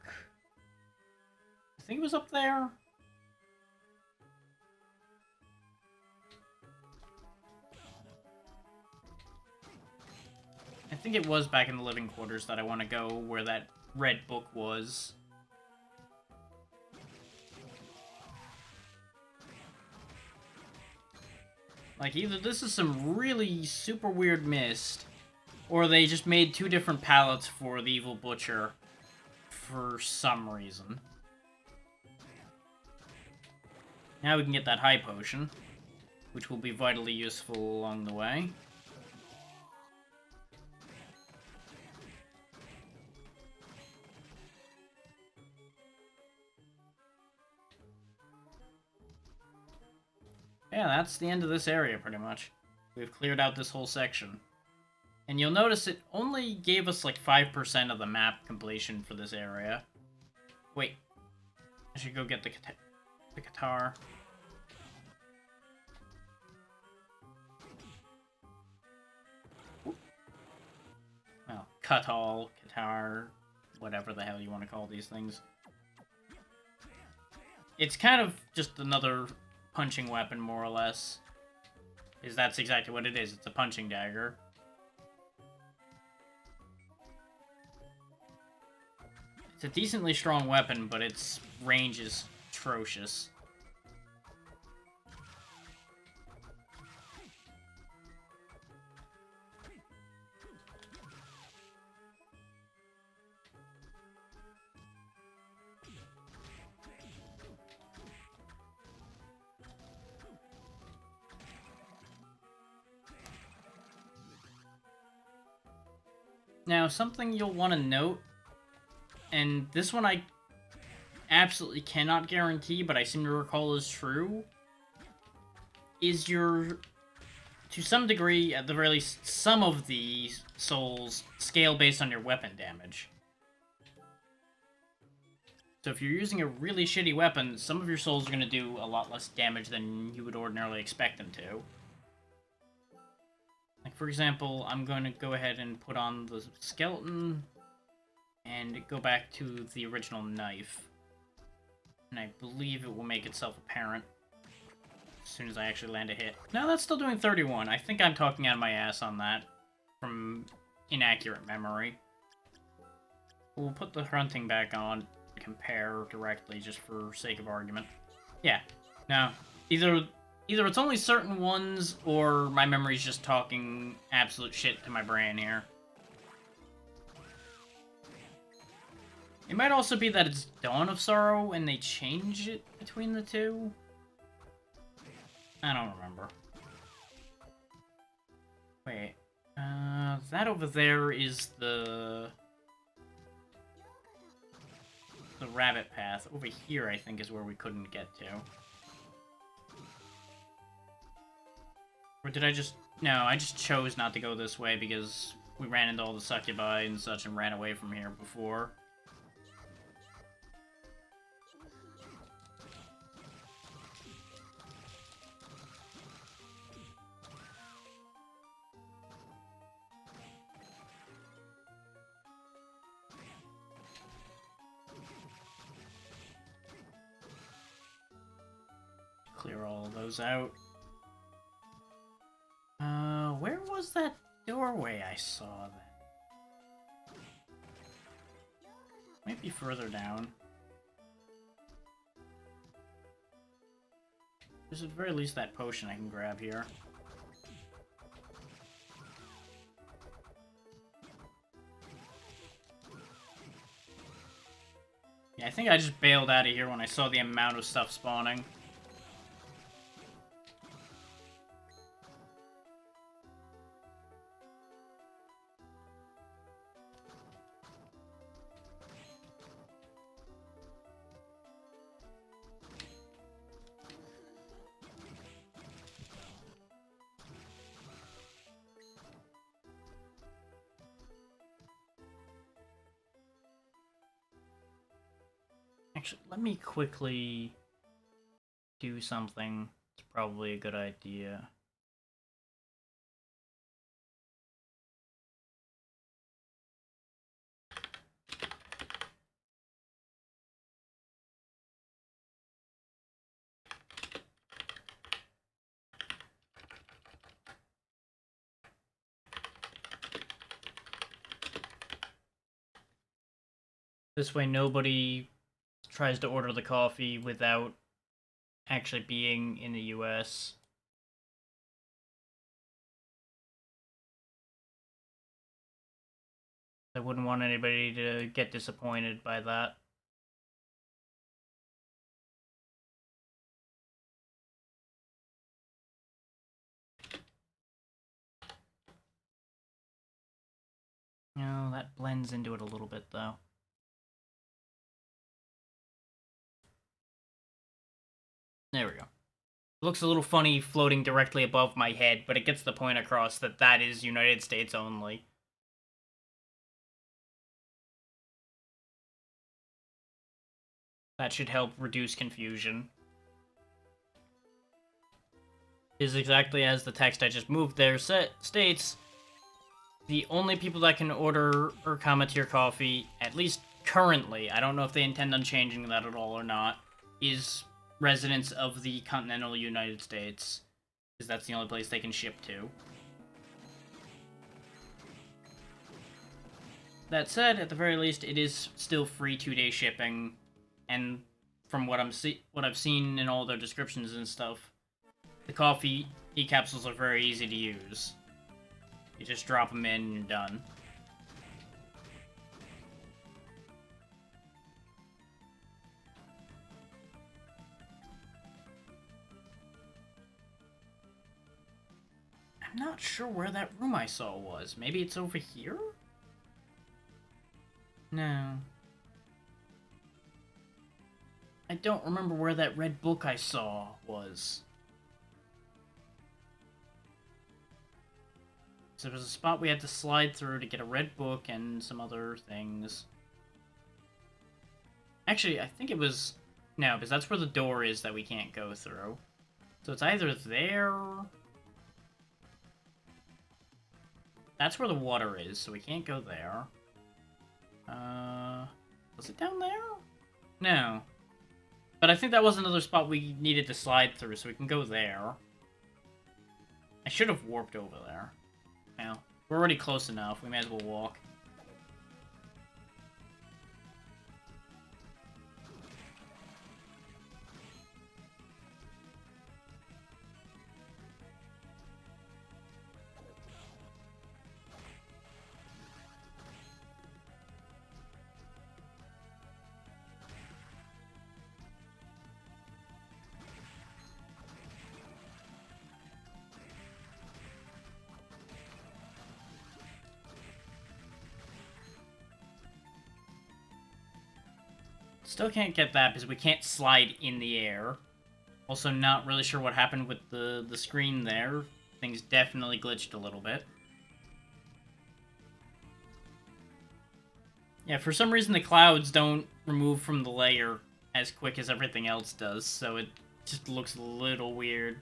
I think it was up there. I think it was back in the living quarters that I want to go where that red book was. Like, either this is some really super weird mist, or they just made two different palettes for the Evil Butcher for some reason. Now we can get that high potion, which will be vitally useful along the way. Yeah, that's the end of this area, pretty much. We've cleared out this whole section. And you'll notice it only gave us like 5% of the map completion for this area. Wait. I should go get the guitar. Well, cut-all, guitar, whatever the hell you want to call these things. It's kind of just another punching weapon, more or less. Because that's exactly what it is. It's a punching dagger. It's a decently strong weapon, but its range is atrocious. Now, something you'll want to note, and this one I absolutely cannot guarantee, but I seem to recall is true, is your, to some degree, at the very least, some of the souls scale based on your weapon damage. So if you're using a really shitty weapon, some of your souls are going to do a lot less damage than you would ordinarily expect them to. Like, for example, I'm going to go ahead and put on the skeleton and go back to the original knife. And I believe it will make itself apparent soon as I actually land a hit. No, that's still doing 31. I think I'm talking out of my ass on that from inaccurate memory. We'll put the hunting back on, compare directly just for sake of argument. Yeah. No. Either it's only certain ones or my memory's just talking absolute shit to my brain here. It might also be that it's Dawn of Sorrow and they change it between the two. I don't remember. Wait. That over there is the rabbit path. Over here, I think, is where we couldn't get to. Or did I just... No, I just chose not to go this way because we ran into all the succubi and such and ran away from here before. Clear all of those out. Where was that doorway I saw then? Might be further down. There's at the very least that potion I can grab here. Yeah, I think I just bailed out of here when I saw the amount of stuff spawning. Actually, let me quickly do something. It's probably a good idea. This way nobody tries to order the coffee without actually being in the US. I wouldn't want anybody to get disappointed by that. No, that blends into it a little bit, though. There we go. It looks a little funny floating directly above my head, but it gets the point across that that is United States only. That should help reduce confusion. Is exactly as the text I just moved there states. The only people that can order or cometeer coffee, at least currently, I don't know if they intend on changing that at all or not, is residents of the continental United States, because that's the only place they can ship to. That said, at the very least, it is still free 2-day shipping, and from what I've seen in all their descriptions and stuff, the coffee e-capsules are very easy to use. You just drop them in and you're done. I'm not sure where that room I saw was. Maybe it's over here? No. I don't remember where that red book I saw was. So there was a spot we had to slide through to get a red book and some other things. Actually, I think it was... No, because that's where the door is that we can't go through. So it's either there... That's where the water is, so we can't go there. Was it down there? No. But I think that was another spot we needed to slide through, so we can go there. I should have warped over there. Well, we're already close enough. We may as well walk. Still can't get that because we can't slide in the air. Also not really sure what happened with the screen there. Things definitely glitched a little bit. Yeah, for some reason the clouds don't remove from the layer as quick as everything else does, so it just looks a little weird.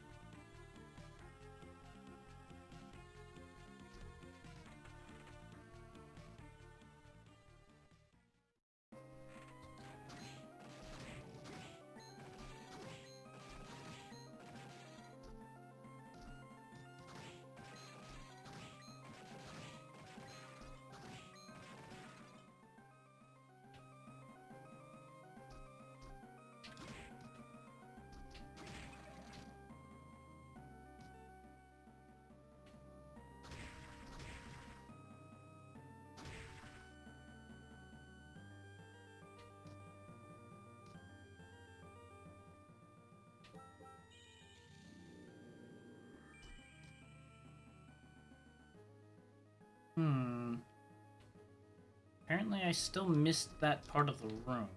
Apparently I still missed that part of the room.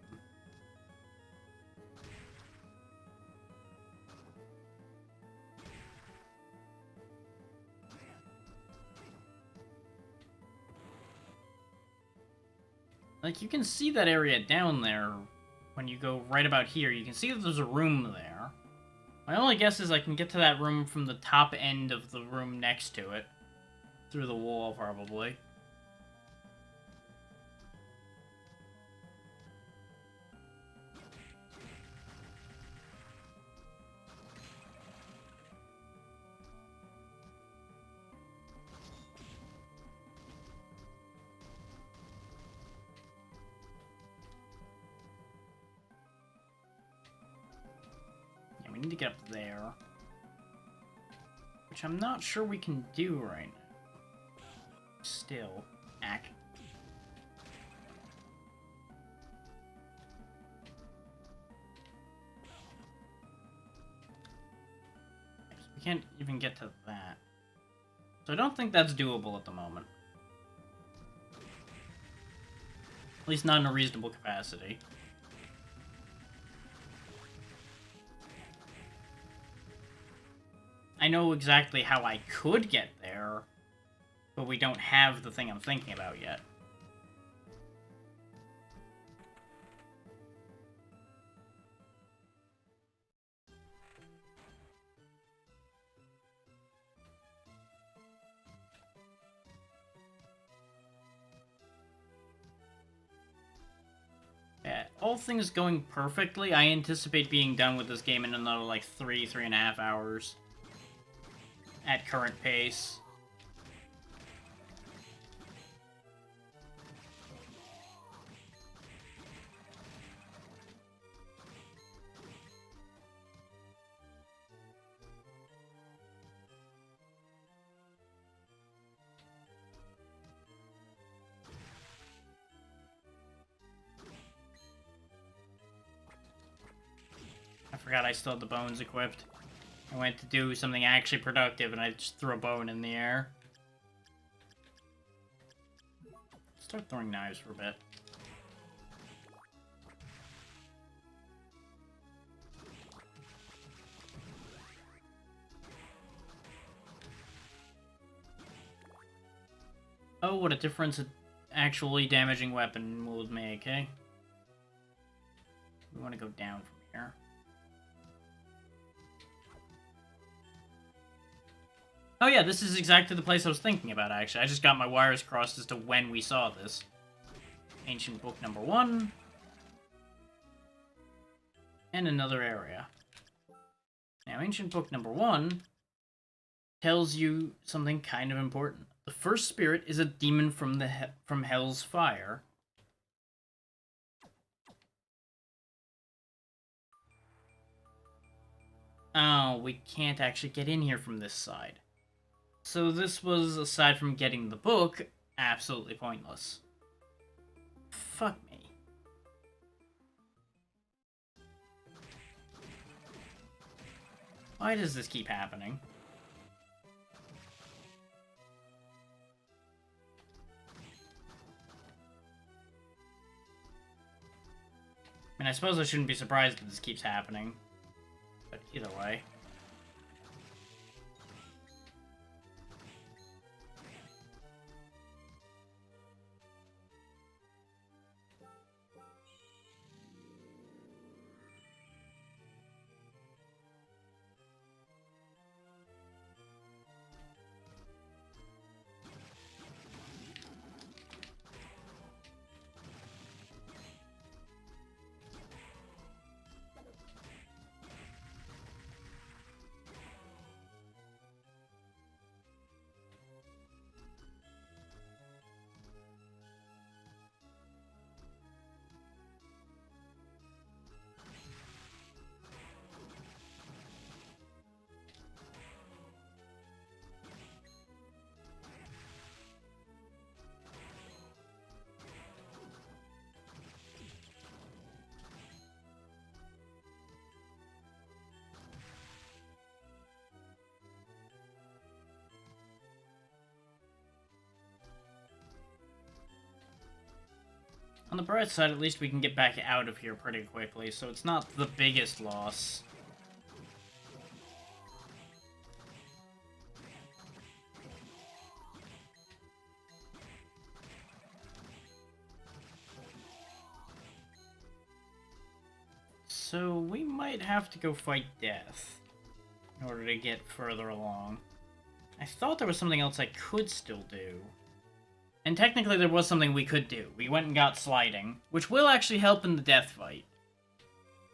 Like, you can see that area down there when you go right about here. You can see that there's a room there. My only guess is I can get to that room from the top end of the room next to it. Through the wall, probably. We need to get up there. Which I'm not sure we can do right now. Still. Ack. We can't even get to that. So I don't think that's doable at the moment. At least not in a reasonable capacity. I know exactly how I could get there, but we don't have the thing I'm thinking about yet. Yeah, all things going perfectly, I anticipate being done with this game in another, like, 3.5 hours. At current pace. I forgot I still had the bones equipped. I went to do something actually productive and I just threw a bone in the air. Start throwing knives for a bit. Oh, what a difference an actually damaging weapon will make, eh? We want to go down from here. Oh yeah, this is exactly the place I was thinking about, actually. I just got my wires crossed as to when we saw this. Ancient book number 1. and another area. Now, Ancient Book number 1 tells you something kind of important. The first spirit is a demon from from Hell's Fire. Oh, we can't actually get in here from this side. So this was, aside from getting the book, absolutely pointless. Fuck me. Why does this keep happening? I mean, I suppose I shouldn't be surprised that this keeps happening. But either way. On the bright side, at least we can get back out of here pretty quickly, so it's not the biggest loss. So we might have to go fight death in order to get further along. I thought there was something else I could still do. And technically there was something we could do. We went and got sliding, which will actually help in the death fight.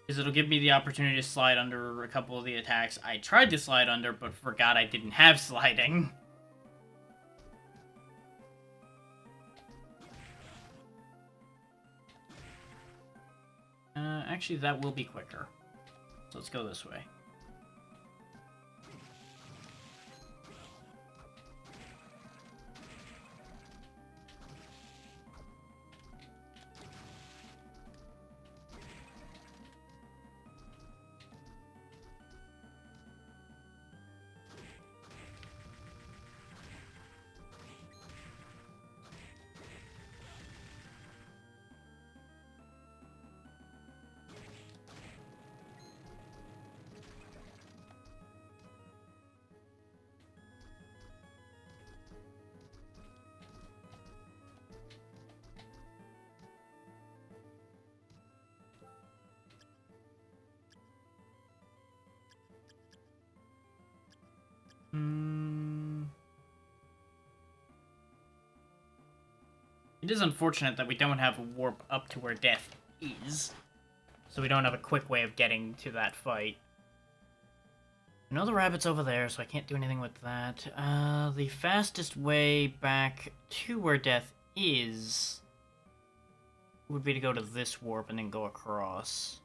Because it'll give me the opportunity to slide under a couple of the attacks I tried to slide under, but forgot I didn't have sliding. Actually, that will be quicker. So let's go this way. It is unfortunate that we don't have a warp up to where death is, so we don't have a quick way of getting to that fight. I know the rabbit's over there, so I can't do anything with that. The fastest way back to where death is would be to go to this warp and then go across.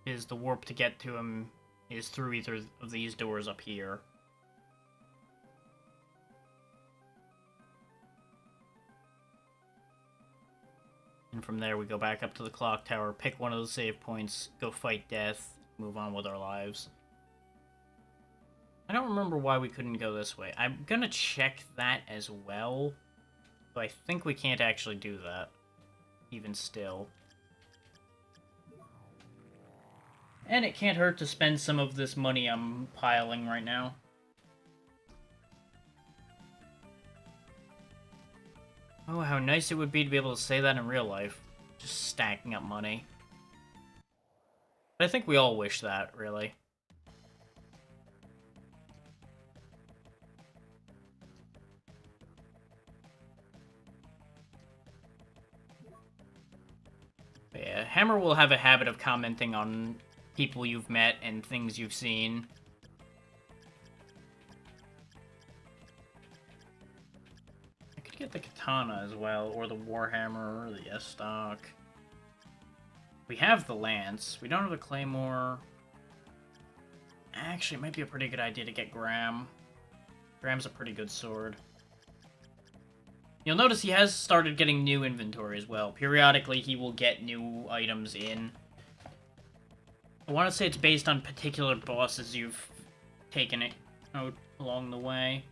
Is the warp to get to him is through either of these doors up here. And from there we go back up to the clock tower, pick one of the save points, go fight death, move on with our lives. I don't remember why we couldn't go this way. I'm gonna check that as well, but I think we can't actually do that, even still. And it can't hurt to spend some of this money I'm piling right now. Oh, how nice it would be to be able to say that in real life. Just stacking up money. But I think we all wish that, really. But yeah, Hammer will have a habit of commenting on people you've met and things you've seen. I could get the katana as well, or the warhammer, or the S-stock. We have the lance. We don't have the claymore. Actually, it might be a pretty good idea to get Graham. Graham's a pretty good sword. You'll notice he has started getting new inventory as well. Periodically, he will get new items in. I want to say it's based on particular bosses you've taken it out along the way.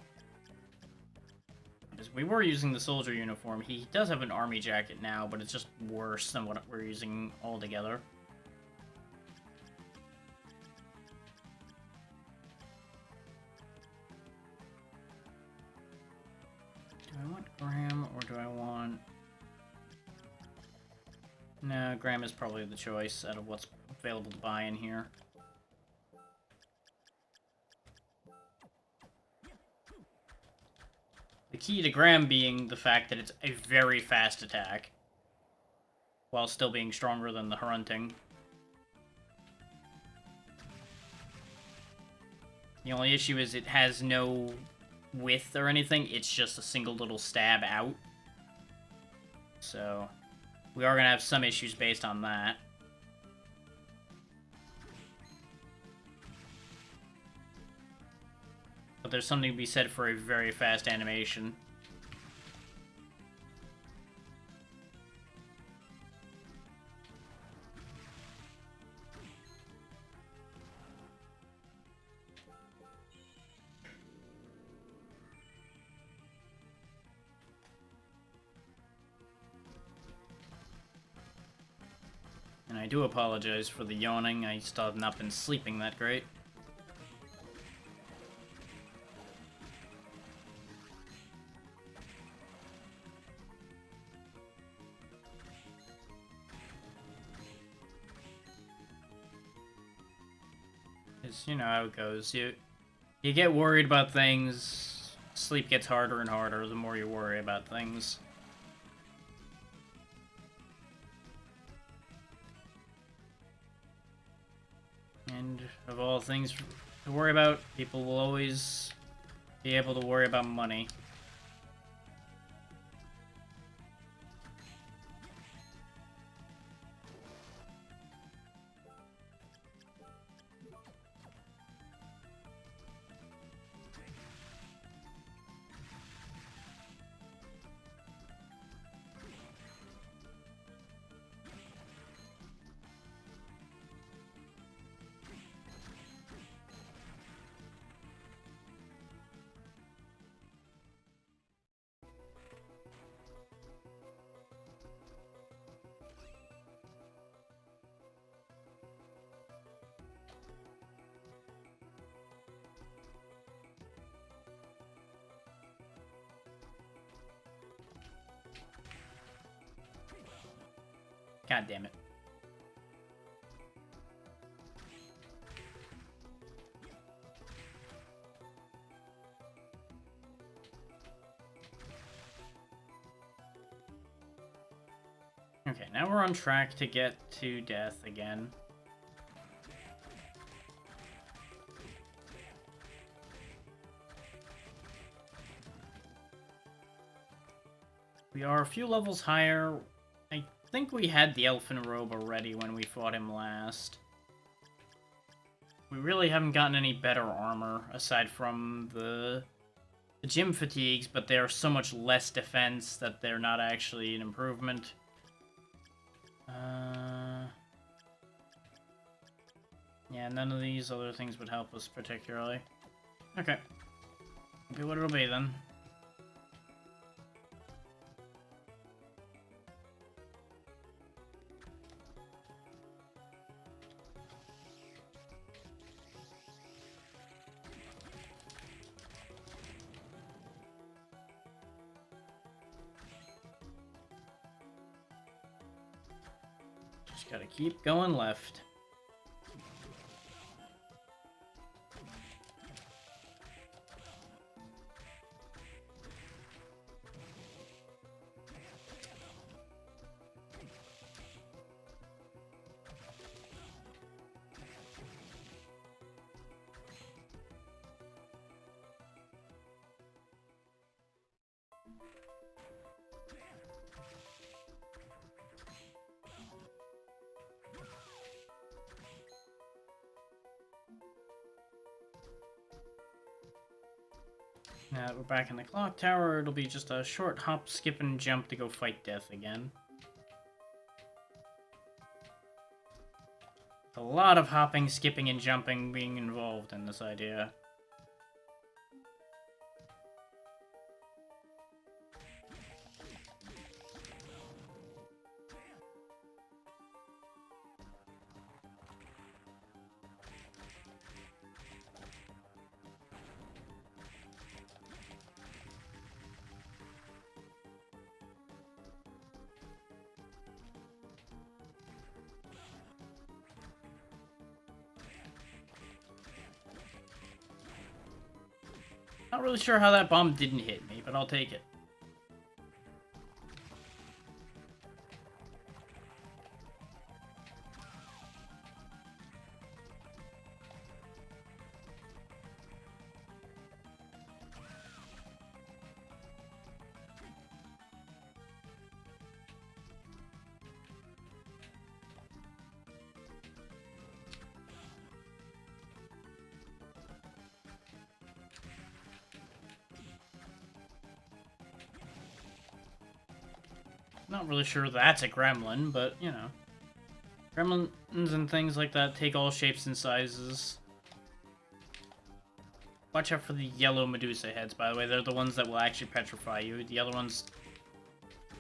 Because we were using the soldier uniform. He does have an army jacket now, but it's just worse than what we're using altogether. Do I want Graham, or do I want... No, Graham is probably the choice out of what's available to buy in here. The key to Graham being the fact that it's a very fast attack, while still being stronger than the Hunting. The only issue is it has no width or anything, it's just a single little stab out. So, we are going to have some issues based on that. But there's something to be said for a very fast animation. And I do apologize for the yawning. I still have not been sleeping that great. You know how it goes. You get worried about things, sleep gets harder and harder the more you worry about things. And of all things to worry about, people will always be able to worry about money. God damn it. Okay, now we're on track to get to death again. We are a few levels higher. I think we had the Elfin Robe already when we fought him last. We really haven't gotten any better armor, aside from the gym fatigues, but they are so much less defense that they're not actually an improvement. Yeah, none of these other things would help us particularly. Okay. Be what it'll be then. Just gotta keep going left. Now that we're back in the clock tower, it'll be just a short hop, skip, and jump to go fight death again. A lot of hopping, skipping, and jumping being involved in this idea. Not really sure how that bomb didn't hit me, but I'll take it. Not really sure that's a gremlin, but, you know. Gremlins and things like that take all shapes and sizes. Watch out for the yellow Medusa heads, by the way. They're the ones that will actually petrify you. The other ones,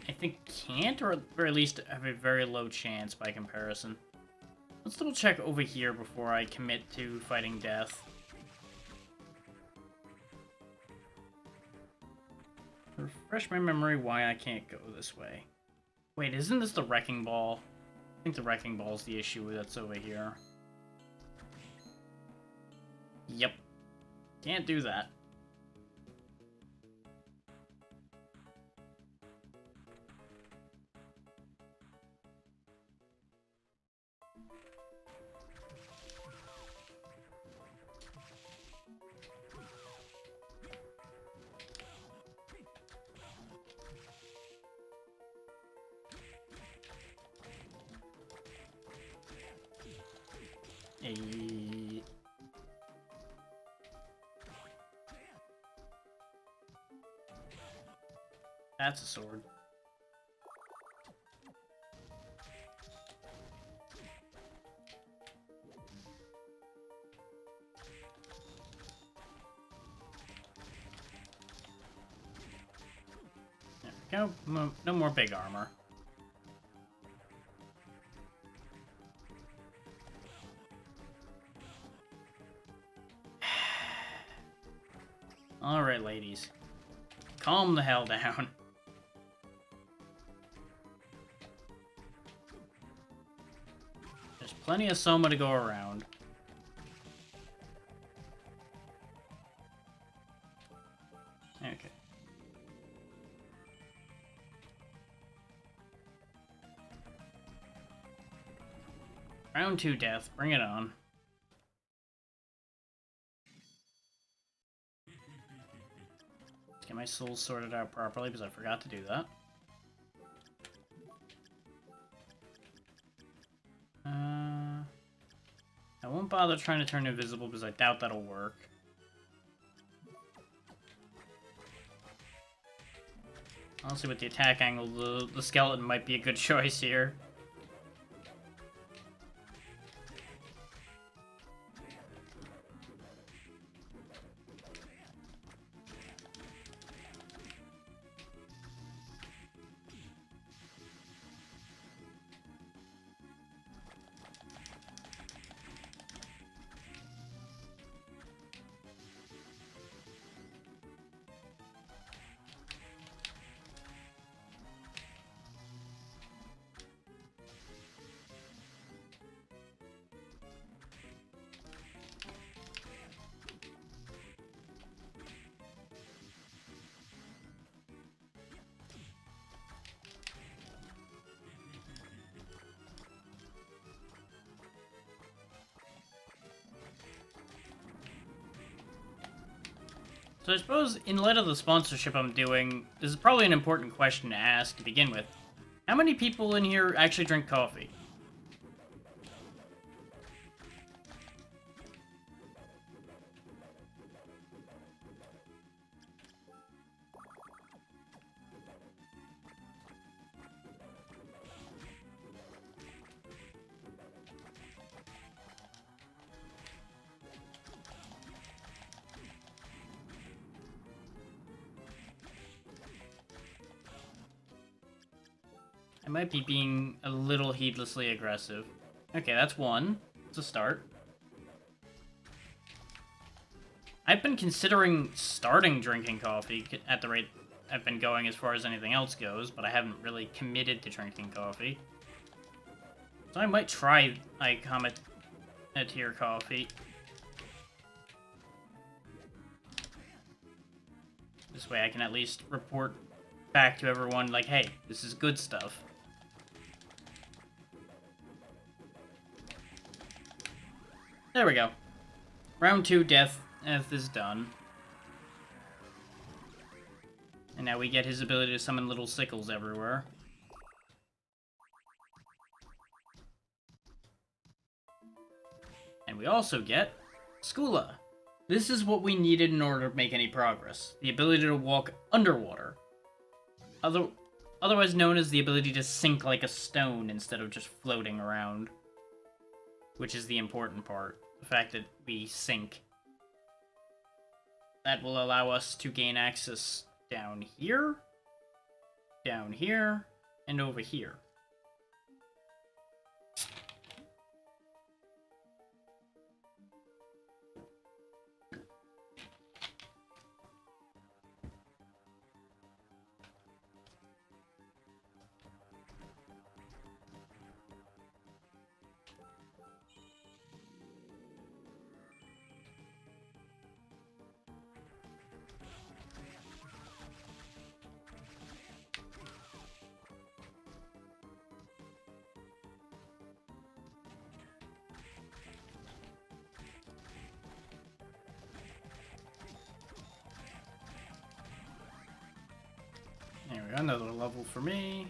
I think, can't, or at least have a very low chance by comparison. Let's double check over here before I commit to fighting death. Refresh my memory why I can't go this way. Wait, isn't this the Wrecking Ball? I think the Wrecking Ball's the issue that's over here. Yep. Can't do that. That's a sword. There we go. No more big armor. Alright, ladies. Calm the hell down. There's plenty of Soma to go around. Okay. Round 2 death. Bring it on. Get my souls sorted out properly because I forgot to do that. I won't bother trying to turn invisible because I doubt that'll work. Honestly, with the attack angle, the skeleton might be a good choice here. So I suppose, in light of the sponsorship I'm doing, this is probably an important question to ask to begin with. How many people in here actually drink coffee? I might be being a little heedlessly aggressive. Okay, that's one. It's a start. I've been considering starting drinking coffee at the rate I've been going as far as anything else goes, but I haven't really committed to drinking coffee. So I might try cometeer coffee. This way I can at least report back to everyone, like, hey, this is good stuff. There we go. Round 2 death is done. And now we get his ability to summon little sickles everywhere. And we also get Skula. This is what we needed in order to make any progress. The ability to walk underwater. Otherwise known as the ability to sink like a stone instead of just floating around. Which is the important part. The fact that we sink. That will allow us to gain access down here, and over here. There we go, another level for me.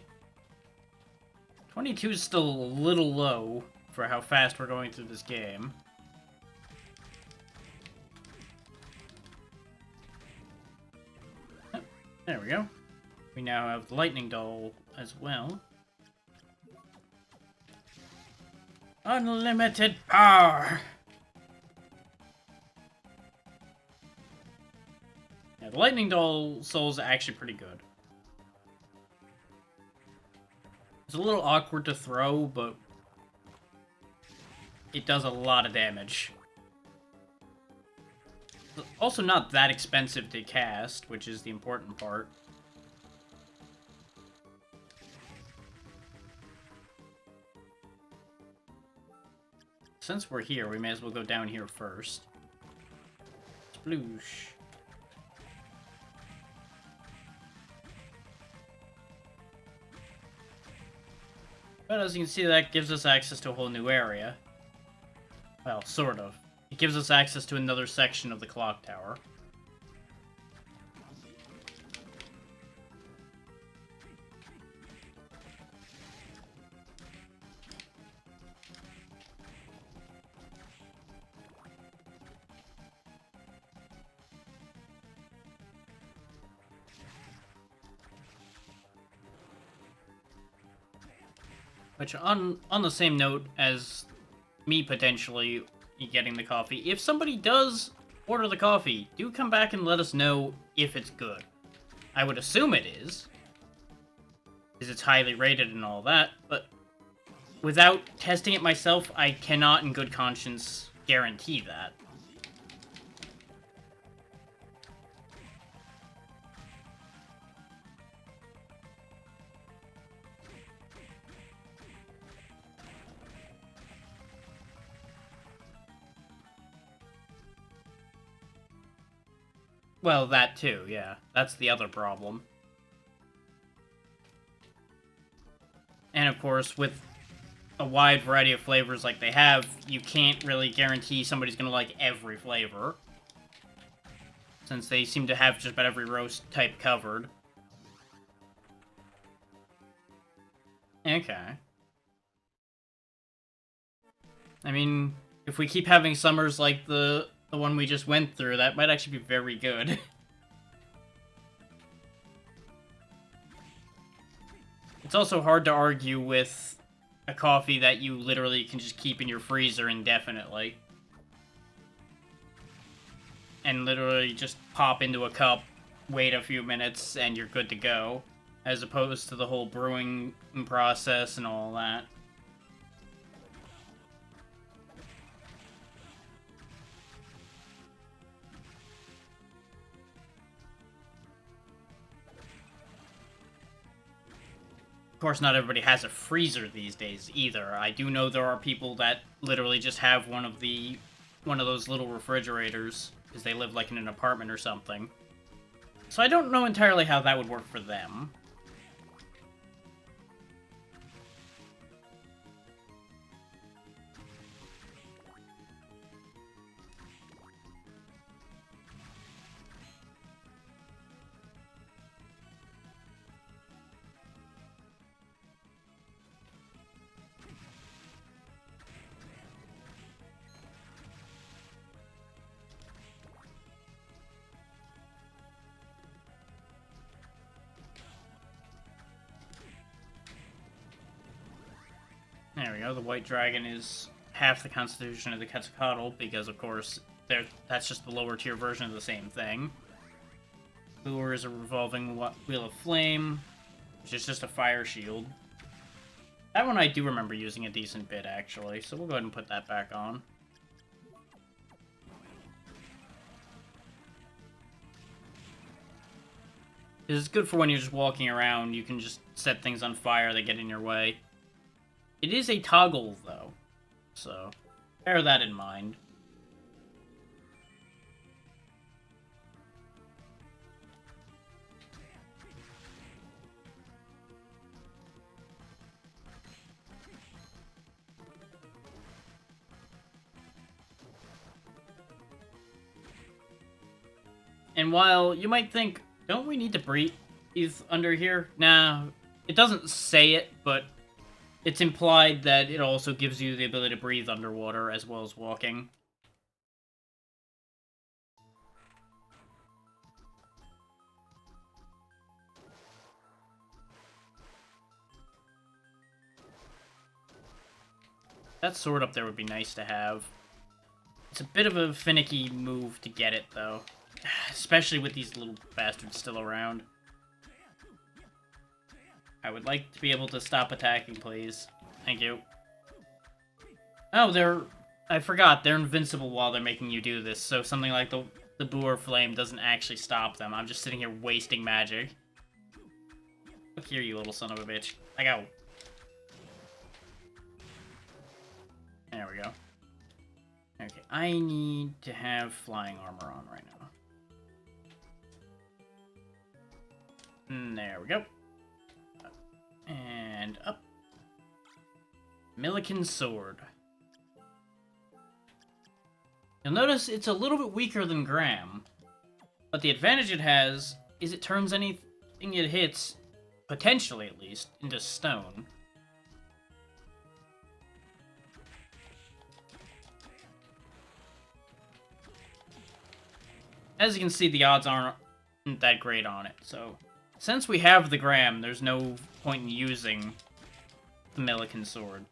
22 is still a little low for how fast we're going through this game. Oh, there we go. We now have the lightning doll as well. Unlimited power! Yeah, the lightning doll souls are actually pretty good. It's a little awkward to throw, but it does a lot of damage. It's also not that expensive to cast, which is the important part. Since we're here, we may as well go down here first. Sploosh. But as you can see, that gives us access to a whole new area. Well, sort of. It gives us access to another section of the clock tower. Which, on the same note as me potentially getting the coffee, if somebody does order the coffee, do come back and let us know if it's good. I would assume it is, because it's highly rated and all that, but without testing it myself, I cannot in good conscience guarantee that. Well, that too, yeah. That's the other problem. And of course, with a wide variety of flavors like they have, you can't really guarantee somebody's gonna like every flavor. Since they seem to have just about every roast type covered. Okay. I mean, if we keep having summers like the one we just went through, that might actually be very good. It's also hard to argue with a coffee that you literally can just keep in your freezer indefinitely. And literally just pop into a cup, wait a few minutes, and you're good to go. as opposed to the whole brewing process and all that. Of course, not everybody has a freezer these days either. I do know there are people that literally just have one of those little refrigerators because they live like in an apartment or something. So I don't know entirely how that would work for them. There we go, the white dragon is half the constitution of the Quetzalcoatl, because of course, that's just the lower tier version of the same thing. Lure is a revolving wheel of flame, which is just a fire shield. That one I do remember using a decent bit, actually, so we'll go ahead and put that back on. It's good for when you're just walking around, you can just set things on fire that get in your way. It is a toggle, though, so bear that in mind. And while you might think, don't we need to breathe under here? Nah, it doesn't say it, but it's implied that it also gives you the ability to breathe underwater as well as walking. That sword up there would be nice to have. It's a bit of a finicky move to get it, though. Especially with these little bastards still around. I would like to be able to stop attacking, please. Thank you. Oh, I forgot, they're invincible while they're making you do this, so something like the Boer Flame doesn't actually stop them. I'm just sitting here wasting magic. Look here, you little son of a bitch. I go. There we go. Okay, I need to have flying armor on right now. There we go. And up. Millikin Sword. You'll notice it's a little bit weaker than Graham, but the advantage it has is it turns anything it hits, potentially at least, into stone. As you can see, the odds aren't that great on it, so since we have the Graham, there's no point in using the Millikin Sword.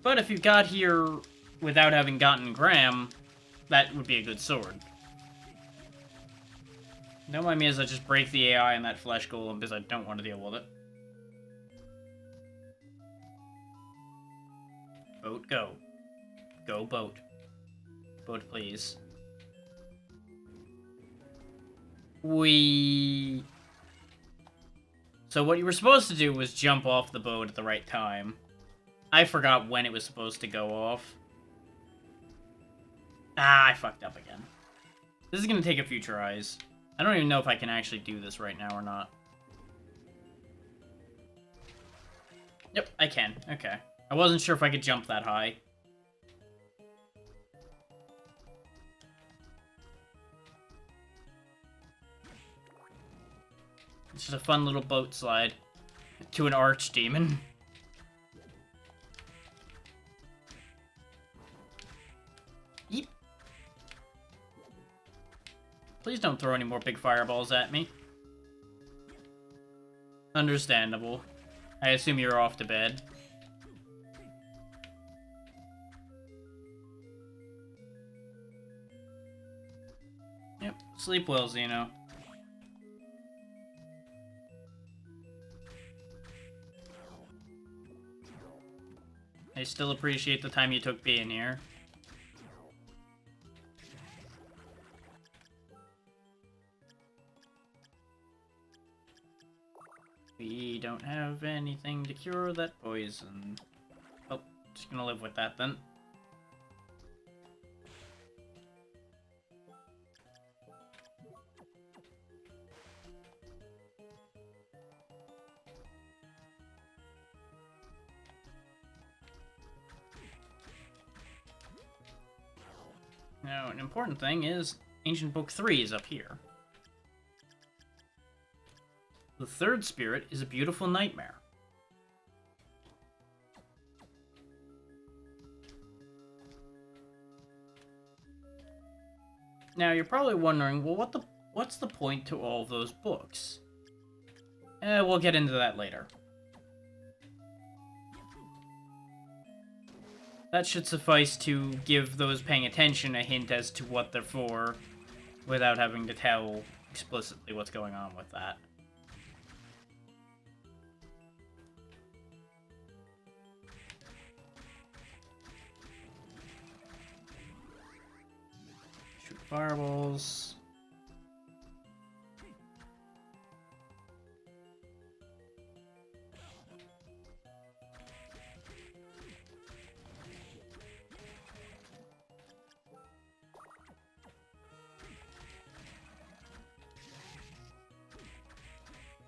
But if you got here without having gotten Graham, that would be a good sword. Don't mind me as I just break the AI in that flesh golem because I don't want to deal with it. Boat, go. Go, boat. Boat, please. So what you were supposed to do was jump off the boat at the right time. I forgot when it was supposed to go off. Ah, I fucked up again. This is gonna take a few tries. I don't even know if I can actually do this right now or not. Yep, I can. Okay. I wasn't sure if I could jump that high. It's just a fun little boat slide to an archdemon. Yeep. Please don't throw any more big fireballs at me. Understandable. I assume you're off to bed. Yep, sleep well, Xeno. still appreciate the time you took being here. We don't have anything to cure that poison. Oh, just gonna live with that then. Now, an important thing is Ancient Book 3 is up here. The third spirit is a beautiful nightmare. Now, you're probably wondering, well, what's the point to all of those books? We'll get into that later. That should suffice to give those paying attention a hint as to what they're for, without having to tell explicitly what's going on with that. Shoot fireballs.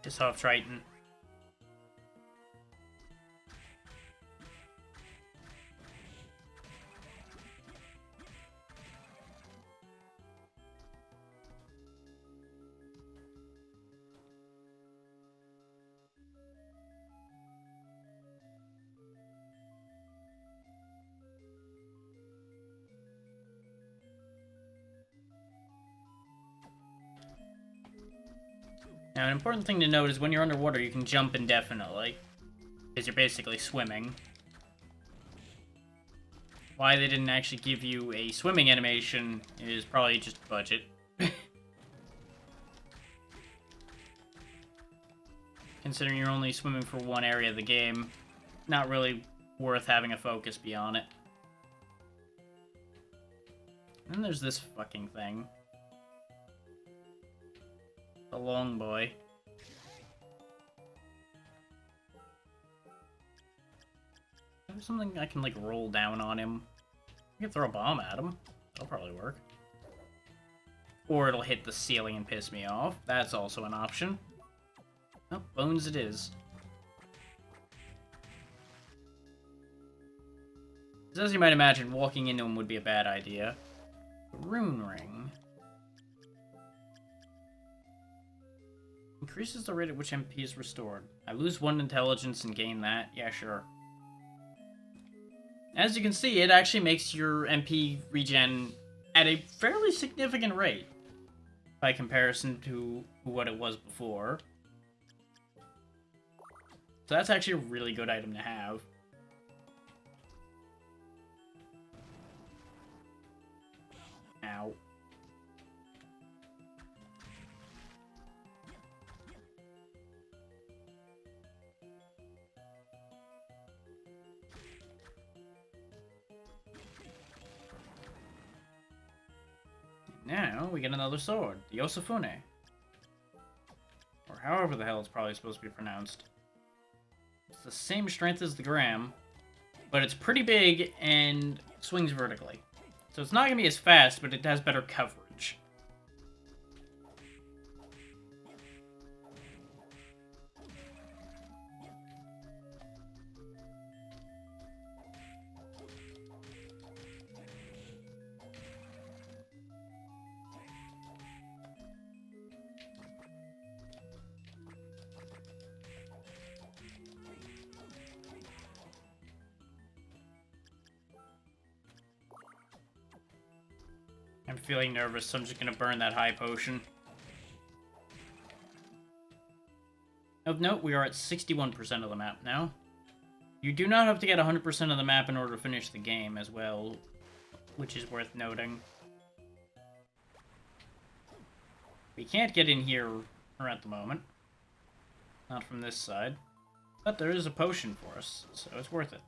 Just off Triton. Now, an important thing to note is when you're underwater, you can jump indefinitely, because you're basically swimming. Why they didn't actually give you a swimming animation is probably just budget. Considering you're only swimming for one area of the game, not really worth having a focus beyond it. And then there's this fucking thing. The long boy. There's something I can, like, roll down on him. I can throw a bomb at him. That'll probably work. Or it'll hit the ceiling and piss me off. That's also an option. Oh, bones it is. As you might imagine, walking into him would be a bad idea. Rune ring. Increases the rate at which MP is restored. I lose 1 intelligence and gain that? Yeah, sure. As you can see, it actually makes your MP regen at a fairly significant rate by comparison to what it was before. So that's actually a really good item to have. Ow. Now, we get another sword, the Yosefune. Or however the hell it's probably supposed to be pronounced. It's the same strength as the Gram, but it's pretty big and swings vertically. So it's not going to be as fast, but it has better coverage. I'm feeling nervous, so I'm just gonna burn that high potion. Of note, we are at 61% of the map now. You do not have to get 100% of the map in order to finish the game as well, which is worth noting. We can't get in here at the moment. Not from this side. But there is a potion for us, so it's worth it.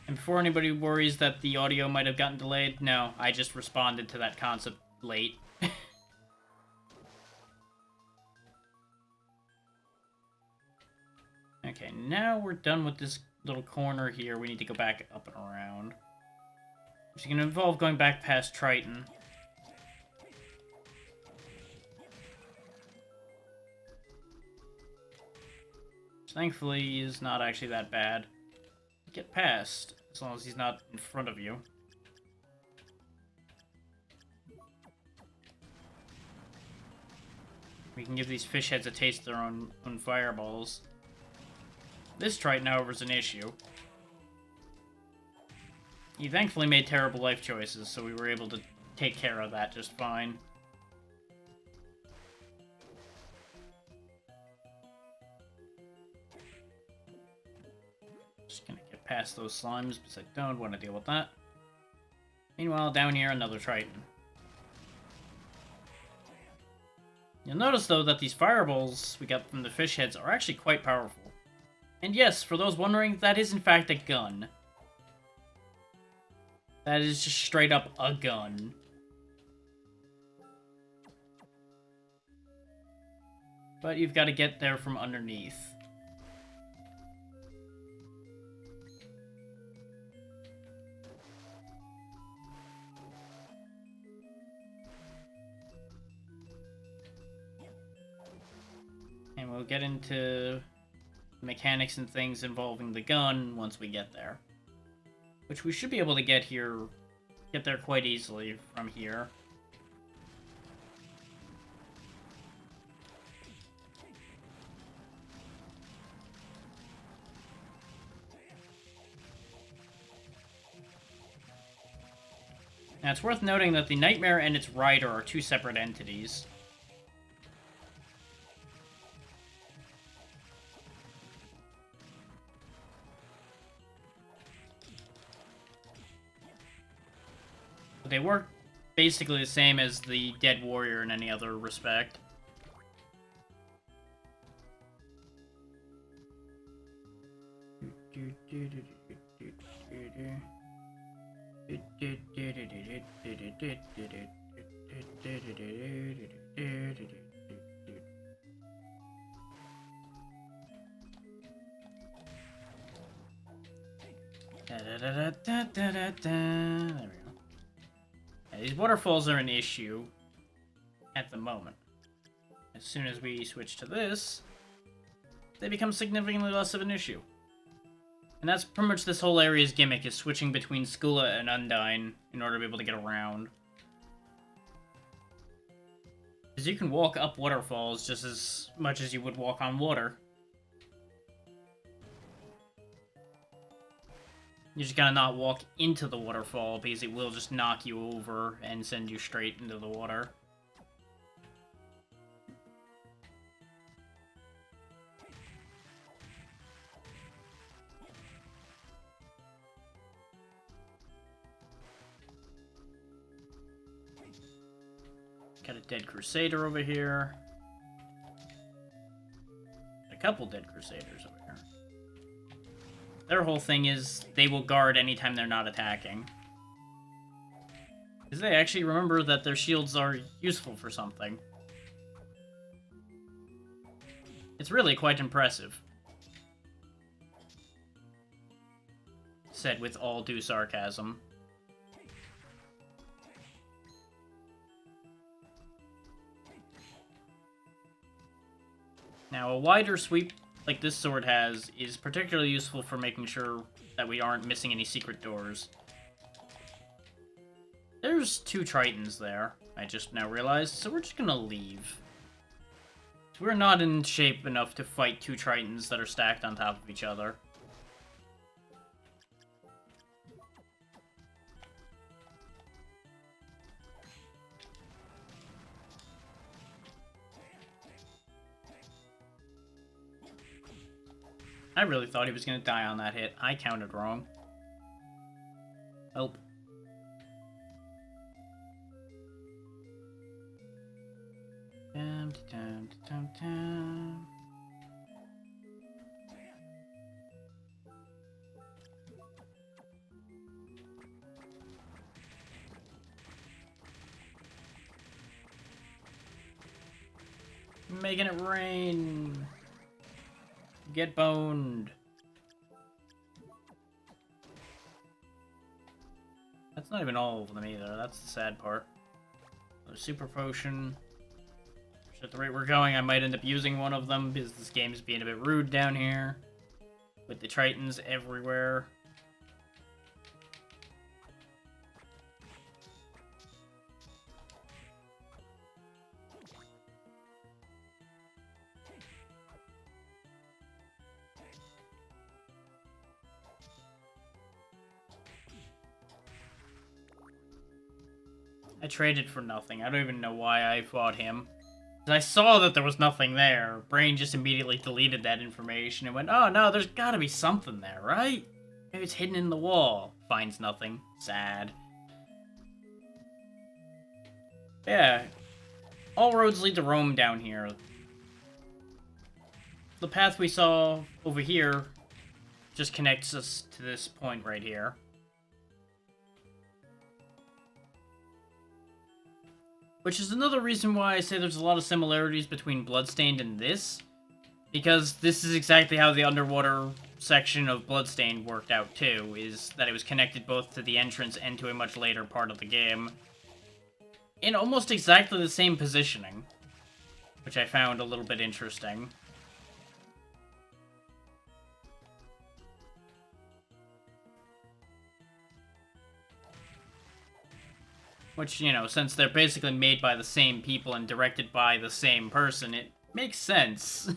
And before anybody worries that the audio might have gotten delayed, no, I just responded to that concept late. Okay, now we're done with this little corner here. We need to go back up and around. Which is going to involve going back past Triton. Which thankfully is not actually that bad. Get past, as long as he's not in front of you. We can give these fish heads a taste of their own fireballs. This Triton, however, is an issue. He thankfully made terrible life choices, so we were able to take care of that just fine. Just gonna get past those slimes, because I don't want to deal with that. Meanwhile, down here, another Triton. You'll notice, though, that these fireballs we got from the fish heads are actually quite powerful. And yes, for those wondering, that is in fact a gun. That is just straight up a gun. But you've got to get there from underneath. And we'll get into mechanics and things involving the gun once we get there. Which we should be able to get there quite easily from here. Now it's worth noting that the Nightmare and its rider are two separate entities. They work basically the same as the Dead Warrior in any other respect. There we go. These waterfalls are an issue at the moment. As soon as we switch to this, they become significantly less of an issue. And that's pretty much this whole area's gimmick, is switching between Skula and Undyne in order to be able to get around. Because you can walk up waterfalls just as much as you would walk on water. You just gotta not walk into the waterfall, because it will just knock you over and send you straight into the water. Got a dead Crusader over here. A couple dead Crusaders over here. Their whole thing is they will guard anytime they're not attacking. Because they actually remember that their shields are useful for something. It's really quite impressive. Said with all due sarcasm. Now, a wider sweep like this sword has is particularly useful for making sure that we aren't missing any secret doors. There's two Tritons there, I just now realized, so we're just gonna leave. We're not in shape enough to fight two Tritons that are stacked on top of each other. I really thought he was going to die on that hit. I counted wrong. Oh. making it rain. Get boned. That's not even all of them either. That's the sad part. The super potion. At the rate we're going, I might end up using one of them because this game's being a bit rude down here. With the Tritons everywhere. I traded for nothing. I don't even know why I fought him. I saw that there was nothing there. Brain just immediately deleted that information and went, oh no, there's gotta be something there, right? Maybe it's hidden in the wall. Finds nothing. Sad. Yeah. All roads lead to Rome down here. The path we saw over here just connects us to this point right here. Which is another reason why I say there's a lot of similarities between Bloodstained and this. Because this is exactly how the underwater section of Bloodstained worked out too, is that it was connected both to the entrance and to a much later part of the game. In almost exactly the same positioning. Which I found a little bit interesting. Which, you know, since they're basically made by the same people and directed by the same person, it makes sense.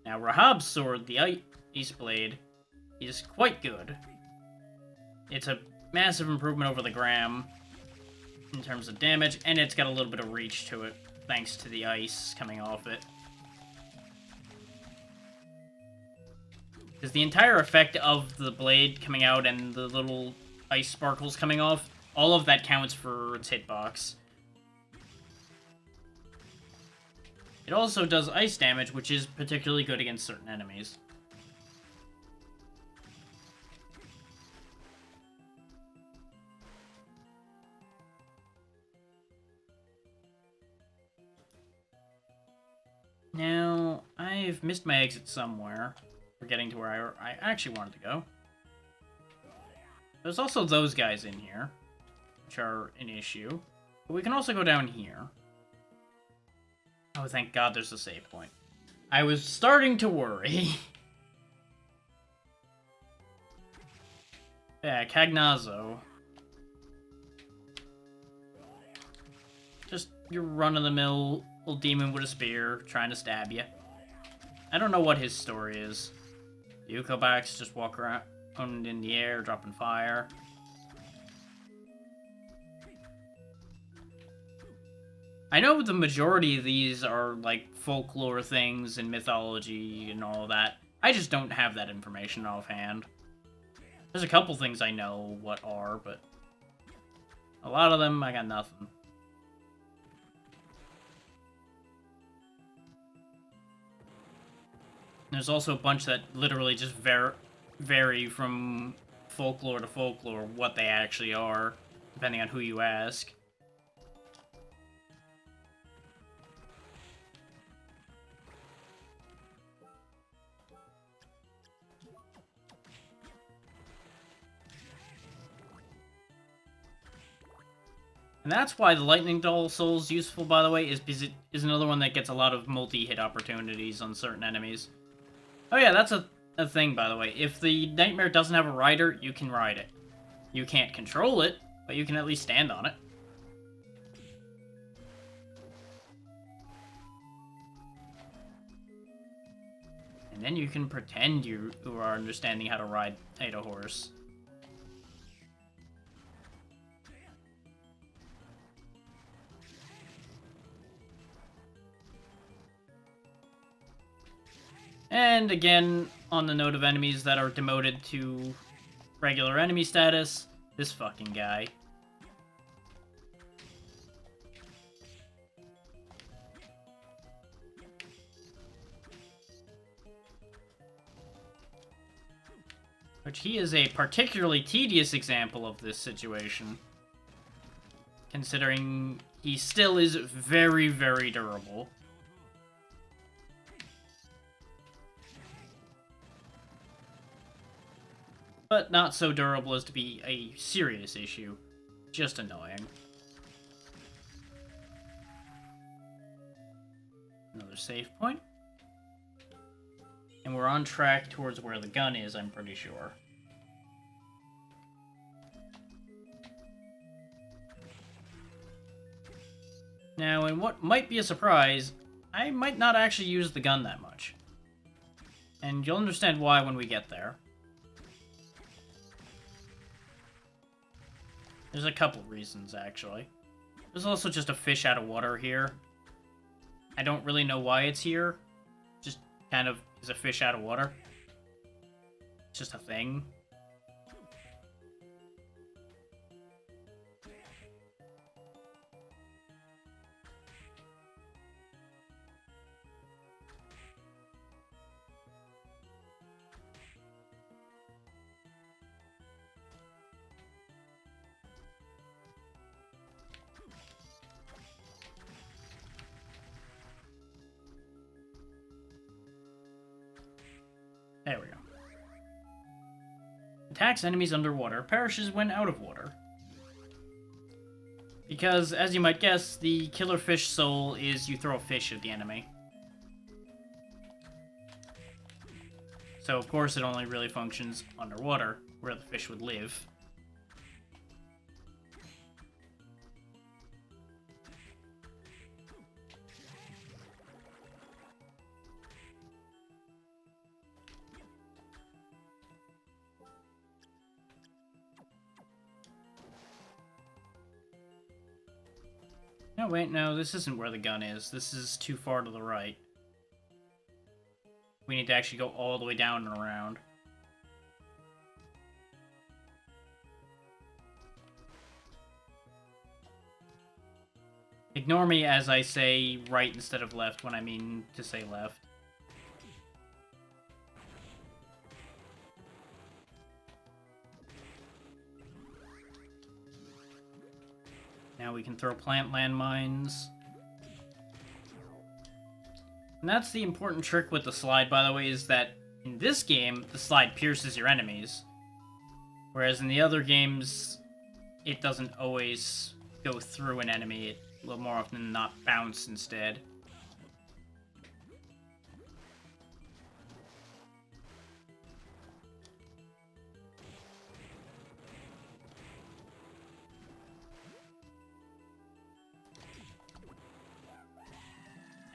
Now, Rahab's sword, the Ice Blade, is quite good. It's a massive improvement over the Gram in terms of damage, and it's got a little bit of reach to it, thanks to the ice coming off it. Because the entire effect of the blade coming out and the little ice sparkles coming off, all of that counts for its hitbox. It also does ice damage, which is particularly good against certain enemies. Now, I've missed my exit somewhere. We're getting to where I actually wanted to go. There's also those guys in here, which are an issue. But we can also go down here. Oh, thank God there's a save point. I was starting to worry. Yeah, Cagnazzo. Just your run-of-the-mill little demon with a spear trying to stab you. I don't know what his story is. The Ukobaks just walk around in the air, dropping fire. I know the majority of these are, like, folklore things and mythology and all that. I just don't have that information offhand. There's a couple things I know what are, but a lot of them, I got nothing. There's also a bunch that literally just vary from folklore to folklore what they actually are, depending on who you ask. And that's why the Lightning Doll Soul's useful, by the way, is because it is another one that gets a lot of multi-hit opportunities on certain enemies. Oh yeah, that's a thing, by the way. If the Nightmare doesn't have a rider, you can ride it. You can't control it, but you can at least stand on it. And then you can pretend you are understanding how to ride a horse. And again, on the note of enemies that are demoted to regular enemy status, this fucking guy. Which he is a particularly tedious example of this situation, considering he still is very, very durable. but not so durable as to be a serious issue. Just annoying. Another save point. And we're on track towards where the gun is, I'm pretty sure. Now, in what might be a surprise, I might not actually use the gun that much. And you'll understand why when we get there. There's a couple reasons, actually. There's also just a fish out of water here. I don't really know why it's here. Just kind of is a fish out of water. It's just a thing. There we go. Attacks enemies underwater, perishes when out of water. Because, as you might guess, the killer fish soul is you throw a fish at the enemy. So, of course, it only really functions underwater, where the fish would live. No, wait, no, this isn't where the gun is. This is too far to the right. We need to actually go all the way down and around. Ignore me as I say right instead of left when I mean to say left. Now we can throw plant landmines. And that's the important trick with the slide, by the way, is that in this game, the slide pierces your enemies. Whereas in the other games, it doesn't always go through an enemy. It a little more often than not bounce instead.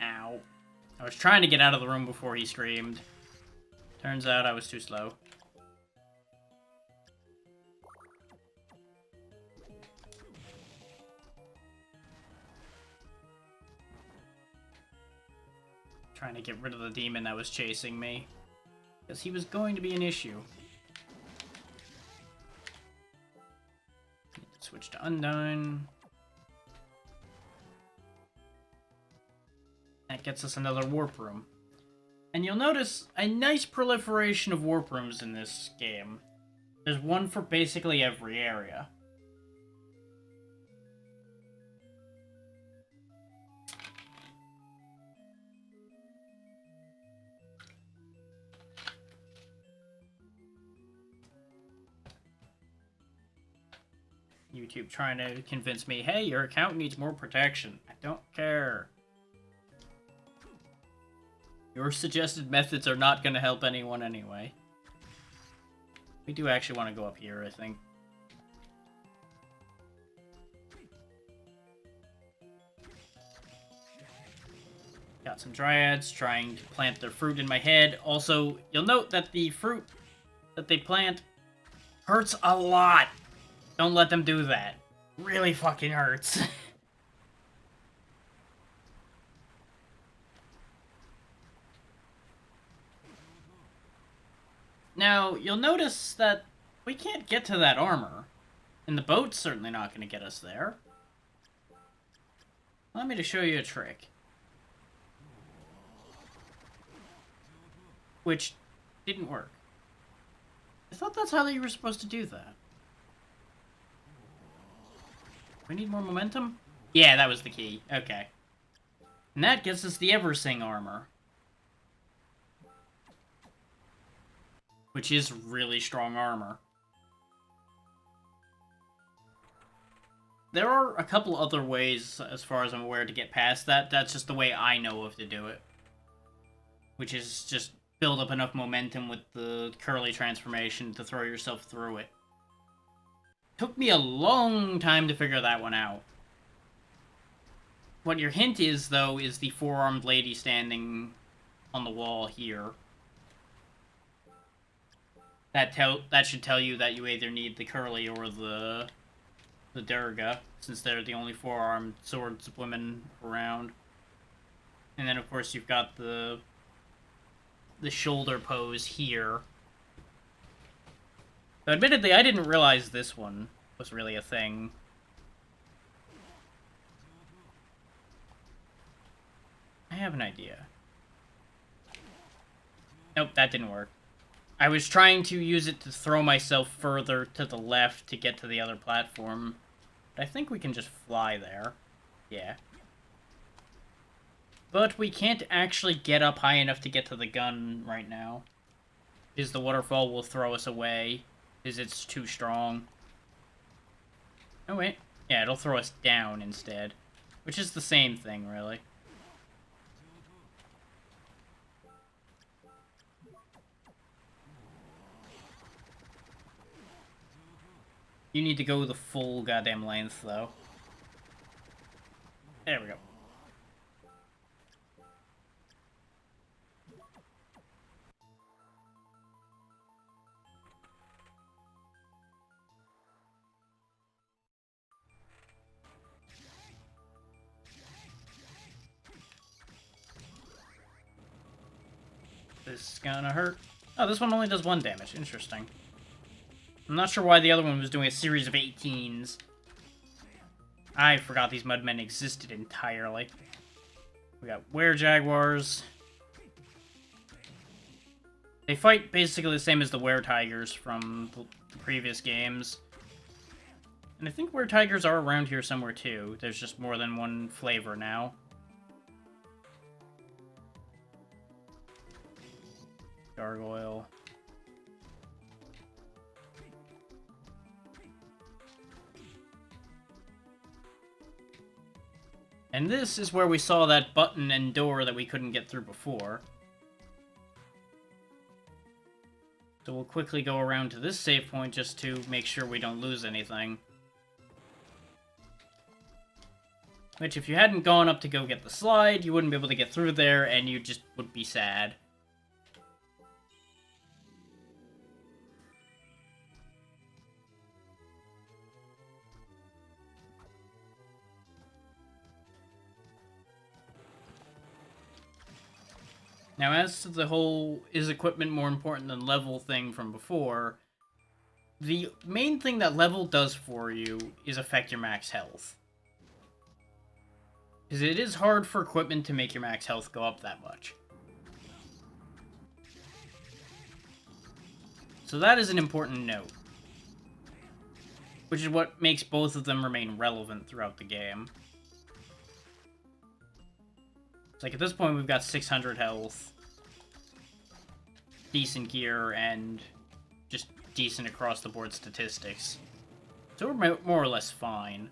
Ow. I was trying to get out of the room before he screamed. Turns out I was too slow. Trying to get rid of the demon that was chasing me. Because he was going to be an issue. Switch to Undone. That gets us another warp room. And you'll notice a nice proliferation of warp rooms in this game. There's one for basically every area. YouTube trying to convince me, hey, your account needs more protection. I don't care. Your suggested methods are not going to help anyone anyway. We do actually want to go up here, I think. Got some dryads trying to plant their fruit in my head. Also, you'll note that the fruit that they plant hurts a lot. Don't let them do that. Really fucking hurts. Now, you'll notice that we can't get to that armor. And the boat's certainly not going to get us there. Allow me to show you a trick. Which didn't work. I thought that's how you were supposed to do that. We need more momentum? Yeah, that was the key. Okay. And that gets us the Eversing armor. Which is really strong armor. There are a couple other ways, as far as I'm aware, to get past that. That's just the way I know of to do it. Which is just build up enough momentum with the curly transformation to throw yourself through it. Took me a long time to figure that one out. What your hint is, though, is the four-armed lady standing on the wall here. That should tell you that you either need the curly or the Durga, since they're the only four-armed swords women around. And then, of course, you've got the shoulder pose here. So admittedly, I didn't realize this one was really a thing. I have an idea. Nope, that didn't work. I was trying to use it to throw myself further to the left to get to the other platform. But I think we can just fly there. Yeah. But we can't actually get up high enough to get to the gun right now. Because the waterfall will throw us away. Because it's too strong. Oh, wait. Yeah, it'll throw us down instead. Which is the same thing, really. You need to go the full goddamn length, though. There we go. This is gonna hurt. Oh, this one only does 1 damage. Interesting. I'm not sure why the other one was doing a series of 18s. I forgot these mudmen existed entirely. We got were-jaguars. They fight basically the same as the were-tigers from the previous games. And I think were-tigers are around here somewhere too. There's just more than one flavor now. Gargoyle. And this is where we saw that button and door that we couldn't get through before. So we'll quickly go around to this save point just to make sure we don't lose anything. Which, if you hadn't gone up to go get the slide, you wouldn't be able to get through there, and you just would be sad. Now, as to the whole, is equipment more important than level thing from before, the main thing that level does for you is affect your max health. Because it is hard for equipment to make your max health go up that much. So that is an important note. Which is what makes both of them remain relevant throughout the game. It's like, at this point, we've got 600 health, decent gear, and just decent across-the-board statistics. So we're more or less fine.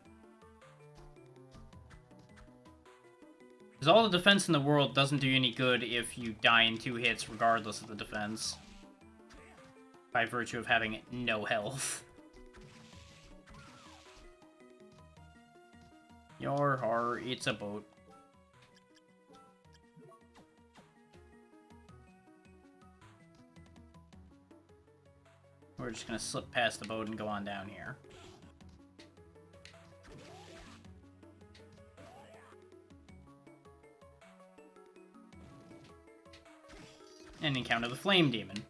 Because all the defense in the world doesn't do you any good if you die in 2 hits regardless of the defense. By virtue of having no health. Yar har, it's a boat. We're just gonna slip past the boat and go on down here. And encounter the Flame Demon.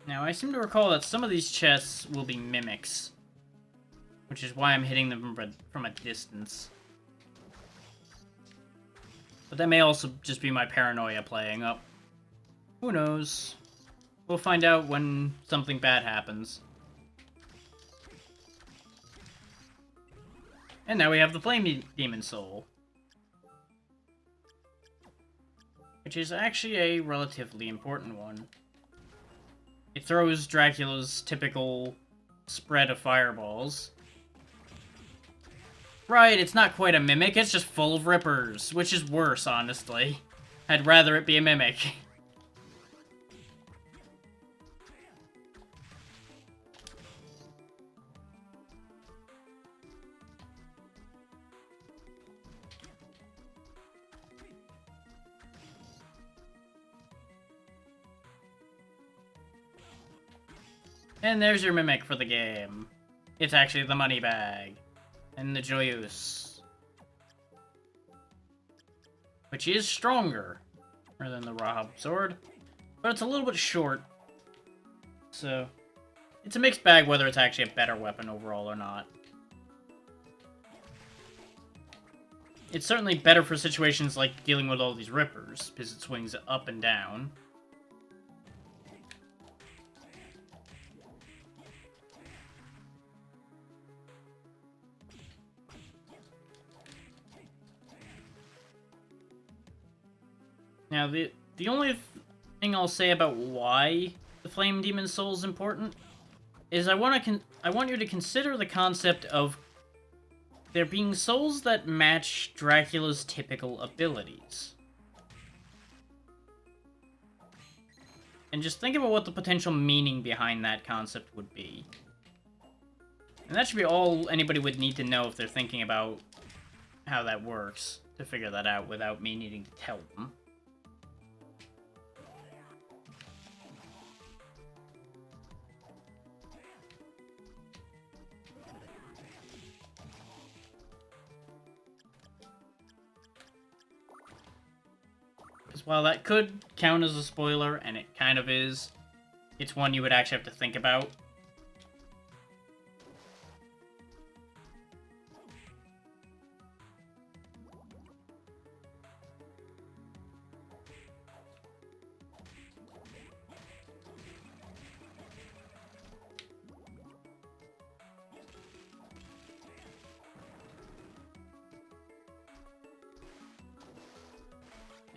Now, I seem to recall that some of these chests will be mimics, which is why I'm hitting them from a distance. But that may also just be my paranoia playing up. Who knows? We'll find out when something bad happens. And now we have the Flame Demon Soul. Which is actually a relatively important one. It throws Dracula's typical spread of fireballs. Right, it's not quite a mimic, it's just full of rippers, which is worse, honestly. I'd rather it be a mimic. And there's your mimic for the game. It's actually the money bag. And the Joyeuse. Which is stronger than the Rahab sword. But it's a little bit short. So, it's a mixed bag whether it's actually a better weapon overall or not. It's certainly better for situations like dealing with all these rippers, because it swings up and down. Now, the only thing I'll say about why the Flame Demon Soul is important is I want you to consider the concept of there being souls that match Dracula's typical abilities. And just think about what the potential meaning behind that concept would be. And that should be all anybody would need to know if they're thinking about how that works, to figure that out without me needing to tell them. Because while that could count as a spoiler, and it kind of is, it's one you would actually have to think about.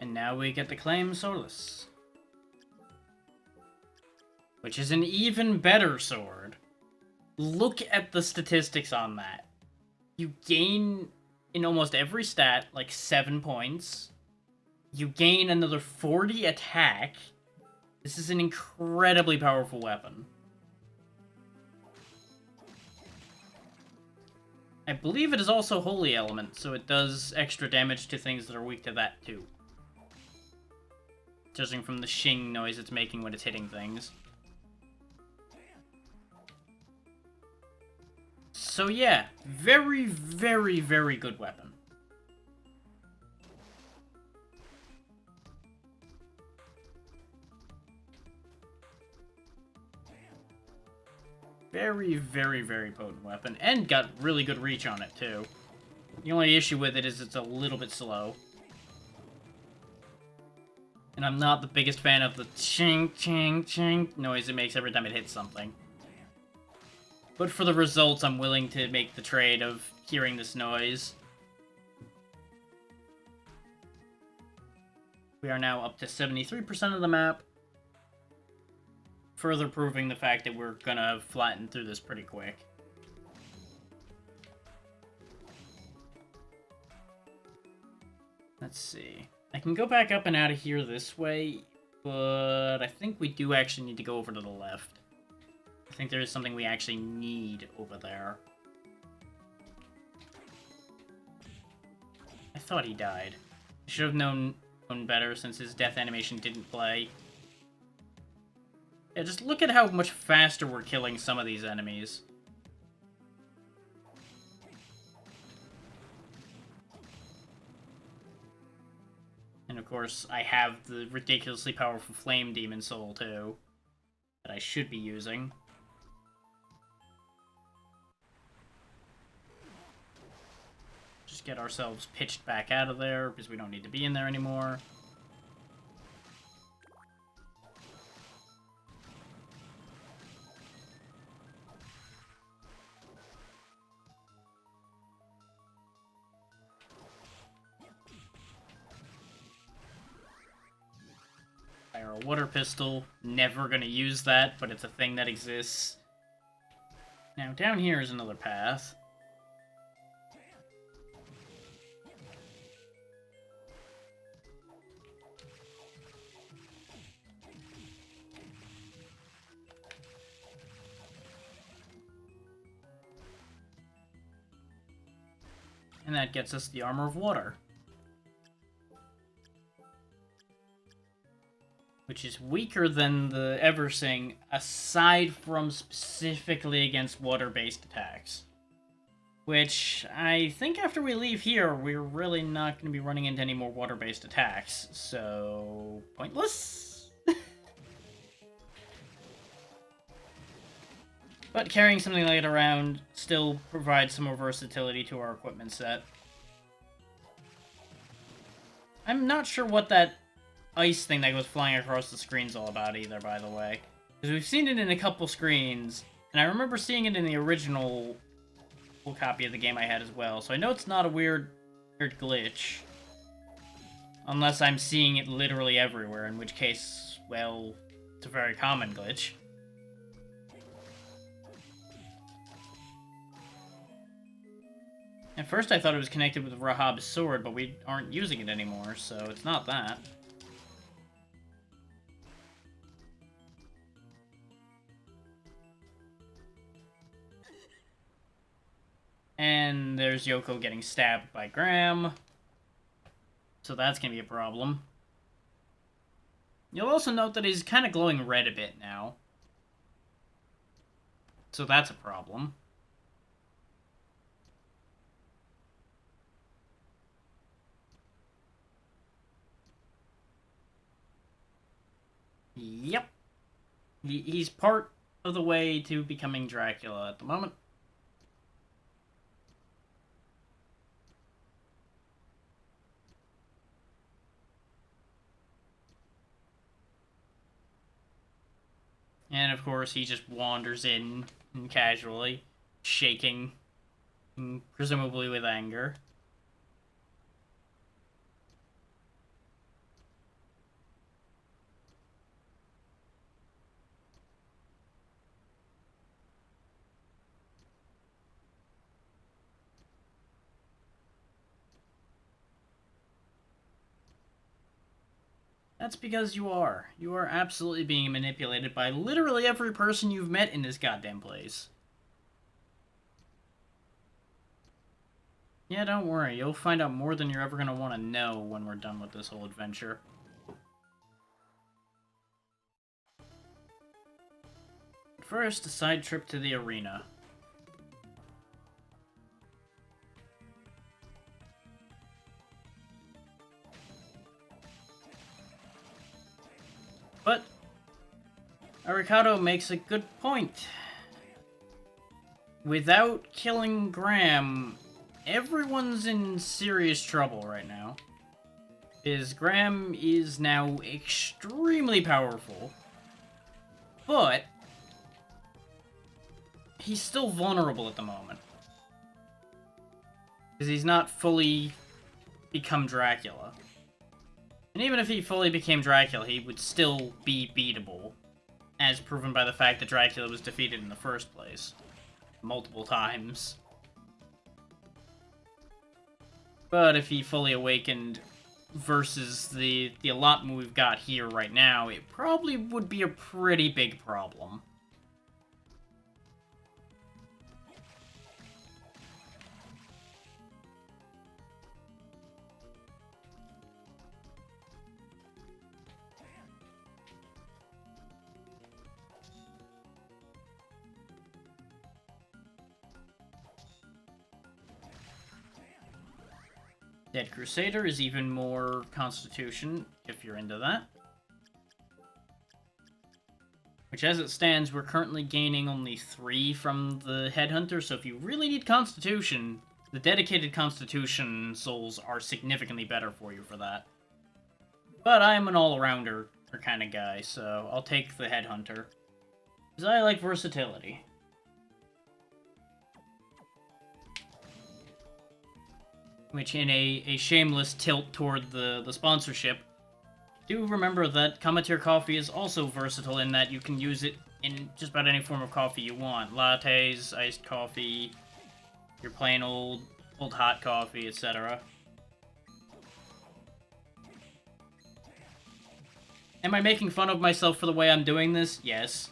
And now we get the Claim Solus. Which is an even better sword. Look at the statistics on that. You gain, in almost every stat, like 7 points. You gain another 40 attack. This is an incredibly powerful weapon. I believe it is also Holy Element, so it does extra damage to things that are weak to that too. Judging from the shing noise it's making when it's hitting things. So yeah, very, very, very good weapon. Very, very, very potent weapon, and got really good reach on it too. The only issue with it is it's a little bit slow. And I'm not the biggest fan of the ching, ching, ching noise it makes every time it hits something. But for the results, I'm willing to make the trade of hearing this noise. We are now up to 73% of the map. Further proving the fact that we're gonna flatten through this pretty quick. Let's see. I can go back up and out of here this way, but I think we do actually need to go over to the left. I think there is something we actually need over there. I thought he died. I should have known better since his death animation didn't play. Yeah, just look at how much faster we're killing some of these enemies. And of course, I have the ridiculously powerful Flame Demon Soul, too, that I should be using. Just get ourselves pitched back out of there, because we don't need to be in there anymore. water pistol. Never gonna use that, but it's a thing that exists. Now, down here is another path. And that gets us the Armor of Water. Which is weaker than the Eversing, aside from specifically against water-based attacks. Which, I think after we leave here, we're really not going to be running into any more water-based attacks, so... pointless? But carrying something like it around still provides some more versatility to our equipment set. I'm not sure what that ice thing that goes flying across the screen's all about either, by the way. Because we've seen it in a couple screens, and I remember seeing it in the original copy of the game I had as well, so I know it's not a weird glitch. Unless I'm seeing it literally everywhere, in which case, well, it's a very common glitch. At first I thought it was connected with Rahab's sword, but we aren't using it anymore, so it's not that. And there's Yoko getting stabbed by Graham. So that's going to be a problem. You'll also note that he's kind of glowing red a bit now. So that's a problem. Yep. He's part of the way to becoming Dracula at the moment. And of course, he just wanders in casually, shaking, presumably with anger. That's because you are. You are absolutely being manipulated by literally every person you've met in this goddamn place. Yeah, don't worry. You'll find out more than you're ever going to want to know when we're done with this whole adventure. First, a side trip to the arena. But Arikado makes a good point. Without killing Graham, everyone's in serious trouble right now. Because Graham is now extremely powerful, but he's still vulnerable at the moment. Because he's not fully become Dracula. And even if he fully became Dracula, he would still be beatable, as proven by the fact that Dracula was defeated in the first place. Multiple times. But if he fully awakened versus the allotment we've got here right now, it probably would be a pretty big problem. Dead Crusader is even more Constitution, if you're into that. Which, as it stands, we're currently gaining only 3 from the Headhunter, so if you really need Constitution, the dedicated Constitution souls are significantly better for you for that. But I'm an all-arounder kind of guy, so I'll take the Headhunter. Because I like versatility. Which, in a shameless tilt toward the sponsorship, do remember that cometeer coffee is also versatile in that you can use it in just about any form of coffee you want. Lattes, iced coffee, your plain old hot coffee, etc. Am I making fun of myself for the way I'm doing this? Yes.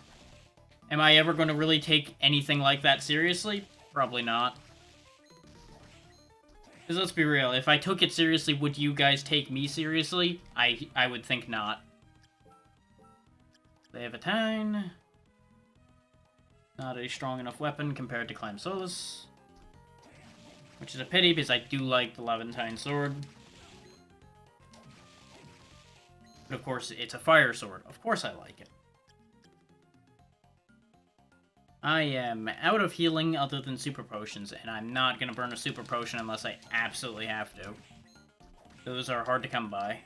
Am I ever going to really take anything like that seriously? Probably not. Because let's be real, if I took it seriously, would you guys take me seriously? I would think not. Leviatine. Not a strong enough weapon compared to Climb Solus. Which is a pity, because I do like the Leviatine Sword. But of course, it's a fire sword. Of course I like it. I am out of healing other than super potions, and I'm not going to burn a super potion unless I absolutely have to. Those are hard to come by.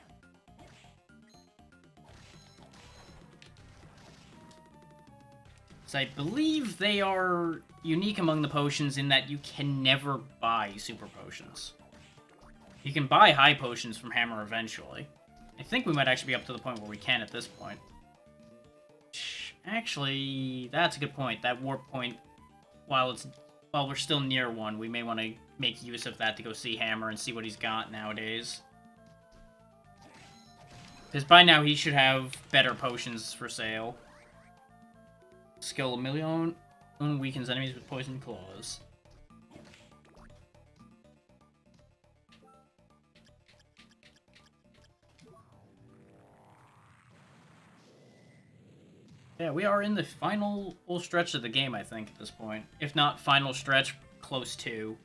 So I believe they are unique among the potions in that you can never buy super potions. You can buy high potions from Hammer eventually. I think we might actually be up to the point where we can at this point. Actually, that's a good point. That warp point, while we're still near one, we may want to make use of that to go see Hammer and see what he's got nowadays. Because by now he should have better potions for sale. Skill Millikin weakens enemies with poison claws. Yeah, we are in the final full stretch of the game, I think, at this point. If not final stretch, close to.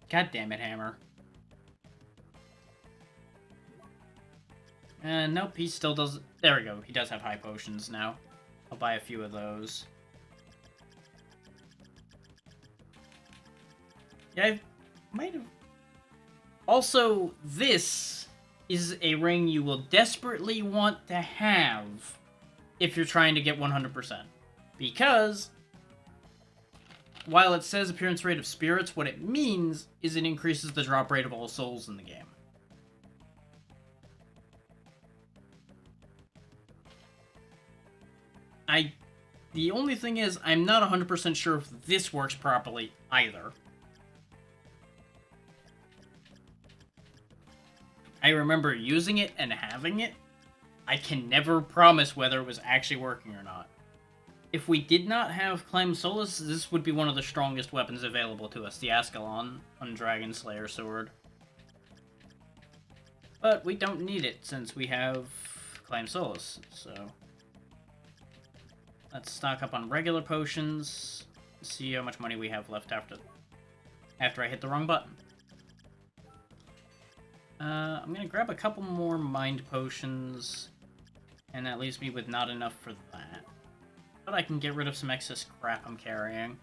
God damn it, Hammer. And nope, he still does. There we go. He does have high potions now. I'll buy a few of those. Yeah, I might have. Also, this is a ring you will desperately want to have if you're trying to get 100%. Because while it says appearance rate of spirits, what it means is it increases the drop rate of all souls in the game. The only thing is, I'm not 100% sure if this works properly either. I remember using it and having it. I can never promise whether it was actually working or not. If we did not have Climb Solus, this would be one of the strongest weapons available to us, the Ascalon Dragon Slayer Sword. But we don't need it since we have Climb Solus, so let's stock up on regular potions, see how much money we have left after I hit the wrong button. I'm gonna grab a couple more mind potions, and that leaves me with not enough for that. But I can get rid of some excess crap I'm carrying.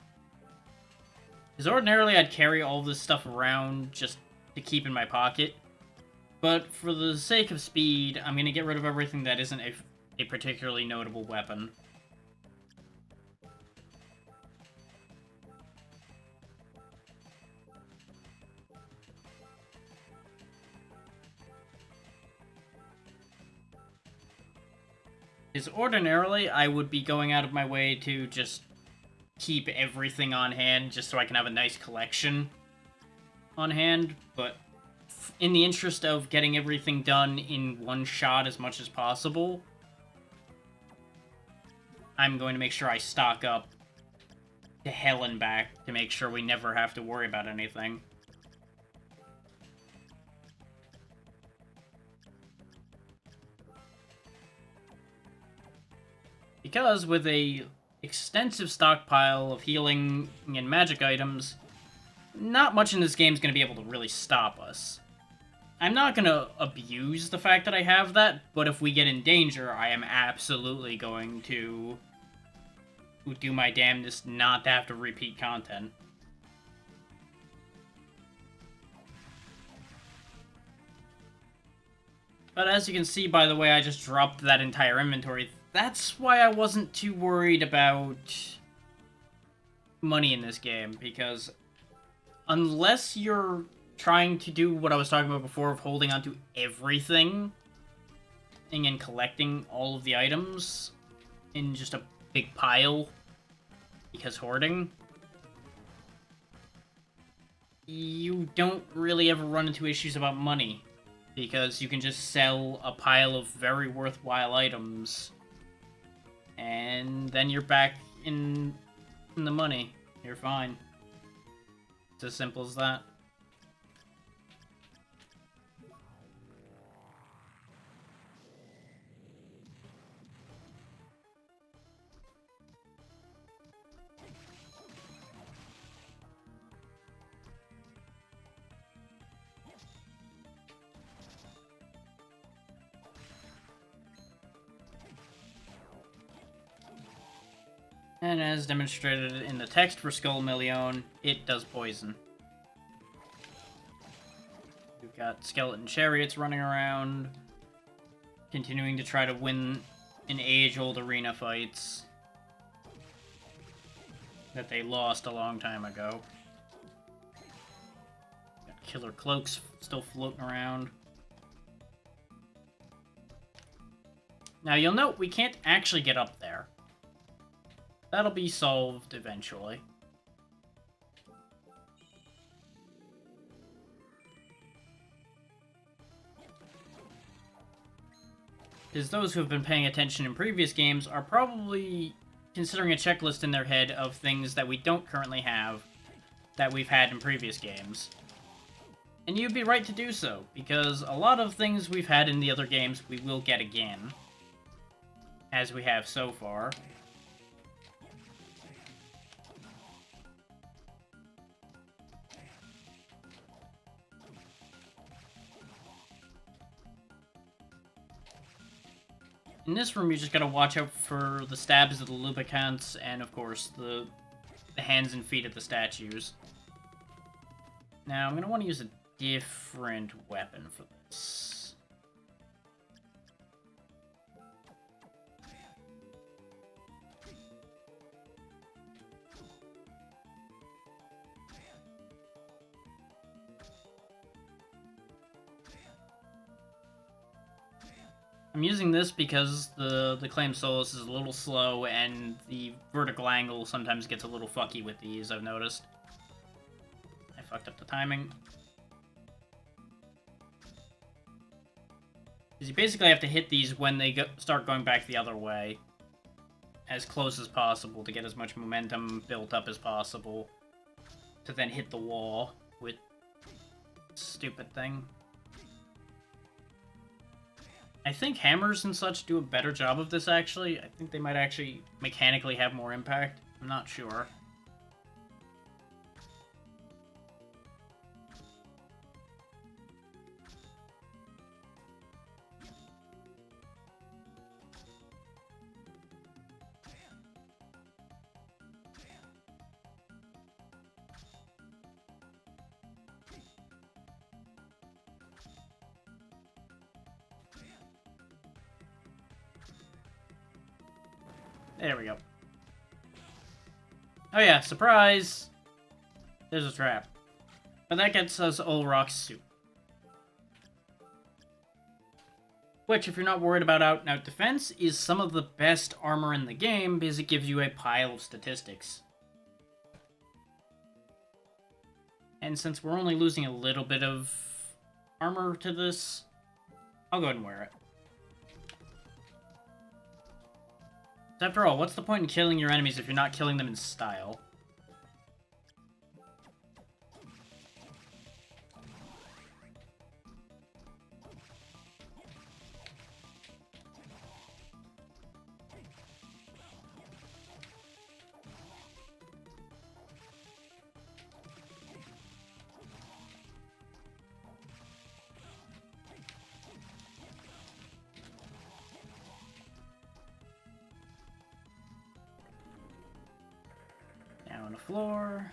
Because ordinarily I'd carry all this stuff around just to keep in my pocket. But for the sake of speed, I'm gonna get rid of everything that isn't a particularly notable weapon. Because ordinarily, I would be going out of my way to just keep everything on hand, just so I can have a nice collection on hand, but in the interest of getting everything done in one shot as much as possible, I'm going to make sure I stock up to hell and back to make sure we never have to worry about anything. Because with a extensive stockpile of healing and magic items, not much in this game is going to be able to really stop us. I'm not going to abuse the fact that I have that, but if we get in danger, I am absolutely going to do my damnedest not to have to repeat content. But as you can see by the way I just dropped that entire inventory, that's why I wasn't too worried about money in this game, because unless you're trying to do what I was talking about before of holding on to everything and collecting all of the items in just a big pile, because hoarding, you don't really ever run into issues about money, because you can just sell a pile of very worthwhile items, and then you're back in the money. You're fine. It's as simple as that. And as demonstrated in the text for Skull Million, it does poison. We've got skeleton chariots running around, continuing to try to win in age-old arena fights that they lost a long time ago. Got killer cloaks still floating around. Now you'll note we can't actually get up there. That'll be solved eventually. Because those who have been paying attention in previous games are probably considering a checklist in their head of things that we don't currently have that we've had in previous games. And you'd be right to do so, because a lot of things we've had in the other games we will get again, as we have so far. In this room, you just gotta watch out for the stabs of the lubricants and, of course, the hands and feet of the statues. Now, I'm gonna want to use a different weapon for this. I'm using this because the Claim Solace is a little slow, and the vertical angle sometimes gets a little fucky with these, I've noticed. I fucked up the timing. Because you basically have to hit these when they start going back the other way, as close as possible to get as much momentum built up as possible, to then hit the wall with stupid thing. I think hammers and such do a better job of this, actually. I think they might actually mechanically have more impact. I'm not sure. There we go. Oh yeah, surprise! There's a trap. But that gets us Olrock's suit. Which, if you're not worried about out-and-out defense, is some of the best armor in the game because it gives you a pile of statistics. And since we're only losing a little bit of armor to this, I'll go ahead and wear it. After all, what's the point in killing your enemies if you're not killing them in style? On the floor.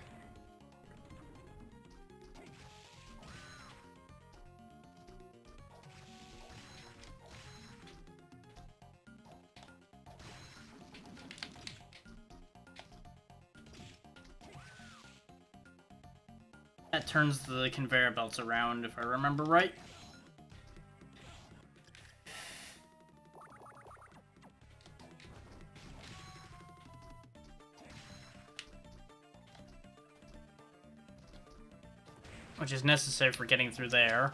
that turns the conveyor belts around, if I remember right. Which is necessary for getting through there.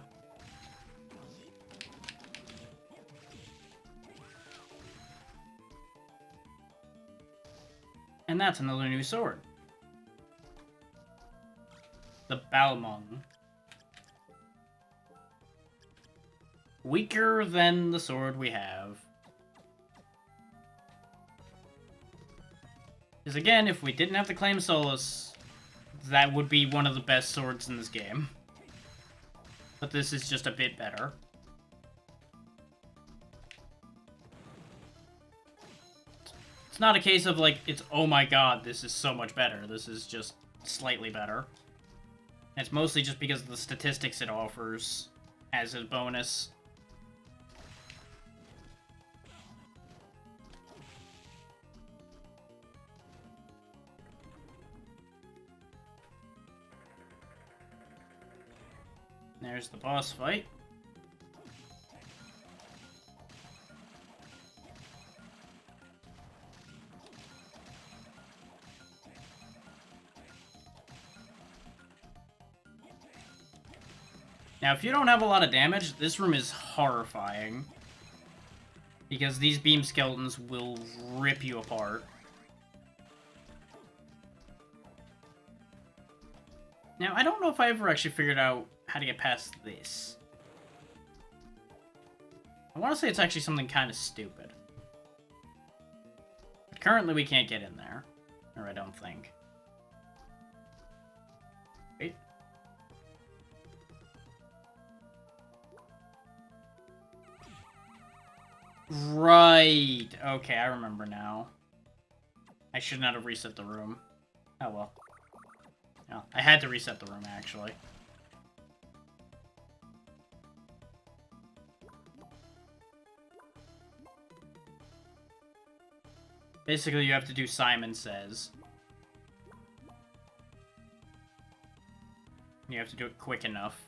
And that's another new sword. The Balmung. Weaker than the sword we have. Because again, if we didn't have the Claim Solus, that would be one of the best swords in this game. But this is just a bit better. It's not a case of like, it's oh my god, this is so much better. This is just slightly better. And it's mostly just because of the statistics it offers as a bonus. There's the boss fight. Now, if you don't have a lot of damage, this room is horrifying. Because these beam skeletons will rip you apart. Now, I don't know if I ever actually figured out how to get past this. I want to say it's actually something kind of stupid. But currently, we can't get in there. Or I don't think. Wait. Right. Okay, I remember now. I should not have reset the room. Oh well. No, I had to reset the room, actually. Basically, you have to do Simon Says. You have to do it quick enough.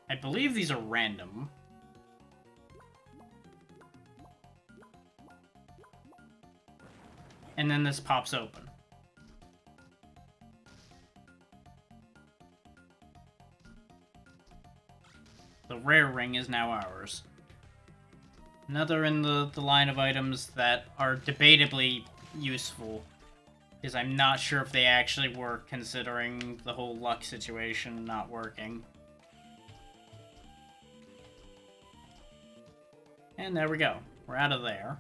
I believe these are random. And then this pops open. The rare ring is now ours. Another in the line of items that are debatably useful. Because I'm not sure if they actually work, considering the whole luck situation not working. And there we go. We're out of there.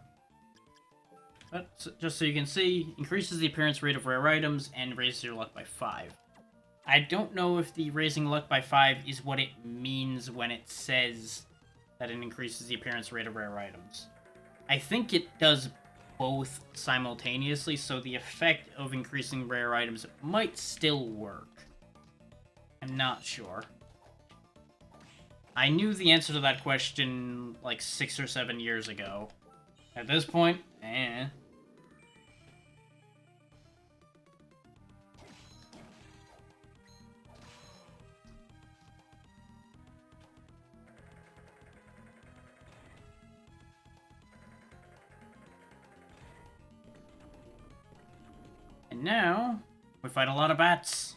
But just so you can see, increases the appearance rate of rare items and raises your luck by 5. I don't know if the raising luck by 5 is what it means when it says that it increases the appearance rate of rare items. I think it does both simultaneously, so the effect of increasing rare items might still work. I'm not sure. I knew the answer to that question like 6 or 7 years ago. At this point, eh. And now, we fight a lot of bats.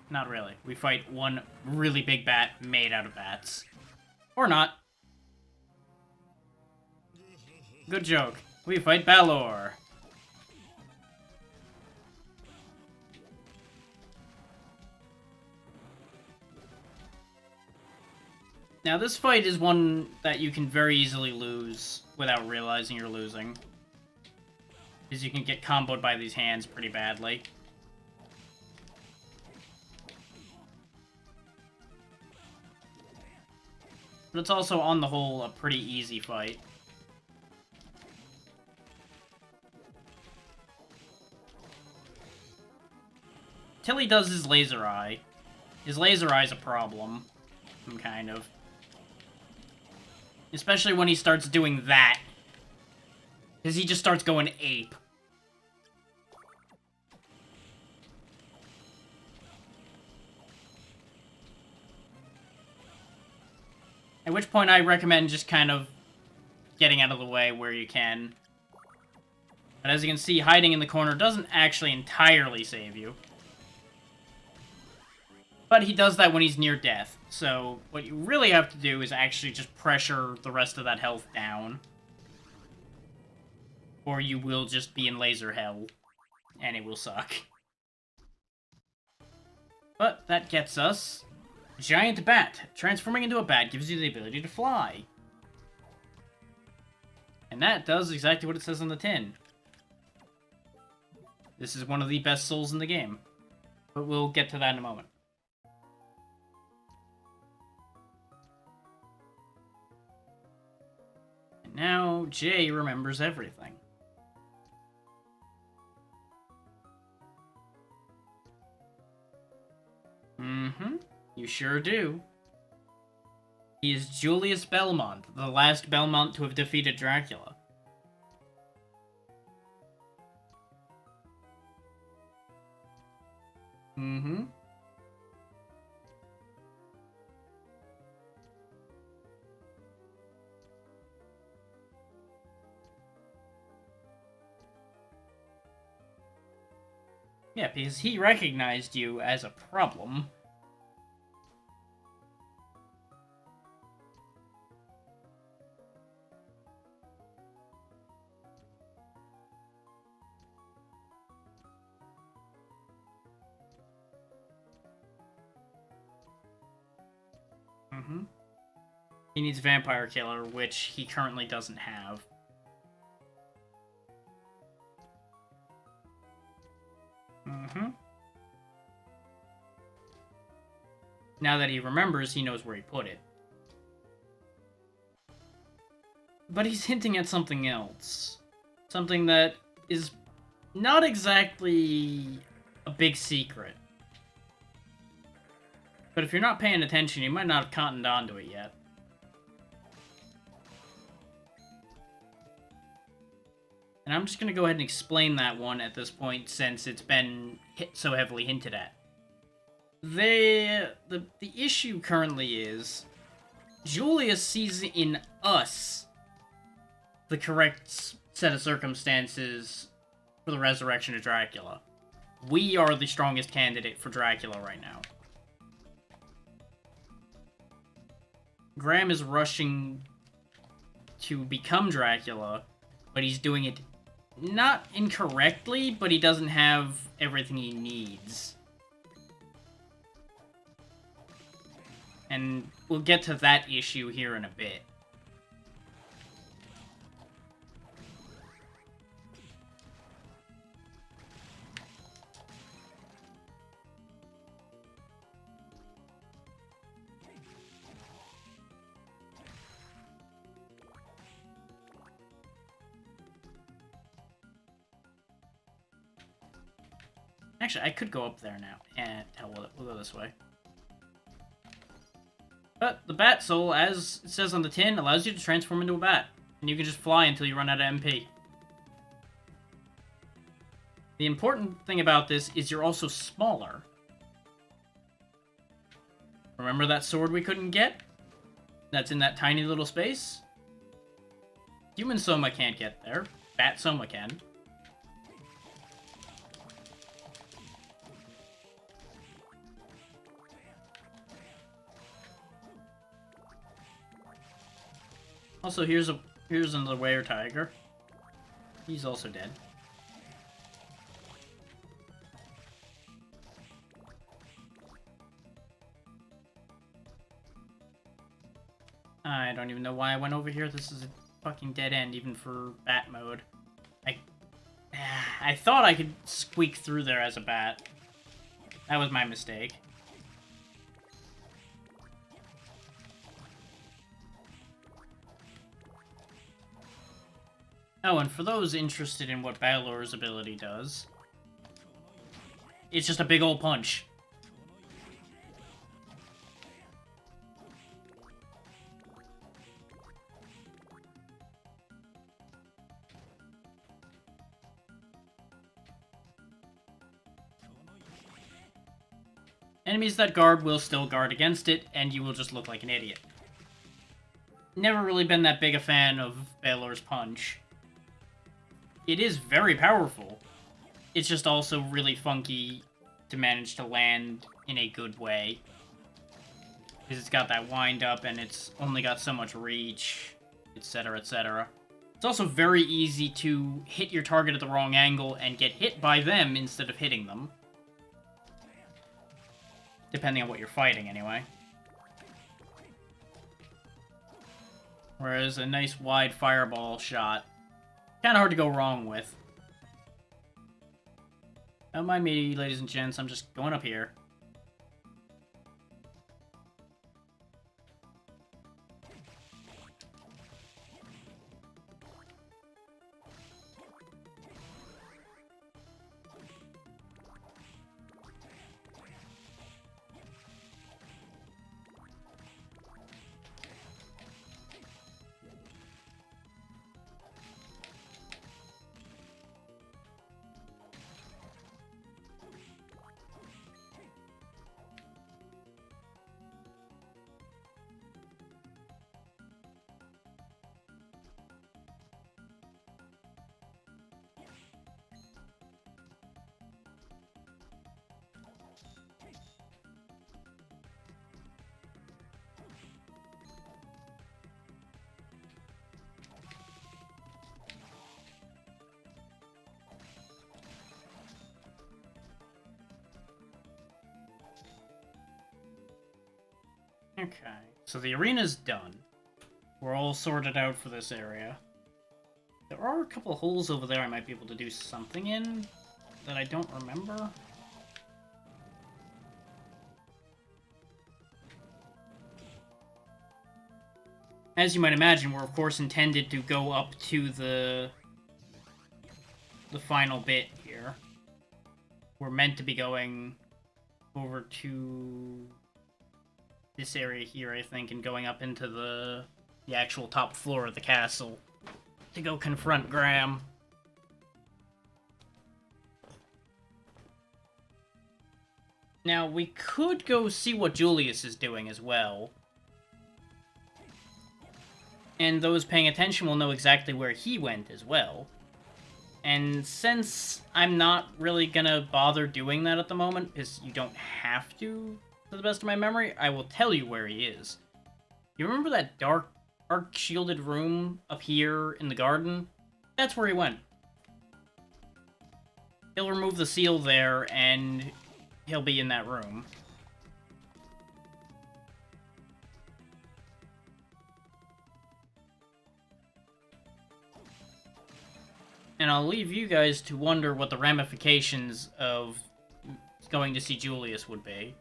Not really. We fight one really big bat made out of bats. Or not. Good joke. We fight Balor. Now this fight is one that you can very easily lose without realizing you're losing. Because you can get comboed by these hands pretty badly. But it's also, on the whole, a pretty easy fight. Till he does his laser eye. His laser eye's a problem. Kind of. Especially when he starts doing that. Because he just starts going ape. At which point I recommend just kind of getting out of the way where you can. But as you can see, hiding in the corner doesn't actually entirely save you. But he does that when he's near death. So what you really have to do is actually just pressure the rest of that health down. Or you will just be in laser hell. And it will suck. But that gets us Giant Bat. Transforming into a bat gives you the ability to fly. And that does exactly what it says on the tin. This is one of the best souls in the game. But we'll get to that in a moment. And now Jay remembers everything. Mm-hmm. You sure do. He is Julius Belmont, the last Belmont to have defeated Dracula. Mm-hmm. Yeah, because he recognized you as a problem. Mm-hmm. He needs Vampire Killer, which he currently doesn't have. Mm-hmm. Now that he remembers, he knows where he put it. But he's hinting at something else. Something that is not exactly a big secret. But if you're not paying attention, you might not have cottoned onto it yet. And I'm just going to go ahead and explain that one at this point, since it's been so heavily hinted at. The issue currently is, Julius sees in us the correct set of circumstances for the resurrection of Dracula. We are the strongest candidate for Dracula right now. Graham is rushing to become Dracula, but he's doing it not incorrectly, but he doesn't have everything he needs. And we'll get to that issue here in a bit. Actually, I could go up there now. And hell with it. We'll go this way. But the Bat Soul, as it says on the tin, allows you to transform into a bat. And you can just fly until you run out of MP. The important thing about this is you're also smaller. Remember that sword we couldn't get? That's in that tiny little space? Human Soma can't get there. Bat Soma can. Also, here's another Were Tiger. He's also dead. I don't even know why I went over here. This is a fucking dead end, even for bat mode. I thought I could squeak through there as a bat. That was my mistake. Oh, and for those interested in what Balor's ability does, it's just a big old punch. Enemies that guard will still guard against it, and you will just look like an idiot. Never really been that big a fan of Balor's Punch. It is very powerful. It's just also really funky to manage to land in a good way. Because it's got that wind up, and it's only got so much reach, etc., etc. It's also very easy to hit your target at the wrong angle and get hit by them instead of hitting them. Depending on what you're fighting, anyway. Whereas a nice wide fireball shot, kind of hard to go wrong with. Don't mind me, ladies and gents, I'm just going up here. Okay, so the arena's done. We're all sorted out for this area. There are a couple of holes over there I might be able to do something in that I don't remember. As you might imagine, we're of course intended to go up to the final bit here. We're meant to be going over to this area here, I think, and going up into the actual top floor of the castle to go confront Graham. Now, we could go see what Julius is doing as well. And those paying attention will know exactly where he went as well. And since I'm not really gonna bother doing that at the moment, because you don't have to the best of my memory, I will tell you where he is. You remember that dark, shielded room up here in the garden? That's where he went. He'll remove the seal there, and he'll be in that room. And I'll leave you guys to wonder what the ramifications of going to see Julius would be.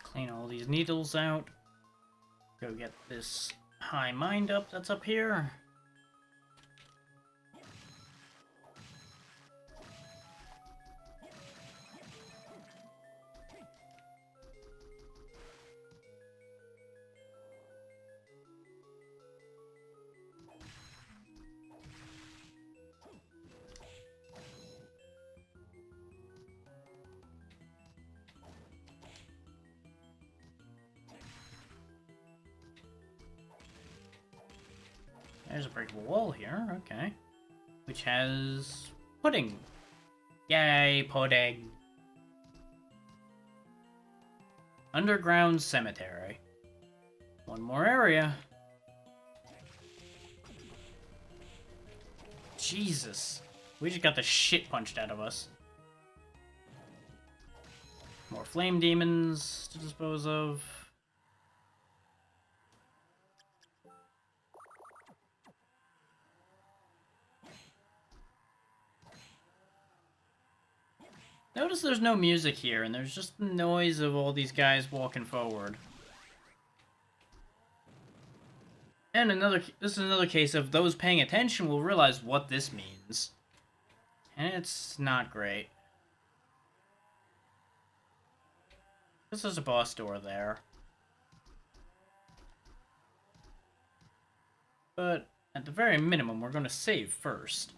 Clean all these needles out. Go get this high mind up that's up here. There's a breakable wall here, okay. Which has pudding. Yay, pudding. Underground cemetery. One more area. Jesus. We just got the shit punched out of us. More flame demons to dispose of. Notice there's no music here, and there's just the noise of all these guys walking forward. And this is another case of those paying attention will realize what this means. And it's not great. This is a boss door there. But at the very minimum, we're going to save first.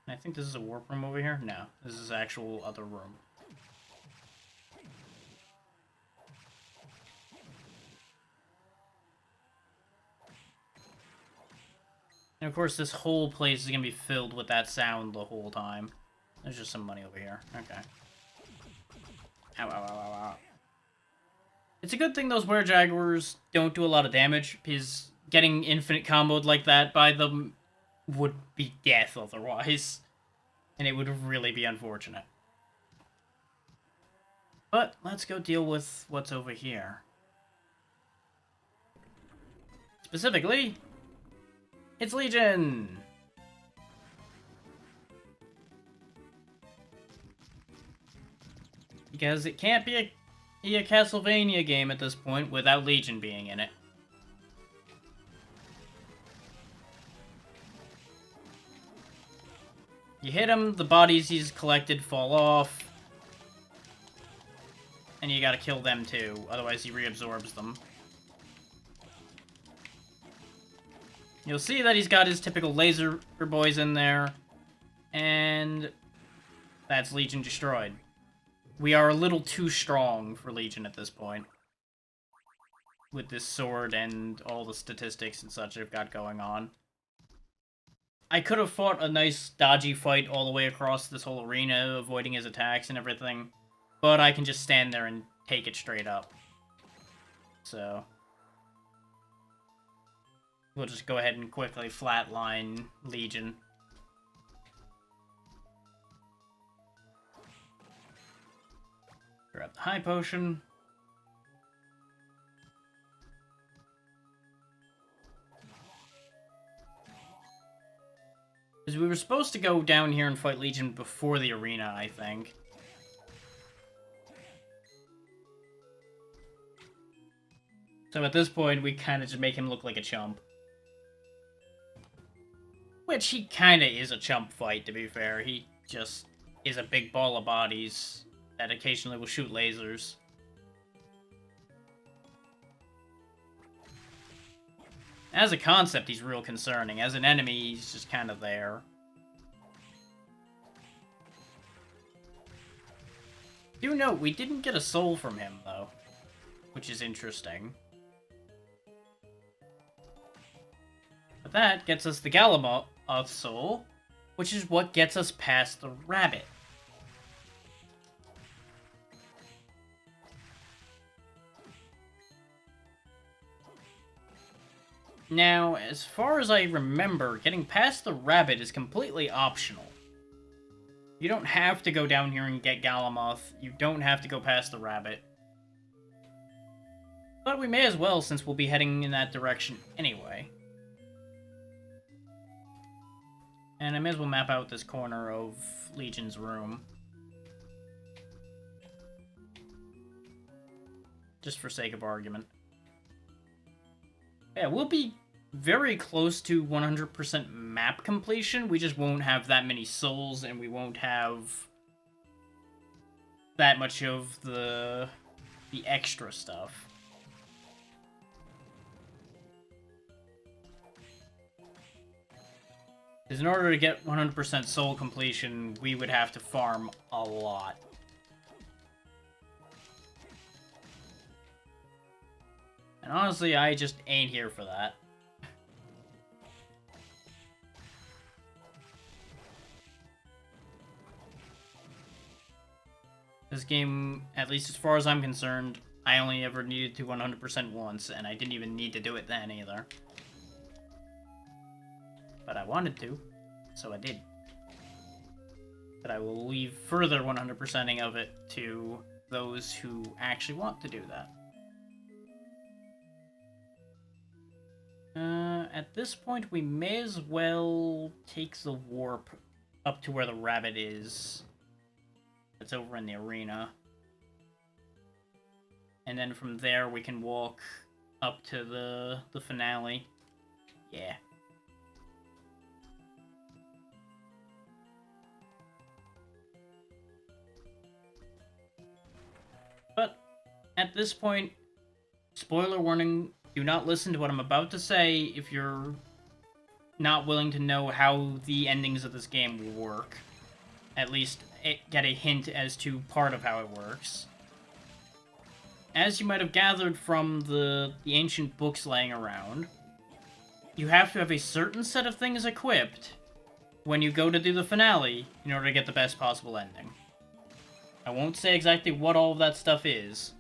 And I think this is a warp room over here. No, this is actual other room. And of course, this whole place is going to be filled with that sound the whole time. There's just some money over here. Okay. Ow, ow, ow, ow, ow. It's a good thing those were-jaguars don't do a lot of damage, because getting infinite comboed like that by them would be death otherwise. And it would really be unfortunate. But let's go deal with what's over here. Specifically, it's Legion! Because it can't be a Castlevania game at this point without Legion being in it. You hit him, the bodies he's collected fall off. And you gotta kill them too, otherwise he reabsorbs them. You'll see that he's got his typical laser boys in there. And that's Legion destroyed. We are a little too strong for Legion at this point. With this sword and all the statistics and such I've got going on. I could have fought a nice dodgy fight all the way across this whole arena, avoiding his attacks and everything. But I can just stand there and take it straight up. So we'll just go ahead and quickly flatline Legion. Grab the high potion. Because we were supposed to go down here and fight Legion before the arena, I think. So at this point, we kind of just make him look like a chump. Which he kind of is a chump fight, to be fair. He just is a big ball of bodies that occasionally will shoot lasers. As a concept, he's real concerning. As an enemy, he's just kind of there. Do note, we didn't get a soul from him, though. Which is interesting. But that gets us the Galamoth soul, which is what gets us past the rabbit. Now, as far as I remember, getting past the rabbit is completely optional. You don't have to go down here and get Galamoth. You don't have to go past the rabbit. But we may as well, since we'll be heading in that direction anyway. And I may as well map out this corner of Legion's room. Just for sake of argument. Yeah, we'll be very close to 100% map completion. We just won't have that many souls, and we won't have that much of the extra stuff. Because in order to get 100% soul completion, we would have to farm a lot. And honestly, I just ain't here for that. This game, at least as far as I'm concerned, I only ever needed to 100% once, and I didn't even need to do it then either. But I wanted to, so I did. but I will leave further 100%ing of it to those who actually want to do that. At this point, we may as well take the warp up to where the rabbit is. It's over in the arena. And then from there, we can walk up to the finale. Yeah. But at this point, spoiler warning, do not listen to what I'm about to say if you're not willing to know how the endings of this game will work. At least get a hint as to part of how it works. As you might have gathered from the ancient books laying around, you have to have a certain set of things equipped when you go to do the finale in order to get the best possible ending. I won't say exactly what all of that stuff is,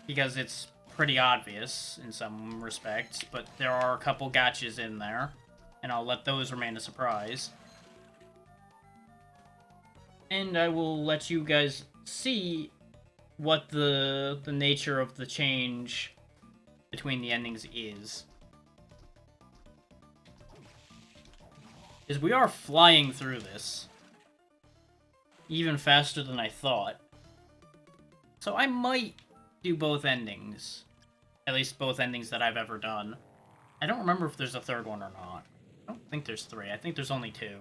because it's pretty obvious in some respects, but there are a couple gotchas in there, and I'll let those remain a surprise. And I will let you guys see what the nature of the change between the endings is. Because we are flying through this. Even faster than I thought. So I might do both endings. At least both endings that I've ever done. I don't remember if there's a third one or not. I don't think there's 3. I think there's only 2.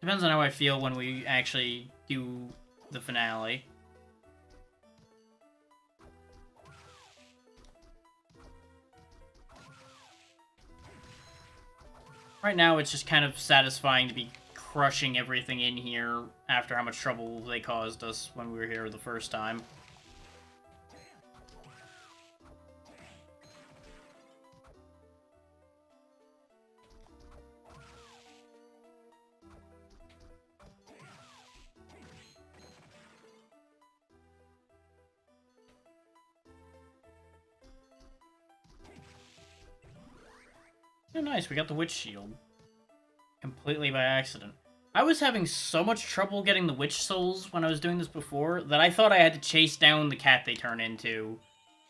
Depends on how I feel when we actually do the finale. Right now, it's just kind of satisfying to be crushing everything in here after how much trouble they caused us when we were here the first time. Oh, nice, we got the witch shield. Completely by accident. I was having so much trouble getting the witch souls when I was doing this before that I thought I had to chase down the cat they turn into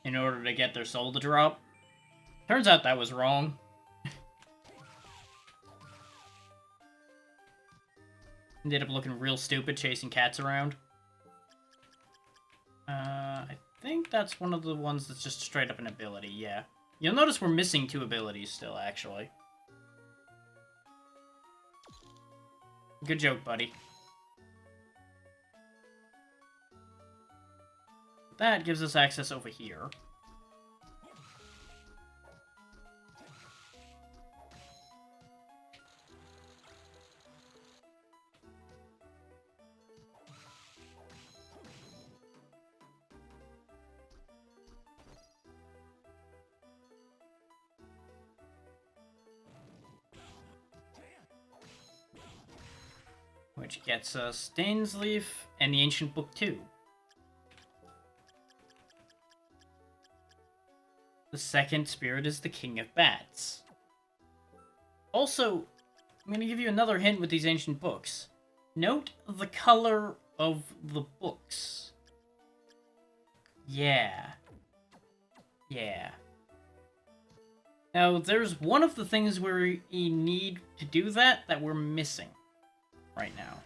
in order to get their soul to drop. Turns out that was wrong. Ended up looking real stupid chasing cats around. I think that's one of the ones that's just straight up an ability, yeah. You'll notice we're missing 2 abilities still, actually. Good joke, buddy. That gives us access over here. Which gets us Dane's Leaf and the Ancient Book 2. The second spirit is the King of Bats. Also, I'm going to give you another hint with these ancient books. Note the color of the books. Yeah. Yeah. Now, there's one of the things where we need to do that we're missing right now.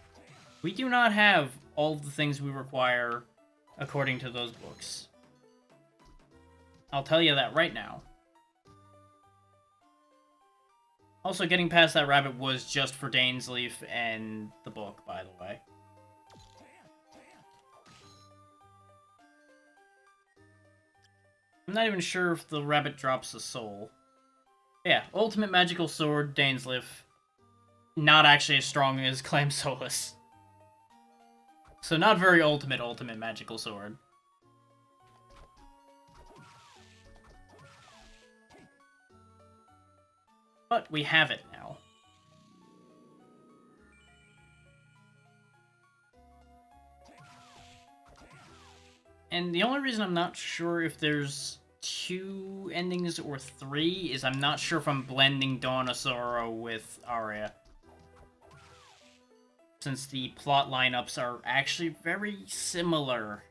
We do not have all of the things we require according to those books. I'll tell you that right now. Also, getting past that rabbit was just for Dane's Leaf and the book, by the way. I'm not even sure if the rabbit drops a soul. Yeah, Ultimate Magical Sword, Dane's Leaf. Not actually as strong as Clam Solace. So not very ultimate Magical Sword. But we have it now. And the only reason I'm not sure if there's 2 endings or 3, is I'm not sure if I'm blending Dawn of Sorrow with Aria. Since the plot lineups are actually very similar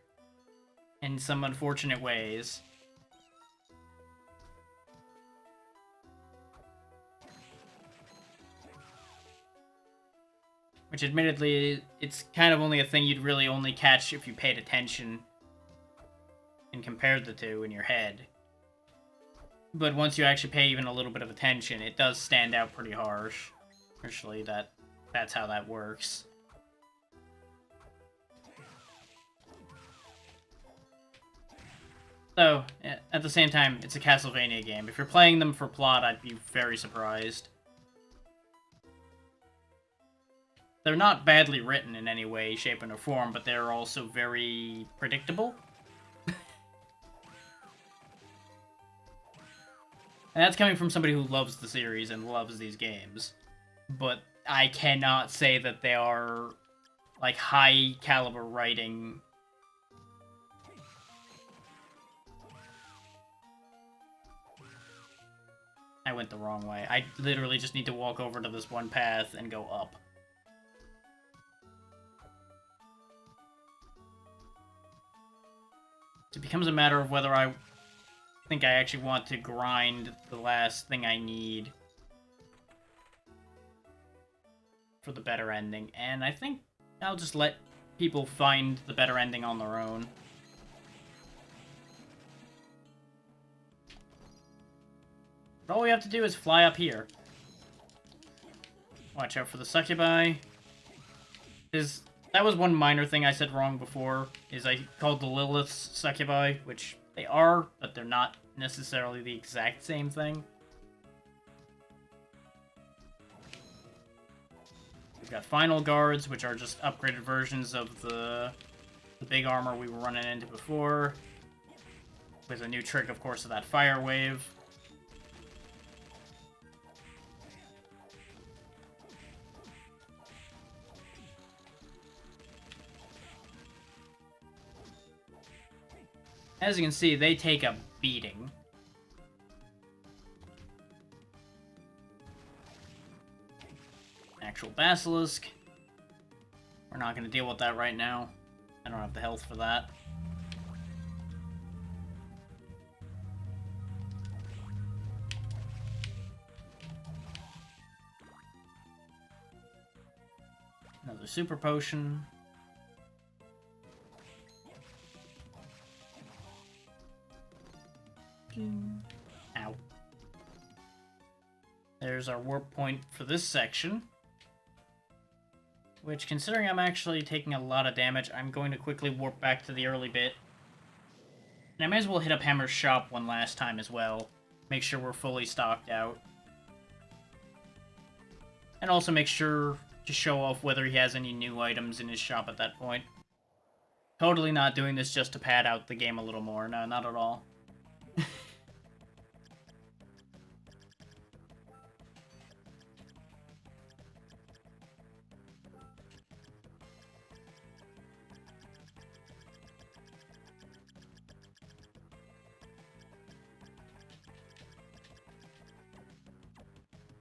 in some unfortunate ways. Which, admittedly, it's kind of only a thing you'd really only catch if you paid attention and compared the two in your head. But once you actually pay even a little bit of attention, it does stand out pretty harsh. Actually, that's how that works. So, at the same time, it's a Castlevania game. If you're playing them for plot, I'd be very surprised. They're not badly written in any way, shape, or form, but they're also very predictable. And that's coming from somebody who loves the series and loves these games. But I cannot say that they are, like, high-caliber writing. I went the wrong way. I literally just need to walk over to this one path and go up. It becomes a matter of whether I think I actually want to grind the last thing I need for the better ending, and I think I'll just let people find the better ending on their own. But all we have to do is fly up here. Watch out for the succubi. That was one minor thing I said wrong before, is I called the Liliths succubi, which they are, but they're not necessarily the exact same thing. We've got final guards, which are just upgraded versions of the big armor we were running into before, with a new trick, of course, of that fire wave. As you can see, they take a beating. Actual basilisk. We're not going to deal with that right now. I don't have the health for that. Another super potion. Ow. There's our warp point for this section. Which, considering I'm actually taking a lot of damage, I'm going to quickly warp back to the early bit. And I may as well hit up Hammer's shop one last time as well. Make sure we're fully stocked out. And also make sure to show off whether he has any new items in his shop at that point. Totally not doing this just to pad out the game a little more. No, not at all.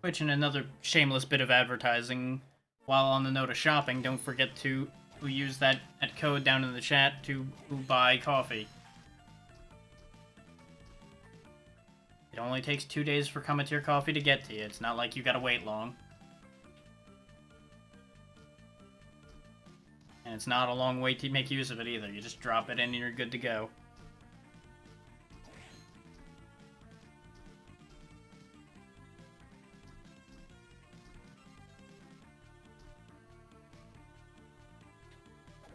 Which, in another shameless bit of advertising, while on the note of shopping, don't forget to use that code down in the chat to buy coffee. It only takes 2 days for cometeer coffee to get to you. It's not like you gotta wait long. And it's not a long wait to make use of it either. You just drop it in and you're good to go.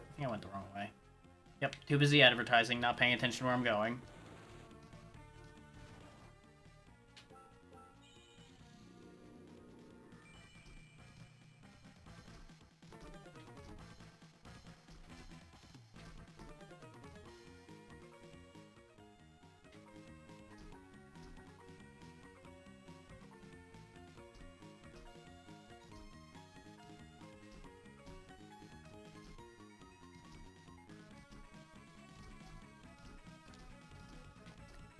I think I went the wrong way. Yep, too busy advertising, not paying attention to where I'm going.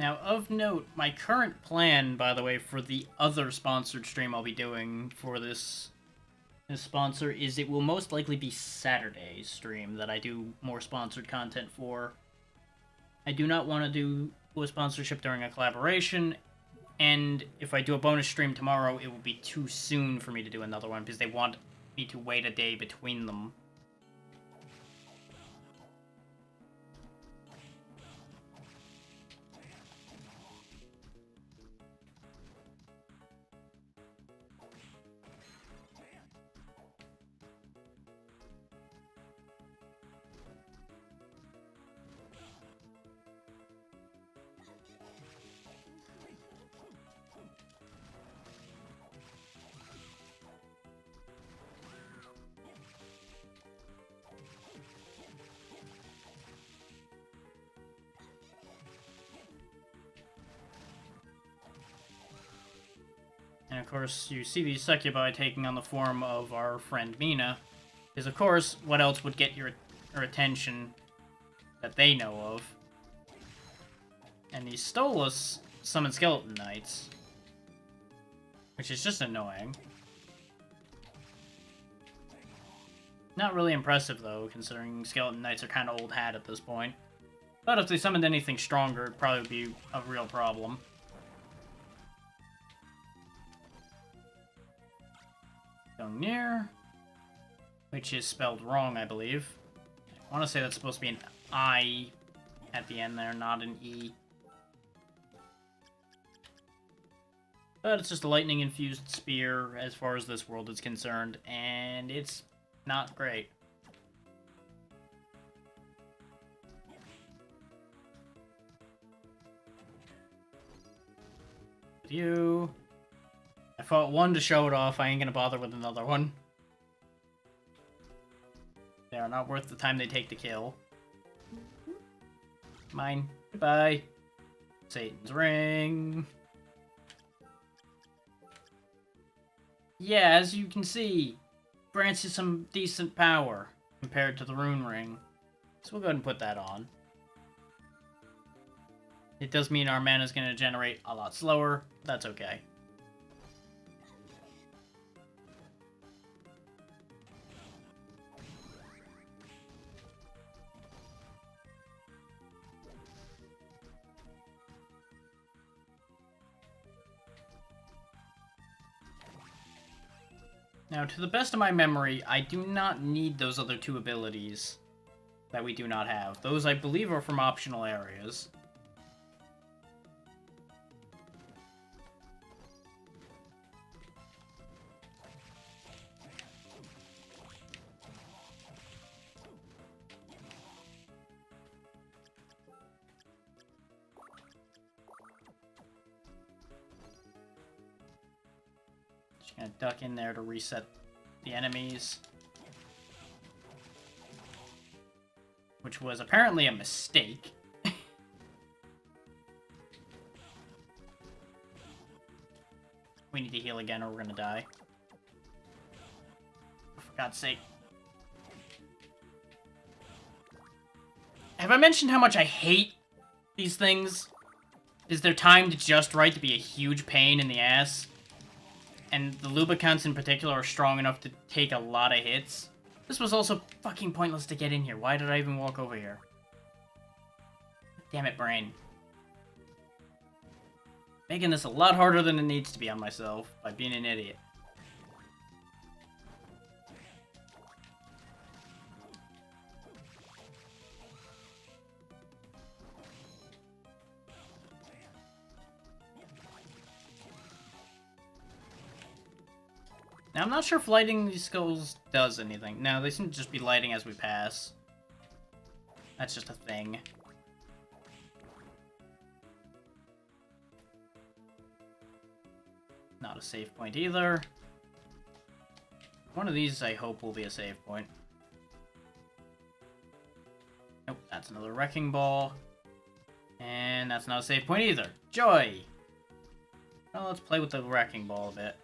Now, of note, my current plan, by the way, for the other sponsored stream I'll be doing for this sponsor is it will most likely be Saturday's stream that I do more sponsored content for. I do not want to do a sponsorship during a collaboration, and if I do a bonus stream tomorrow, it will be too soon for me to do another one because they want me to wait a day between them. And of course, you see these succubi taking on the form of our friend Mina. Because of course, what else would get your attention that they know of? And these Stolas summon skeleton knights. Which is just annoying. Not really impressive though, considering skeleton knights are kind of old hat at this point. But if they summoned anything stronger, it'd probably be a real problem. Near, which is spelled wrong, I believe. I want to say that's supposed to be an I at the end there, not an E. But it's just a lightning-infused spear as far as this world is concerned, and it's not great. You... I fought one to show it off, I ain't gonna bother with another one. They are not worth the time they take to kill. Mine. Goodbye. Satan's ring. Yeah, as you can see, grants you some decent power compared to the rune ring. So we'll go ahead and put that on. It does mean our mana is going to generate a lot slower. That's okay. Now, to the best of my memory, I do not need those other two abilities that we do not have. Those, I believe, are from optional areas. Just gonna duck in there to reset the enemies. Which was apparently a mistake. We need to heal again or we're gonna die. For God's sake. Have I mentioned how much I hate these things? Is their timed just right to be a huge pain in the ass? And the lubricants in particular are strong enough to take a lot of hits. This was also fucking pointless to get in here. Why did I even walk over here? Damn it, brain. Making this a lot harder than it needs to be on myself by being an idiot. Now, I'm not sure if lighting these skulls does anything. No, they seem to just be lighting as we pass. That's just a thing. Not a save point either. One of these, I hope, will be a save point. Nope, that's another wrecking ball. And that's not a save point either. Joy! Well, let's play with the wrecking ball a bit.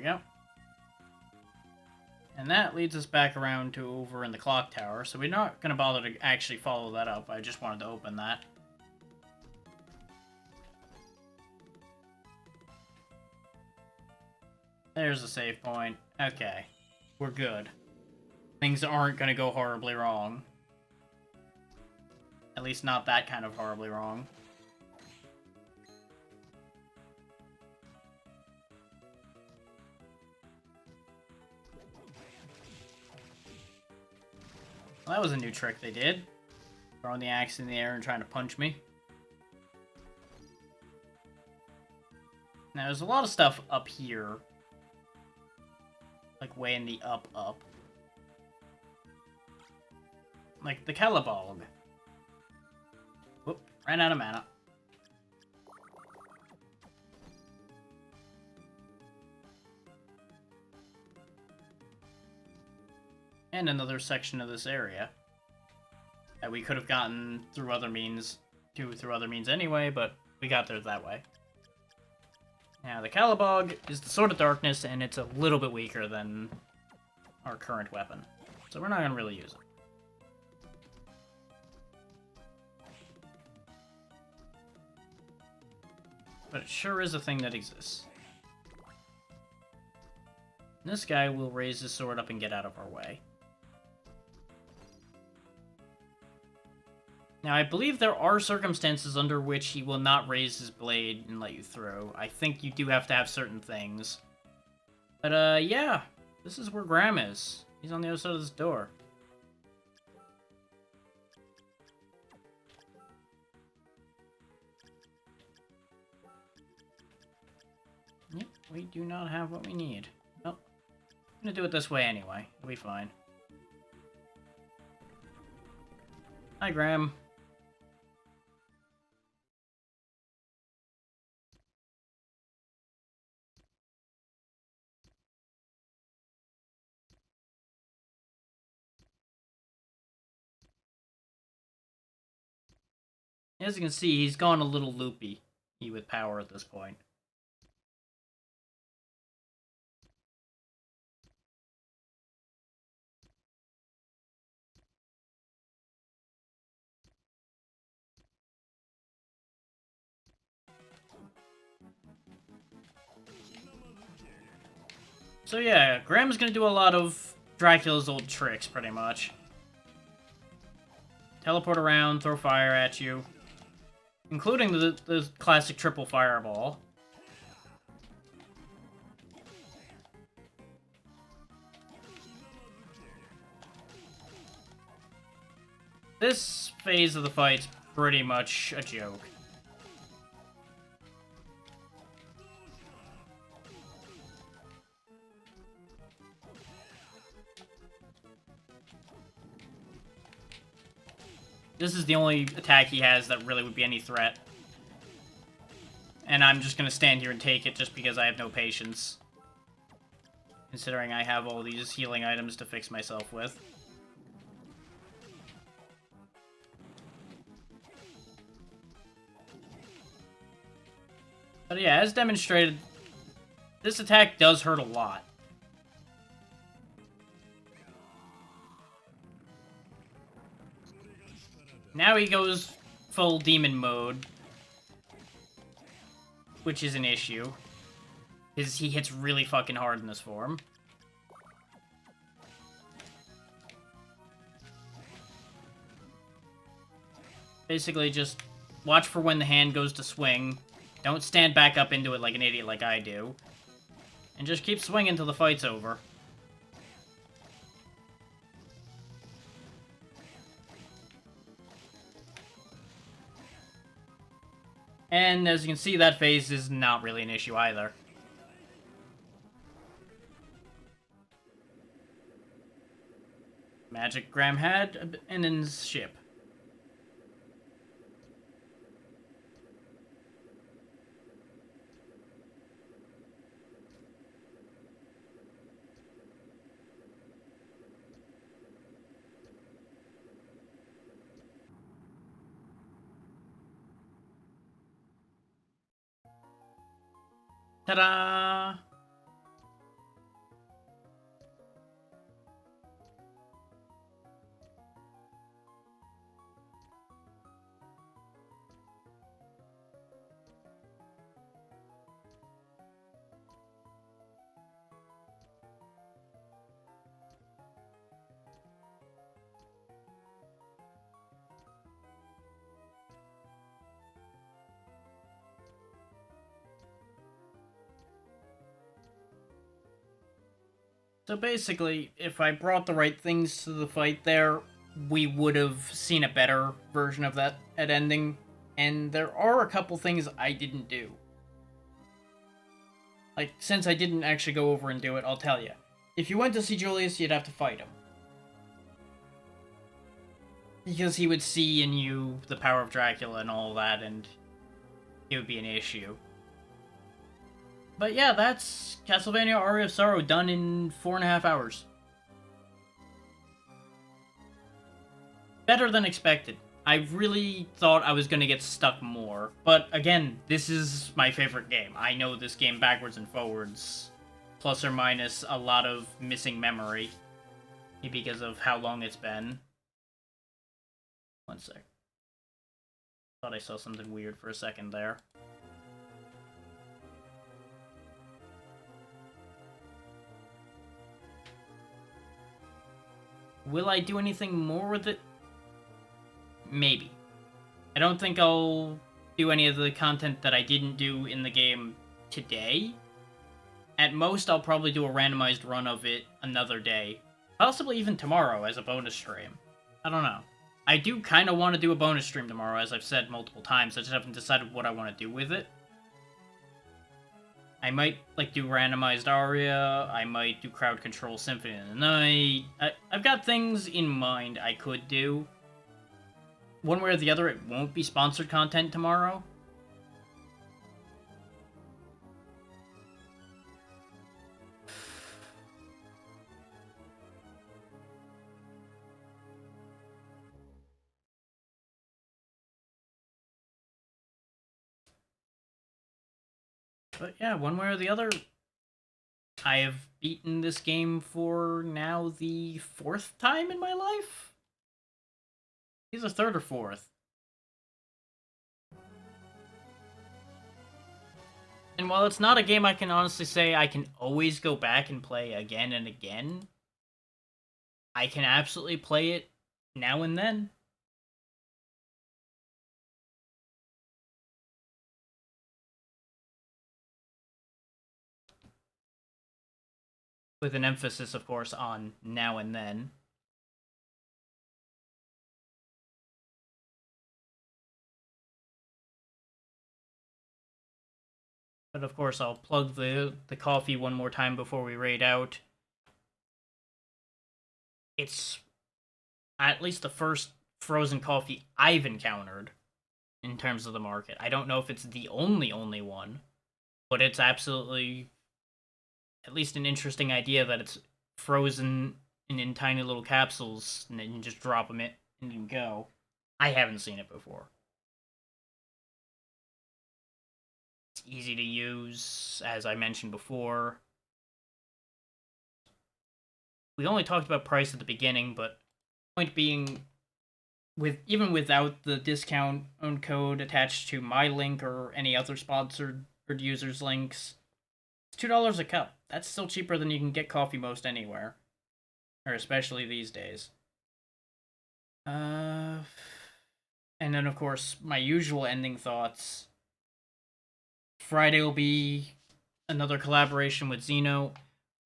we go. And that leads us back around to over in the clock tower, so we're not going to bother to actually follow that up. I just wanted to open that. There's a save point. Okay. We're good. Things aren't going to go horribly wrong. At least not that kind of horribly wrong. Well, that was a new trick they did. Throwing the axe in the air and trying to punch me. Now, there's a lot of stuff up here. Like, way in the up. Like the Calabog. Whoop, ran out of mana. And another section of this area that we could have gotten through other means, anyway, but we got there that way. Now, the Calabog is the Sword of Darkness, and it's a little bit weaker than our current weapon. So we're not going to really use it. But it sure is a thing that exists. And this guy will raise his sword up and get out of our way. Now, I believe there are circumstances under which he will not raise his blade and let you through. I think you do have to have certain things. But, yeah. This is where Graham is. He's on the other side of this door. Yep, we do not have what we need. Well, I'm gonna do it this way anyway. It'll be fine. Hi, Graham. As you can see, he's gone a little loopy with power at this point. So yeah, Graham's gonna do a lot of Dracula's old tricks, pretty much. Teleport around, throw fire at you. Including the classic triple fireball. This phase of the fight's pretty much a joke. This is the only attack he has that really would be any threat. And I'm just gonna stand here and take it just because I have no patience. Considering I have all these healing items to fix myself with. But yeah, as demonstrated, this attack does hurt a lot. Now he goes full demon mode, which is an issue, because he hits really fucking hard in this form. Basically, just watch for when the hand goes to swing. Don't stand back up into it like an idiot like I do. And just keep swinging till the fight's over. And as you can see, that phase is not really an issue either. Magic Graham had, and then ship. Ta-da! So basically, if I brought the right things to the fight there, we would have seen a better version of that at ending. And there are a couple things I didn't do. Like, since I didn't actually go over and do it, I'll tell you. If you went to see Julius, you'd have to fight him. Because he would see in you the power of Dracula and all that, and it would be an issue. But yeah, that's Castlevania Aria of Sorrow done in 4.5 hours. Better than expected. I really thought I was going to get stuck more. But again, this is my favorite game. I know this game backwards and forwards. Plus or minus a lot of missing memory. Because of how long it's been. One sec. Thought I saw something weird for a second there. Will I do anything more with it? Maybe. I don't think I'll do any of the content that I didn't do in the game today. At most, I'll probably do a randomized run of it another day. Possibly even tomorrow as a bonus stream. I don't know. I do kind of want to do a bonus stream tomorrow, as I've said multiple times. I just haven't decided what I want to do with it. I might, like, do randomized Aria. I might do crowd control Symphony of the Night. I've got things in mind I could do. One way or the other, it won't be sponsored content tomorrow. But yeah, one way or the other, I have beaten this game for now the 4th time in my life? Either 3rd or 4th. And while it's not a game I can honestly say I can always go back and play again and again, I can absolutely play it now and then. With an emphasis, of course, on now and then. But of course, I'll plug the coffee one more time before we raid out. It's at least the first frozen coffee I've encountered in terms of the market. I don't know if it's the only one, but it's absolutely at least an interesting idea that it's frozen in tiny little capsules and then you just drop them in and you go. I haven't seen it before. It's easy to use, as I mentioned before. We only talked about price at the beginning, but point being, even without the discount code attached to my link or any other sponsored users' links, it's $2 a cup. That's still cheaper than you can get coffee most anywhere, or especially these days. And then of course my usual ending thoughts. Friday will be another collaboration with Xeno.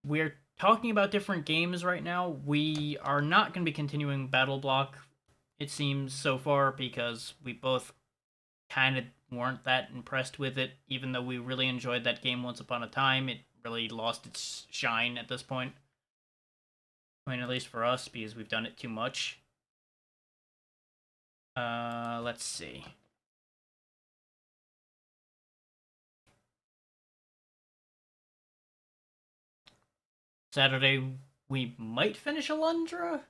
We're talking about different games right now. We are not going to be continuing Battle Block, it seems, so far, because we both kind of weren't that impressed with it. Even though we really enjoyed that game once upon a time, it really lost its shine at this point. I mean, at least for us, because we've done it too much. Let's see. Saturday, we might finish Alundra?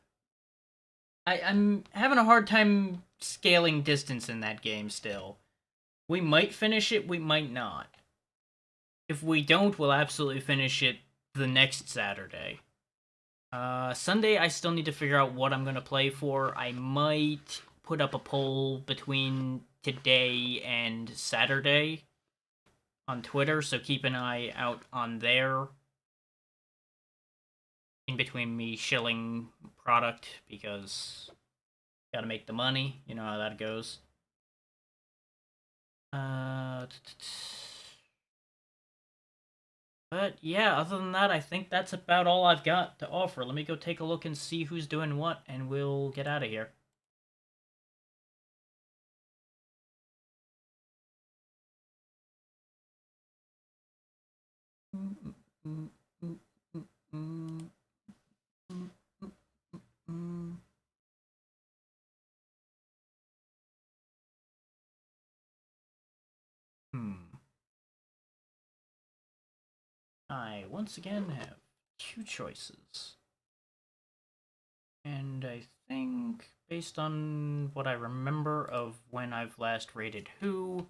I'm having a hard time scaling distance in that game still. We might finish it, we might not. If we don't, we'll absolutely finish it the next Saturday. Sunday, I still need to figure out what I'm going to play for. I might put up a poll between today and Saturday on Twitter, so keep an eye out on there. In between me shilling product, because gotta make the money. You know how that goes. But yeah, other than that, I think that's about all I've got to offer. Let me go take a look and see who's doing what, and we'll get out of here. I once again have two choices. And I think, based on what I remember of when I've last rated who,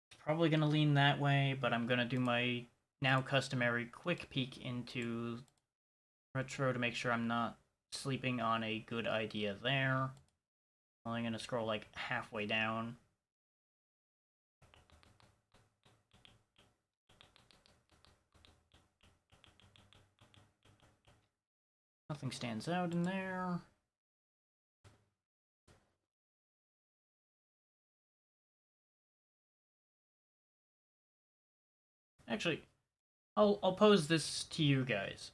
it's probably going to lean that way, but I'm going to do my now customary quick peek into retro to make sure I'm not sleeping on a good idea there. Only going to scroll like halfway down. Nothing stands out in there. Actually, I'll pose this to you guys.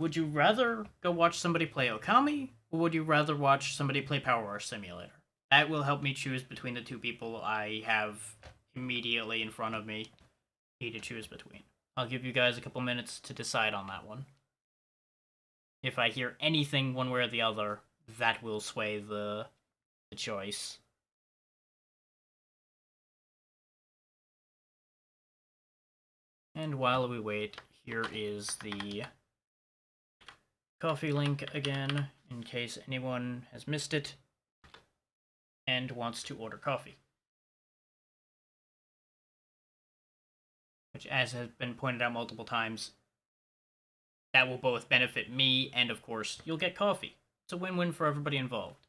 Would you rather go watch somebody play Okami, or would you rather watch somebody play Power Wash Simulator? That will help me choose between the two people I have immediately in front of me need to choose between. I'll give you guys a couple minutes to decide on that one. If I hear anything one way or the other, that will sway the choice. And while we wait, here is the coffee link again, in case anyone has missed it and wants to order coffee. Which, as has been pointed out multiple times, that will both benefit me and, of course, you'll get coffee. It's a win-win for everybody involved.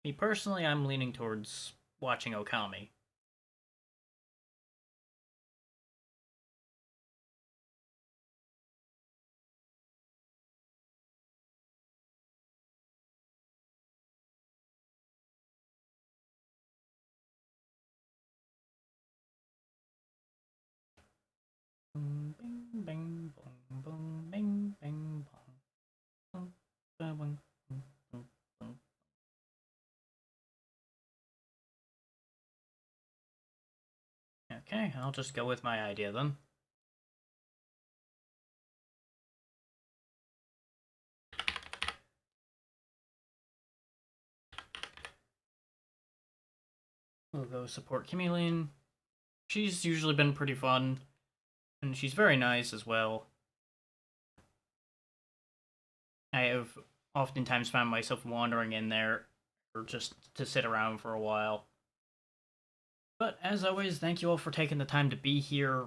Me personally, I'm leaning towards watching Okami. Bing, bing, bong, bong, bing, bing, bong, bong, bong, bong, bong. Okay, I'll just go with my idea then. We'll go support Chameleon. She's usually been pretty fun, and she's very nice as well. I have oftentimes found myself wandering in there or just to sit around for a while. But as always, thank you all for taking the time to be here,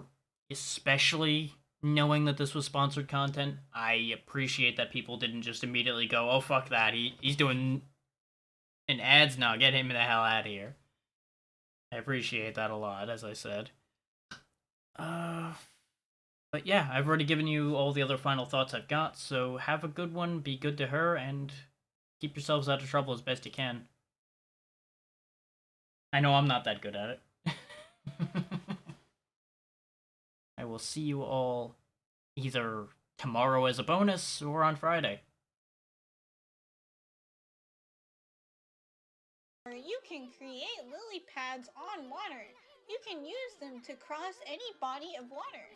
especially knowing that this was sponsored content. I appreciate that people didn't just immediately go, "Oh fuck that, he's doing an ads now, get him the hell out of here." I appreciate that a lot, as I said. Uh, but yeah, I've already given you all the other final thoughts I've got, so have a good one, be good to her, and keep yourselves out of trouble as best you can. I know I'm not that good at it. I will see you all either tomorrow as a bonus or on Friday. You can create lily pads on water. You can use them to cross any body of water.